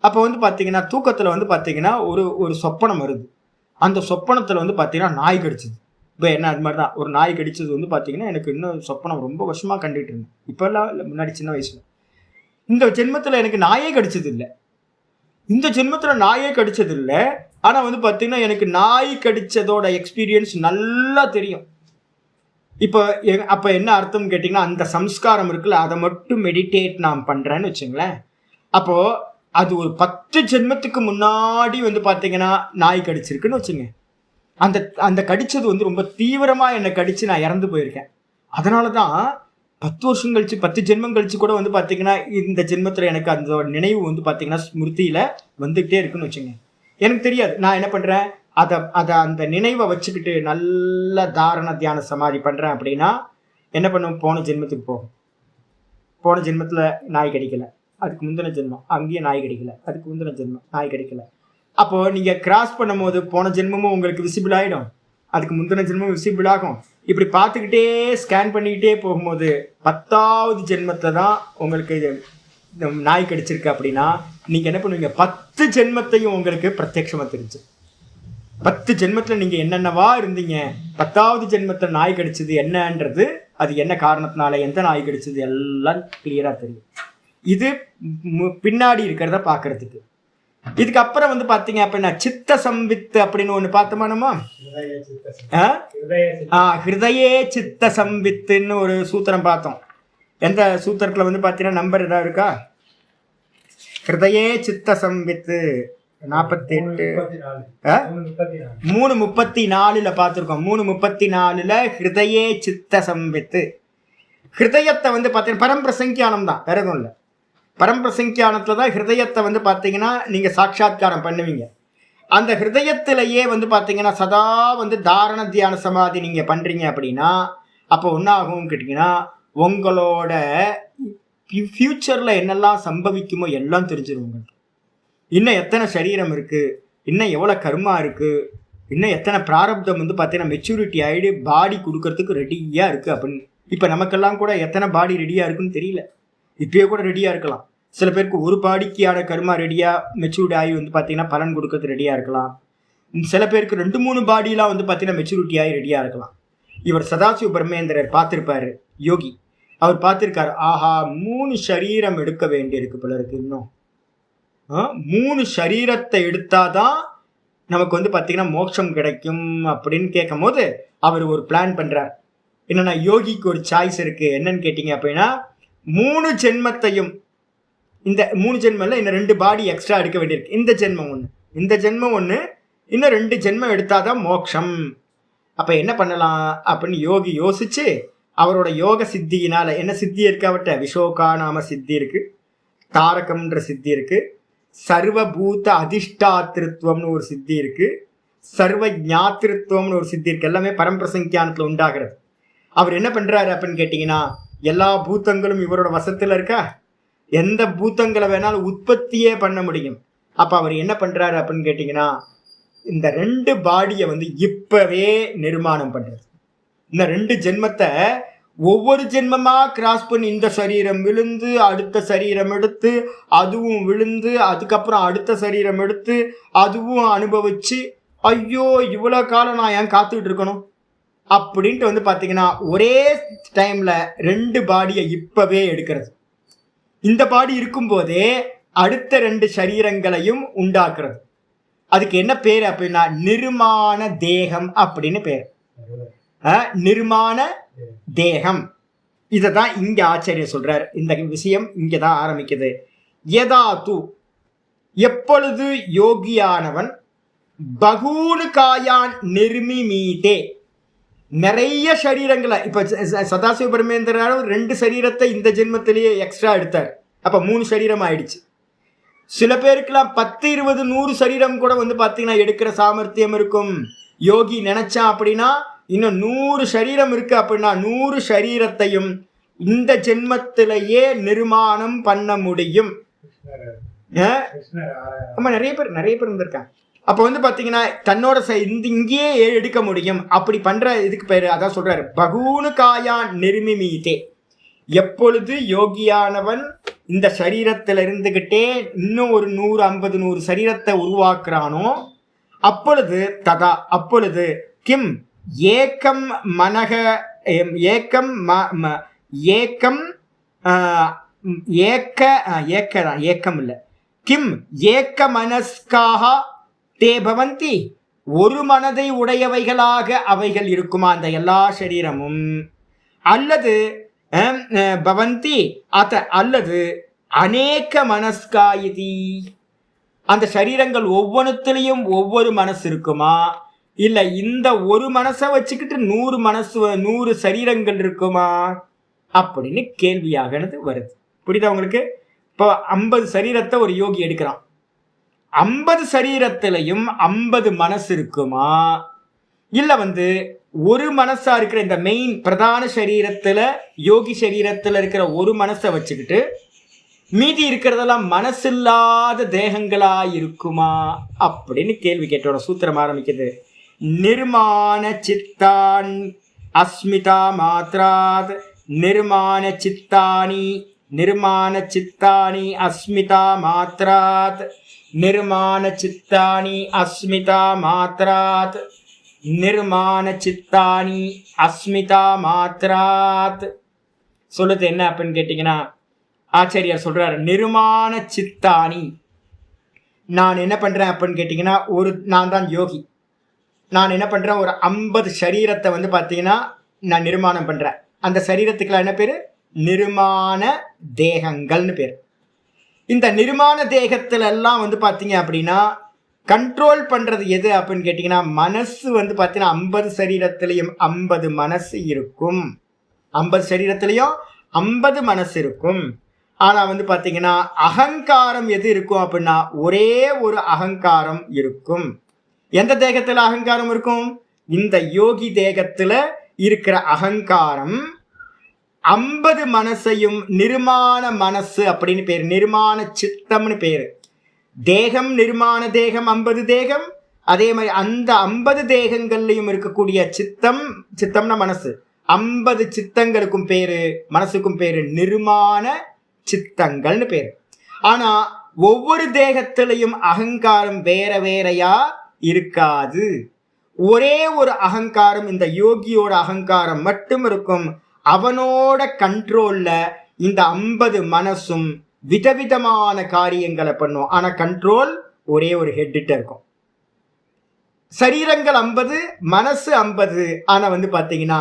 அப்போ வந்து பார்த்தீங்கன்னா தூக்கத்தில் வந்து பார்த்தீங்கன்னா ஒரு சொப்பனம் வருது. அந்த சொப்பனத்தில் வந்து பார்த்தீங்கன்னா நாய் கடிச்சிது. இப்போ என்ன அது மாதிரி தான் ஒரு நாய் கடிச்சது வந்து பார்த்தீங்கன்னா எனக்கு இன்னும் சொப்பனம் ரொம்ப வருஷமாக கண்டுகிட்டு இருந்தேன். இப்போல்லாம் இல்லை, முன்னாடி சின்ன வயசில். இந்த ஜென்மத்தில் எனக்கு நாயே கடிச்சது இல்லை. இந்த ஜென்மத்தில் நாயே கடிச்சது இல்லை. ஆனால் வந்து பார்த்தீங்கன்னா எனக்கு நாய் கடிச்சதோட எக்ஸ்பீரியன்ஸ் நல்லா தெரியும். இப்போ அப்போ என்ன அர்த்தம்னு கேட்டிங்கன்னா, அந்த சம்ஸ்காரம் இருக்குல்ல, அதை மட்டும் மெடிடேட் நான் பண்ணுறேன்னு வச்சுங்களேன். அப்போது அது ஒரு 10 ஜென்மத்துக்கு முன்னாடி வந்து பார்த்தீங்கன்னா நாய் கடிச்சிருக்குன்னு வச்சுங்க. அந்த கடிச்சது வந்து ரொம்ப தீவிரமாக என்னை கடிச்சு நான் இறந்து போயிருக்கேன். அதனால தான் 10 வருஷம் கழிச்சு 10 ஜென்மம் கழிச்சு கூட வந்து பார்த்தீங்கன்னா இந்த ஜென்மத்தில் எனக்கு அந்த நினைவு வந்து பார்த்தீங்கன்னா ஸ்மிருதியில் வந்துகிட்டே இருக்குன்னு வச்சுங்க. எனக்கு தெரியாது. நான் என்ன பண்ணுறேன், அதை அந்த நினைவை வச்சுக்கிட்டு நல்ல தாரண தியான சமாதி பண்ணுறேன் அப்படின்னா என்ன பண்ணுவோம், போன ஜென்மத்துக்கு போகும். போன ஜென்மத்தில் நாய் கடிக்கலை, அதுக்கு முந்தின ஜென்மம் அங்கேயும் நாய் கடிக்கல, அதுக்கு முந்தின ஜென்மம் நாய் கடிக்கல. அப்போது நீங்கள் கிராஸ் பண்ணும் போது போன ஜென்மமும் உங்களுக்கு விசிபிள் ஆகிடும், அதுக்கு முந்தின ஜென்மம் விசிபிள் ஆகும். இப்படி பார்த்துக்கிட்டே ஸ்கேன் பண்ணிக்கிட்டே போகும்போது 10வது ஜென்மத்தில் தான் உங்களுக்கு நாய் கடிச்சிருக்கு அப்படின்னா நீங்கள் என்ன பண்ணுவீங்க, 10 ஜென்மத்தையும் உங்களுக்கு பிரத்யட்சமாக தெரிஞ்சு 10 ஜென்மத்தில் நீங்கள் என்னென்னவா இருந்தீங்க, 10வது ஜென்மத்தில் நாய் கடிச்சது என்னன்றது, அது என்ன காரணத்தினால எந்த நாய் கடிச்சது எல்லாம் கிளியராக தெரியும். இது பின்னாடி இருக்கிறத பார்க்கறதுக்கு. இதுக்கப்புறம் வந்து பார்த்தீங்க அப்படின்னா சித்த சம்வித்து அப்படின்னு ஒன்று பார்த்தோமா நம்ம. ஹிருதயே சித்த சம்வித்துன்னு ஒரு சூத்திரம் பார்த்தோம். எந்த சூத்திரத்தில் வந்து பார்த்தீங்கன்னா நம்பர் ஏதாவது இருக்கா? ஹிருதயே சித்த சம்வித்து 48 3:34 பார்த்துருக்கோம். 3:34 ஹிருதயே சித்த சம்வித்து. ஹிருதயத்தை வந்து பார்த்தீங்கன்னா பரம்பிரசங்கியானம் தான், வேற எதுவும் இல்லை. பரம்பிரசங்கியானத்தில் தான் ஹிருதயத்தை வந்து பார்த்தீங்கன்னா நீங்கள் சாட்சாத்காரம் பண்ணுவீங்க. அந்த ஹிருதயத்திலேயே வந்து பார்த்தீங்கன்னா சதா வந்து தாரண தியான சமாதி நீங்கள் பண்ணுறீங்க அப்படின்னா அப்போ ஒன்றாகும் கேட்டிங்கன்னா உங்களோட ஃப்யூச்சரில் என்னெல்லாம் சம்பவிக்குமோ எல்லாம் தெரிஞ்சிடும் உங்களுக்கு. இன்னும் எத்தனை சரீரம் இருக்குது, இன்னும் எவ்வளோ கர்மா இருக்குது, இன்னும் எத்தனை பிராரப்தம் வந்து பார்த்தீங்கன்னா மெச்சூரிட்டி ஆகிடு பாடி கொடுக்கறதுக்கு ரெடியாக இருக்குது அப்படின்னு. இப்போ நமக்கெல்லாம் கூட எத்தனை பாடி ரெடியாக இருக்குன்னு தெரியல. இப்பயே கூட ரெடியாக இருக்கலாம். சில பேருக்கு ஒரு பாடிக்கான கர்மா ரெடியாக மெச்சூரிட்டி ஆகி வந்து பார்த்தீங்கன்னா பலன் கொடுக்கறது ரெடியாக இருக்கலாம். சில பேருக்கு 2-3 பாடியெலாம் வந்து பார்த்தீங்கன்னா மெச்சூரிட்டி ஆகி ரெடியாக இருக்கலாம். இவர் சதாசிவ பிரம்மேந்திரர் பார்த்துருப்பாரு, யோகி. அவர் பார்த்துருக்காரு, ஆஹா 3 சரீரம் எடுக்க வேண்டியிருக்கு போல இருக்கு. இன்னும் 3 சரீரத்தை எடுத்தாதான் நமக்கு வந்து பார்த்தீங்கன்னா மோட்சம் கிடைக்கும் அப்படின்னு கேட்கும் போது அவர் ஒரு பிளான் பண்ணுறார். என்னன்னா யோகிக்கு ஒரு சாய்ஸ் இருக்குது. என்னன்னு கேட்டிங்க அப்படின்னா 3 ஜென்மத்தையும், இந்த 3 ஜென்மத்தில் இன்னும் 2 பாடி எக்ஸ்ட்ரா எடுக்க வேண்டியிருக்கு. இந்த ஜென்மம் ஒன்று, இந்த ஜென்மம் ஒன்று, இன்னும் 2 ஜென்மம் எடுத்தாதான் மோட்சம். அப்போ என்ன பண்ணலாம் அப்படின்னு யோகி யோசிச்சு அவரோட யோக சித்தியினால என்ன சித்தி இருக்கு அவர்கிட்ட? விஷோகா நாம சித்தி இருக்கு, தாரகம்ன்ற சித்தி இருக்கு, சர்வபூத அதிஷ்டாத்திருத்துவம்னு ஒரு சித்தி இருக்கு, சர்வ ஞாத்திருத்துவம்னு ஒரு சித்தி இருக்கு. எல்லாமே பரம்பிரசங்கியானத்துல உண்டாகிறது. அவர் என்ன பண்றாரு அப்படின்னு கேட்டீங்கன்னா, எல்லா பூத்தங்களும் இவரோட வசத்துல இருக்கா, எந்த பூத்தங்களை வேணாலும் உற்பத்தியே பண்ண முடியும். அப்ப அவர் என்ன பண்றாரு அப்படின்னு கேட்டீங்கன்னா, இந்த 2 பாடியை வந்து இப்பவே நிர்மாணம் பண்றது. இந்த 2 ஜென்மத்தை ஒவ்வொரு ஜென்மமா கிராஸ் பண்ணி இந்த சரீரம் விழுந்து அடுத்த சரீரம் எடுத்து அதுவும் விழுந்து அதுக்கப்புறம் அடுத்த சரீரம் எடுத்து அதுவும் அனுபவிச்சு, ஐயோ இவ்வளோ காலம் நான் ஏன் காத்துக்கிட்டு இருக்கணும் அப்படின்ட்டு வந்து பார்த்தீங்கன்னா ஒரே டைம்ல 2 பாடியை இப்பவே எடுக்கிறது. இந்த பாடி இருக்கும்போதே அடுத்த 2 சரீரங்களையும் உண்டாக்குறது. அதுக்கு என்ன பேர் அப்படின்னா நிர்மாண தேகம் அப்படின்னு பேர். நிர்மாண தேகம். இததான் இங்க ஆச்சாரியர் சொல்றார். இந்த விஷயம் இங்கதான் ஆரம்பிக்குது. யதாது எப்பொழுது யோகியானவன் பகூனு காயான் நிர்மிமீதே, நிறைய சரீரங்களை, இப்ப சதாசிவ பிரமேந்திரர் 2 சரீரத்தை இந்த ஜென்மத்திலேயே எக்ஸ்ட்ரா எடுத்தார். அப்ப 3 சரீரம் ஆயிடுச்சு. சில பேருக்குலாம் 10, 20, 100 சரீரம் கூட வந்து பார்த்தீங்கன்னா எடுக்கிற சாமர்த்தியம் இருக்கும். யோகி நினைச்சா அப்படின்னா இன்னும் 100 சரீரம் இருக்கு அப்படின்னா 100 சரீரத்தையும் இந்த ஜென்மத்திலேயே நிர்மாணம் பண்ண முடியும். ஆமா, நிறைய பேர் இருந்திருக்காங்க. அப்ப வந்து பாத்தீங்கன்னா தன்னோட இங்கேயே எடுக்க முடியும். அப்படி பண்ற இதுக்கு பேரு அதான் சொல்றாரு பகூனு காயான் நிர்மிமீதே. எப்பொழுது யோகியானவன் இந்த சரீரத்தில் இருந்துகிட்டே இன்னும் ஒரு 150, 100 சரீரத்தை உருவாக்குறானோ அப்பொழுது அப்பொழுது கிம் ஏக்கம் மனக ஏக்கம் ஏக்கம் ஏக்கம் இல்லை, கிம் ஏக்க மனஸ்காக தே பவந்தி, ஒரு மனதை உடையவைகளாக அவைகள் இருக்குமா அந்த எல்லா சரீரமும், அல்லது பவந்தி அல்லது அநேக மனஸ்காயிதி, அந்த சரீரங்கள் ஒவ்வொன்றுத்திலையும் ஒவ்வொரு மனசு இருக்குமா, இல்ல இந்த ஒரு மனசை வச்சுக்கிட்டு 100 சரீரங்கள் இருக்குமா அப்படின்னு கேள்வியாகனது வருது. புரியுதா உங்களுக்கு? இப்போ 50 சரீரத்தை ஒரு யோகி எடுக்கிறான். 50 சரீரத்திலையும் 50 மனசு இருக்குமா, இல்ல வந்து ஒரு மனசா இருக்கிற இந்த மெயின் பிரதான சரீரத்துல யோகி சரீரத்துல இருக்கிற ஒரு மனசை வச்சுக்கிட்டு மீதி இருக்கிறதெல்லாம் மனசில்லாத தேகங்களா இருக்குமா அப்படின்னு கேள்வி கேட்டோட சூத்திரம் ஆரம்பிக்குது. நிர்மாண சித்தான் அஸ்மிதா மாத்ராத் நிர்மாண சித்தானி அஸ்மிதா மாத்ராத் நிர்மாண சித்தானி அஸ்மிதா மாத்ராத் நிர்மாண சித்தானி அஸ்மிதா மாத்ராத். சொல்லுது என்ன அப்படின்னு கேட்டீங்கன்னா, ஆச்சாரியார் சொல்றாரு நிர்மாண சித்தானி. நான் என்ன பண்றேன் அப்படின்னு கேட்டீங்கன்னா, நான் தான் யோகி. நான் என்ன பண்றேன், ஒரு 50 சரீரத்தை வந்து பார்த்தீங்கன்னா நான் நிர்மாணம் பண்றேன். அந்த சரீரத்துக்குலாம் என்ன பேரு? நிர்மாண தேகங்கள்னு பேர். இந்த நிர்மாண தேகத்துல எல்லாம் வந்து பார்த்தீங்க அப்படின்னா கண்ட்ரோல் பண்றது எது அப்படின்னு கேட்டீங்கன்னா, மனசு வந்து பார்த்தீங்கன்னா 50 சரீரத்திலையும் 50 மனசு இருக்கும். 50 சரீரத்திலையும் 50 மனசு இருக்கும். ஆனா வந்து பார்த்தீங்கன்னா அகங்காரம் எது இருக்கும் அப்படின்னா ஒரே ஒரு அகங்காரம் இருக்கும். எந்த தேகத்துல அகங்காரம் இருக்கும்? இந்த யோகி தேகத்துல இருக்கிற அகங்காரம் 50 மனசையும் நிர்மாண மனசு அப்படின்னு பேரு, நிர்மாண சித்தம்னு பேரு. தேகம் நிர்மாண தேகம் 50 தேகம், அதே மாதிரி அந்த 50 தேகங்கள்லையும் இருக்கக்கூடிய சித்தம்னா மனசு, 50 சித்தங்களுக்கும் பேரு, மனசுக்கும் பேரு நிர்மாண சித்தங்கள்னு பேரு. ஆனா ஒவ்வொரு தேகத்திலையும் அகங்காரம் வேற வேறையா இருக்காது. ஒரே ஒரு அகங்காரம், இந்த யோகியோட அகங்காரம் மட்டும் இருக்கும். அவனோட கண்ட்ரோல்ல இந்த 50 மனசும் விதவிதமான காரியங்களை பண்ணும். ஆனா கண்ட்ரோல் ஒரே ஒரு ஹெட்டிட்ட இருக்கும். சரீரங்கள் 50, மனசு 50, ஆனா வந்து பாத்தீங்கன்னா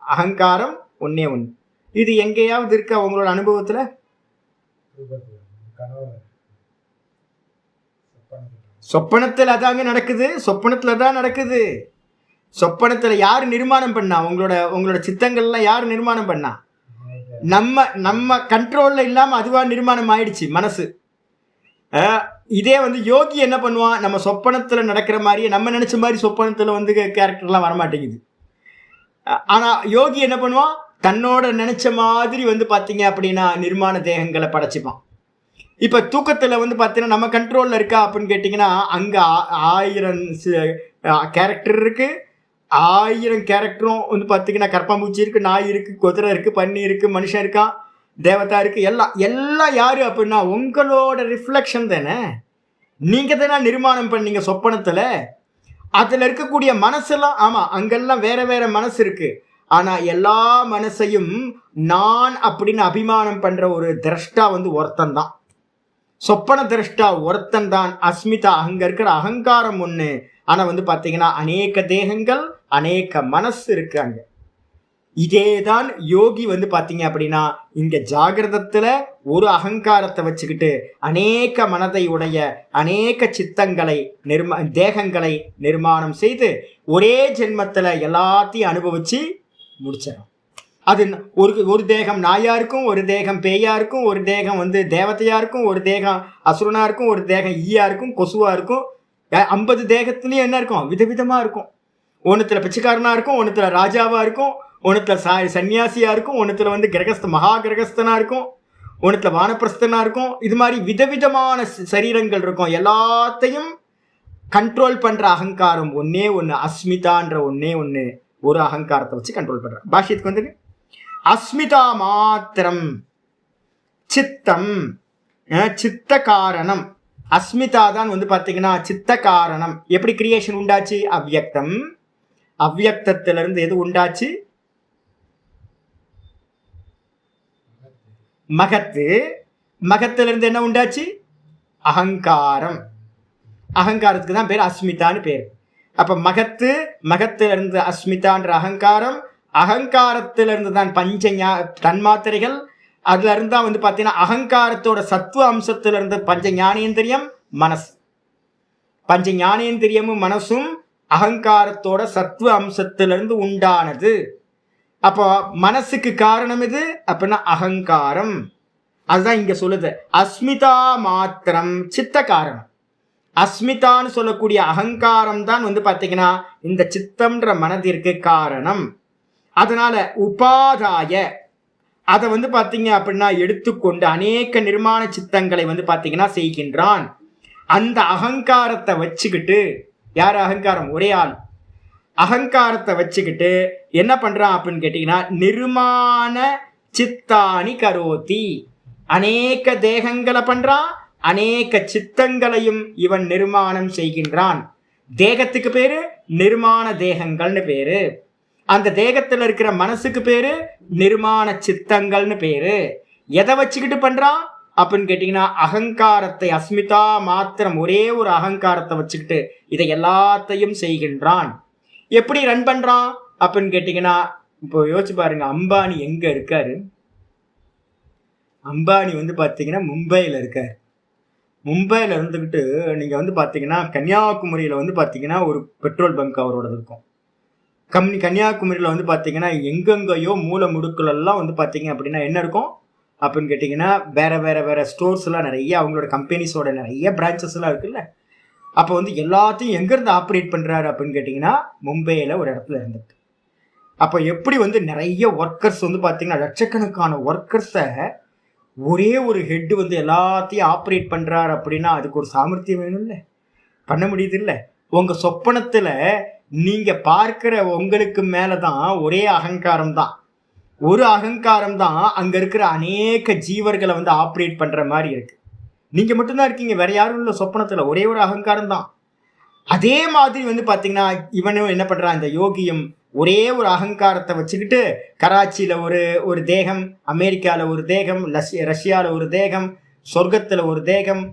அகங்காரம் ஒன்னே ஒண்ணு. இது எங்கேயாவது இருக்கா உங்களோட அனுபவத்துல? சொப்பனத்தில் அதாங்க நடக்குது. சொப்பனத்துல தான் நடக்குது. சொப்பனத்துல யாரு நிர்மாணம் பண்ணா? உங்களோட சித்தங்கள்லாம் யாரு நிர்மாணம் பண்ணா? நம்ம கண்ட்ரோல்ல இல்லாம அதுவா நிர்மாணம் ஆயிடுச்சு மனசு. இதே வந்து யோகி என்ன பண்ணுவான்? நம்ம சொப்பனத்துல நடக்கிற மாதிரியே நம்ம நினைச்ச மாதிரி சொப்பனத்துல வந்து கேரக்டர்லாம் வரமாட்டேங்குது. ஆனா யோகி என்ன பண்ணுவான்? தன்னோட நினைச்ச மாதிரி வந்து பாத்தீங்க அப்படின்னா நிர்மாண தேகங்களை படைச்சுப்பான். இப்ப தூக்கத்துல வந்து பாத்தீங்கன்னா நம்ம கண்ட்ரோல்ல இருக்கா அப்படின்னு கேட்டீங்கன்னா அங்க 1000 கேரக்டர் இருக்கு. 1000 கேரக்டரும் வந்து பாத்தீங்கன்னா கற்பாம்பூச்சி இருக்கு, நாய் இருக்கு, குதிரை இருக்கு, பன்னி இருக்கு, மனுஷன் இருக்கான், தேவதா இருக்கு. எல்லாம் யாரு அப்படின்னா உங்களோட ரிஃப்ளெக்ஷன் தானே. நீங்க தானே நிர்மாணம் பண்ணீங்க சொப்பனத்துல. அதுல இருக்கக்கூடிய மனசெல்லாம், ஆமா அங்கெல்லாம் வேற வேற மனசு இருக்கு. ஆனா எல்லா மனசையும் நான் அப்படின்னு அபிமானம் பண்ற ஒரு திரஷ்டா வந்து ஒருத்தன் தான். சொப்பன திரஷ்டா ஒருத்தன் தான் அஸ்மிதா. அங்க இருக்கிற அகங்காரம் ஒண்ணு. ஆனா வந்து பாத்தீங்கன்னா அநேக தேகங்கள், அநேக மனசு இருக்கு அங்க. இதேதான் யோகி வந்து பாத்தீங்க அப்படின்னா இங்க ஜாகிரதத்துல ஒரு அகங்காரத்தை வச்சுக்கிட்டு அநேக மனதை உடைய அநேக சித்தங்களை தேகங்களை நிர்மாணம் செய்து ஒரே ஜென்மத்துல எல்லாத்தையும் அனுபவிச்சு முடிச்சிடும். அது ஒரு தேகம் நாயா இருக்கும், ஒரு தேகம் பேயா இருக்கும், ஒரு தேகம் வந்து தேவதையா இருக்கும், ஒரு தேகம் அசுரனா இருக்கும், ஒரு தேகம் ஈயா இருக்கும், கொசுவா இருக்கும். 50 தேகத்துலயும் என்ன இருக்கும்? விதவிதமா இருக்கும். ஒன்னுத்துல பிச்சைக்காரனா இருக்கும், ஒன்னுத்துல ராஜாவா இருக்கும், ஒன்னுத்துல சன்னியாசியா இருக்கும், ஒன்னுத்துல வந்து மகா கிரகஸ்தனா இருக்கும், ஒன்னுத்துல வானப்பிரஸ்தனா இருக்கும். இது மாதிரி விதவிதமான சரீரங்கள் இருக்கும். எல்லாத்தையும் கண்ட்ரோல் பண்ற அகங்காரம் ஒன்னே ஒண்ணு, அஸ்மிதான்ற ஒன்னே ஒண்ணு. ஒரு அகங்காரத்தை வச்சு கண்ட்ரோல் பண்ற. பாஷ்யத்துக்கு வந்து அஸ்மிதா மாத்திரம் சித்தம், சித்த காரணம். அஸ்மிதா தான் வந்து பாத்தீங்கன்னா சித்த காரணம். எப்படி கிரியேஷன் உண்டாச்சு? அவ்யக்தம். அவ்யக்தத்திலிருந்து எது உண்டாச்சு? மகத்து. மகத்திலிருந்து என்ன உண்டாச்சு? அகங்காரம். அகங்காரத்துக்கு தான் பேர் அஸ்மிதான்னு பேர். அப்ப மகத்திலிருந்து அஸ்மிதான்ற அகங்காரம், அகங்காரத்திலிருந்து தான் தன்மாத்திரைகள். அதுல இருந்தா வந்து பாத்தீங்கன்னா அகங்காரத்தோட சத்துவ அம்சத்திலிருந்து பஞ்ச ஞானேந்திரியம், மனசு. பஞ்ச ஞானேந்திரியமும் மனசும் அகங்காரத்தோட சத்துவ அம்சத்திலிருந்து உண்டானது. அப்போ மனசுக்கு காரணம் இது அப்படின்னா அகங்காரம். அதுதான் இங்க சொல்லுது அஸ்மிதா மாத்திரம் சித்த காரணம். அஸ்மிதான்னு சொல்லக்கூடிய அகங்காரம் தான் வந்து பாத்தீங்கன்னா இந்த சித்தம்ன்ற மனதிற்கு காரணம். அதனால உபாதாய அதை வந்து பாத்தீங்க அப்படின்னா எடுத்துக்கொண்டு அநேக நிர்மாண சித்தங்களை வந்து பாத்தீங்கன்னா செய்கின்றான். அந்த அகங்காரத்தை வச்சுக்கிட்டு, யார் அகங்காரம்? ஒரே ஆள். அகங்காரத்தை வச்சுக்கிட்டு என்ன பண்றான் அப்படின்னு கேட்டீங்கன்னா நிர்மாண சித்தானி கரோதி. அநேக தேகங்களை பண்றான், அநேக சித்தங்களையும் இவன் நிர்மாணம் செய்கின்றான். தேகத்துக்கு பேரு நிர்மாண தேகங்கள்னு பேரு. அந்த தேகத்துல இருக்கிற மனசுக்கு பேரு நிர்மாண சித்தங்கள்னு பேரு. எதை வச்சுக்கிட்டு பண்றான் அப்படின்னு கேட்டீங்கன்னா அகங்காரத்தை, அஸ்மிதா மாத்திரம் ஒரே ஒரு அகங்காரத்தை வச்சுக்கிட்டு இதை எல்லாத்தையும் செய்கின்றான். எப்படி ரன் பண்றான் அப்படின்னு கேட்டீங்கன்னா இப்போ யோசிச்சு பாருங்க, அம்பானி எங்க இருக்காரு? அம்பானி வந்து பாத்தீங்கன்னா மும்பையில இருக்காரு. மும்பையில இருந்துகிட்டு நீங்க வந்து பாத்தீங்கன்னா கன்னியாகுமரியில வந்து பாத்தீங்கன்னா ஒரு பெட்ரோல் பங்க் அவரோட இருக்கும். கன்னியாகுமரியில வந்து பாத்தீங்கன்னா எங்கெங்கயோ மூல முடுக்கள் எல்லாம் வந்து பாத்தீங்க அப்படின்னா என்ன இருக்கும் அப்படின்னு கேட்டீங்கன்னா வேற வேற வேற ஸ்டோர்ஸ் எல்லாம் நிறைய, அவங்களோட கம்பெனிஸோட நிறைய பிரான்ச்சஸ் எல்லாம் இருக்குல்ல. அப்போ வந்து எல்லாத்தையும் எங்கிருந்து ஆப்ரேட் பண்றாரு அப்படின்னு கேட்டீங்கன்னா மும்பையில ஒரு இடத்துல இருந்துட்டு. அப்போ எப்படி வந்து நிறைய ஒர்க்கர்ஸ் வந்து பாத்தீங்கன்னா லட்சக்கணக்கான ஒர்க்கர்ஸை ஒரே ஒரு ஹெட் வந்து எல்லாத்தையும் ஆப்ரேட் பண்றாரு அப்படின்னா அதுக்கு ஒரு சாமர்த்தியம் வேணும் இல்ல, பண்ண முடியுது இல்ல. உங்க சொப்பனத்துல நீங்க பார்க்கிற உங்களுக்கு மேலதான் ஒரே அகங்காரம் தான், ஒரு அகங்காரம் தான் அங்க இருக்கிற அநேக ஜீவர்களை வந்து ஆப்ரேட் பண்ற மாதிரி இருக்கு. நீங்க மட்டும்தான் இருக்கீங்க, வேற யாரும் இல்ல சொப்பனத்துல, ஒரே ஒரு அகங்காரம் தான். அதே மாதிரி வந்து பாத்தீங்கன்னா இவனும் என்ன பண்றான், இந்த யோகியும் ஒரே ஒரு அகங்காரத்தை வச்சுக்கிட்டு கராச்சியில ஒரு தேகம், அமெரிக்கால ஒரு தேகம், ரஷ்யால ஒரு தேகம், சொர்க்கத்துல ஒரு தேகம்,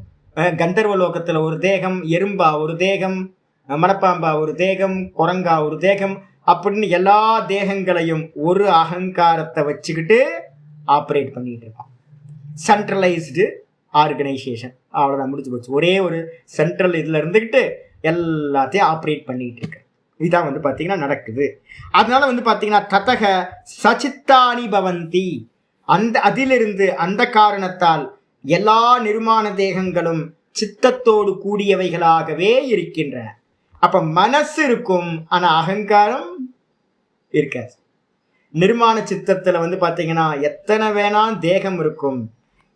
கந்தர்வலோகத்துல ஒரு தேகம், எறும்பா ஒரு தேகம், மணப்பாம்பா ஒரு தேகம், குரங்கா ஒரு தேகம், அப்படின்னு எல்லா தேகங்களையும் ஒரு அகங்காரத்தை வச்சுக்கிட்டு ஆப்ரேட் பண்ணிட்டு இருக்கான். Centralised organisation. அவ்வளவுதான், முடிஞ்சு போச்சு. ஒரே ஒரு சென்ட்ரல் இதுல இருந்துக்கிட்டு எல்லாத்தையும் ஆப்ரேட் பண்ணிட்டு இருக்கு. இதான் வந்து பார்த்தீங்கன்னா நடக்குது. அதனால வந்து பார்த்தீங்கன்னா ததக சச்சித்தானி பவந்தி, அதிலிருந்து அந்த காரணத்தால் எல்லா நிர்மாண தேகங்களும் சித்தத்தோடு கூடியவைகளாகவே இருக்கின்றன. அப்ப மனசு இருக்கும், ஆனா அகங்காரம் இருக்காது. நிர்மாண சித்தத்துல வந்து பாத்தீங்கன்னா எத்தனை வேணா தேகம் இருக்கும்,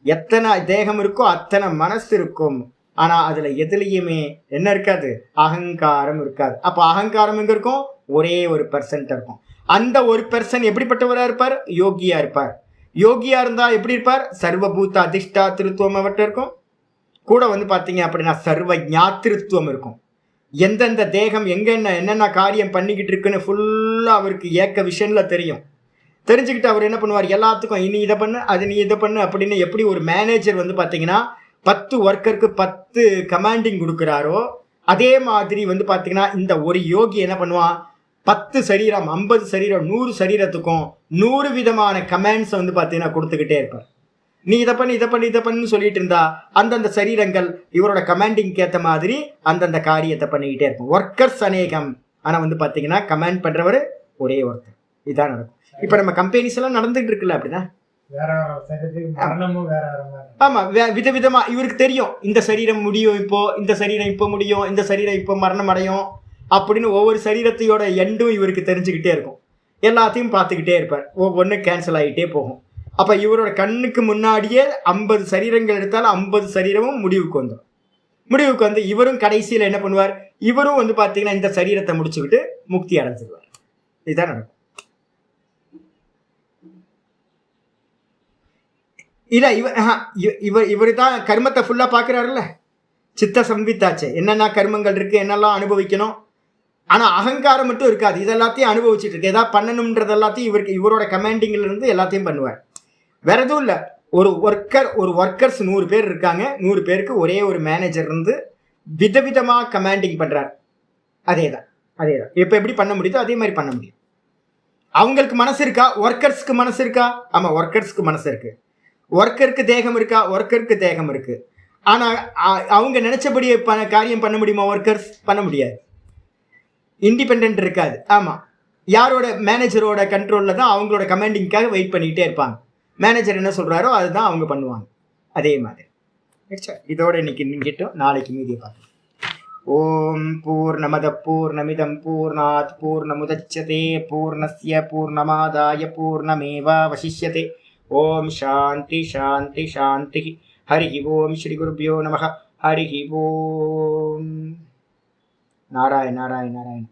எத்தனை தேகம் இருக்கோ அத்தனை மனசு இருக்கும். ஆனா அதுல எதுலையுமே என்ன இருக்காது, அகங்காரம் இருக்காது. அப்ப அகங்காரம் எங்க இருக்கும், ஒரே ஒரு பெர்சன்ட் இருக்கும். அந்த ஒரு பெர்சன் எப்படிப்பட்டவரா இருப்பார், யோகியா இருப்பார். யோகியா இருந்தா எப்படி இருப்பார், சர்வபூத அதிஷ்டா திருத்துவம் அவர்கிட்ட இருக்கும். கூட வந்து பாத்தீங்க அப்படின்னா சர்வ ஞாத்திருத்துவம் இருக்கும். எந்தெந்த தேகம் எங்க என்னென்ன காரியம் பண்ணிக்கிட்டு இருக்குன்னு ஃபுல்லா அவருக்கு ஏக்க விஷன்ல தெரியும். தெரிஞ்சுக்கிட்டு அவர் என்ன பண்ணுவார், எல்லாத்துக்கும் நீ இதை பண்ணு, அது நீ இதை பண்ணு அப்படின்னு. எப்படி ஒரு மேனேஜர் வந்து பாத்தீங்கன்னா 10 ஒர்க்கருக்கு 10 கமாண்டிங் கொடுக்குறாரோ, அதே மாதிரி வந்து பாத்தீங்கன்னா இந்த ஒரு யோகி என்ன பண்ணுவான், 10 சரீரம், 50 சரீரம், 100 சரீரத்துக்கும் 100 விதமான கமாண்ட்ஸ் வந்து பாத்தீங்கன்னா கொடுத்துக்கிட்டே இருப்பார். நீ இதை பண்ணு இதை பண்ணு இதை பண்ணுன்னு சொல்லிட்டு இருந்தா அந்தந்த சரீரங்கள் இவரோட கமாண்டிங்க்கு ஏற்ற மாதிரி அந்தந்த காரியத்தை பண்ணிக்கிட்டே இருக்கும். ஒர்க்கர்ஸ் அநேகம், ஆனா வந்து பாத்தீங்கன்னா கமாண்ட் பண்றவர் ஒரே ஒருத்தர். இதான் நடக்கும். இப்ப நம்ம கம்பெனிஸ் எல்லாம் நடந்துட்டு இருக்குல்ல, அப்படிதான். ஆமா, விதவிதமா இவருக்கு தெரியும், இந்த சரீரம் முடியும் இப்போ, இந்த சரீரம் இப்போ முடியும், இந்த சரீரம் இப்போ மரணம் அடையும் அப்படின்னு ஒவ்வொரு சரீரத்தையோட எண்டும் இவருக்கு தெரிஞ்சுக்கிட்டே இருக்கும். எல்லாத்தையும் பார்த்துக்கிட்டே இருப்பார். ஒவ்வொன்று கேன்சல் ஆகிட்டே போகும். அப்ப இவரோட கண்ணுக்கு முன்னாடியே 50 சரீரங்கள் எடுத்தாலும் 50 சரீரமும் முடிவுக்கு வந்துடும். முடிவுக்கு வந்து இவரும் கடைசியில் என்ன பண்ணுவார், இவரும் வந்து பார்த்தீங்கன்னா இந்த சரீரத்தை முடிச்சுக்கிட்டு முக்தி அடைஞ்சிருவார். இதுதான் நடக்கும். இல்ல இவர் தான் கர்மத்தை ஃபுல்லா பாக்குறாருல்ல, சித்த சம்வித்தாச்சு, என்னென்ன கர்மங்கள் இருக்கு, என்னெல்லாம் அனுபவிக்கணும். ஆனா அகங்காரம் மட்டும் இருக்காது, இதெல்லாத்தையும் அனுபவிச்சுட்டு இருக்கு. ஏதாவது பண்ணணும்ன்றது எல்லாத்தையும் இவரோட கமாண்டிங்ல இருந்து எல்லாத்தையும் பண்ணுவார். வேற எதுவும் இல்லை. ஒரு ஒர்க்கர்ஸ் 100 பேர் இருக்காங்க, 100 பேருக்கு ஒரே ஒரு மேனேஜர் இருந்து விதவிதமா கமாண்டிங் பண்றாரு. அதேதான். இப்ப எப்படி பண்ண முடியுதோ அதே மாதிரி பண்ண முடியும். அவங்களுக்கு மனசு இருக்கா, ஒர்க்கர்ஸ்க்கு மனசு இருக்கா? ஆமா, ஒர்க்கர்ஸ்க்கு மனசு இருக்கு. ஒர்க்கருக்கு தேகம் இருக்கா? ஒர்க்கருக்கு தேகம் இருக்கு. ஆனா அவங்க நினைச்சபடி காரியம் பண்ண முடியுமா? ஒர்க்கர்ஸ் பண்ண முடியாது. இண்டிபெண்ட் இருக்காது. ஆமா, யாரோட மேனேஜரோட கண்ட்ரோல்ல தான் அவங்களோட கமாண்டிங்காக வெயிட் பண்ணிக்கிட்டே இருப்பாங்க. மேனேஜர் என்ன சொல்றாரோ அதுதான் அவங்க பண்ணுவாங்க. அதே மாதிரி இதோட இன்னைக்கு நின்றுட்டோம். நாளைக்கு மீதியை பார்க்கலாம். ஓம் பூர்ணமத பூர்ணமிதம் பூர்ணாத் பூர்ணமுதச்யதே பூர்ணஸ்ய பூர்ணமாதாய பூர்ணமேவாவசிஷ்யதே. ஓம் சாந்தி சாந்தி சாந்தி. ஹரி ஓம் ஸ்ரீ குருப்யோ நமः. ஹரி ஓம். நாராயண நாராயண நாராயண.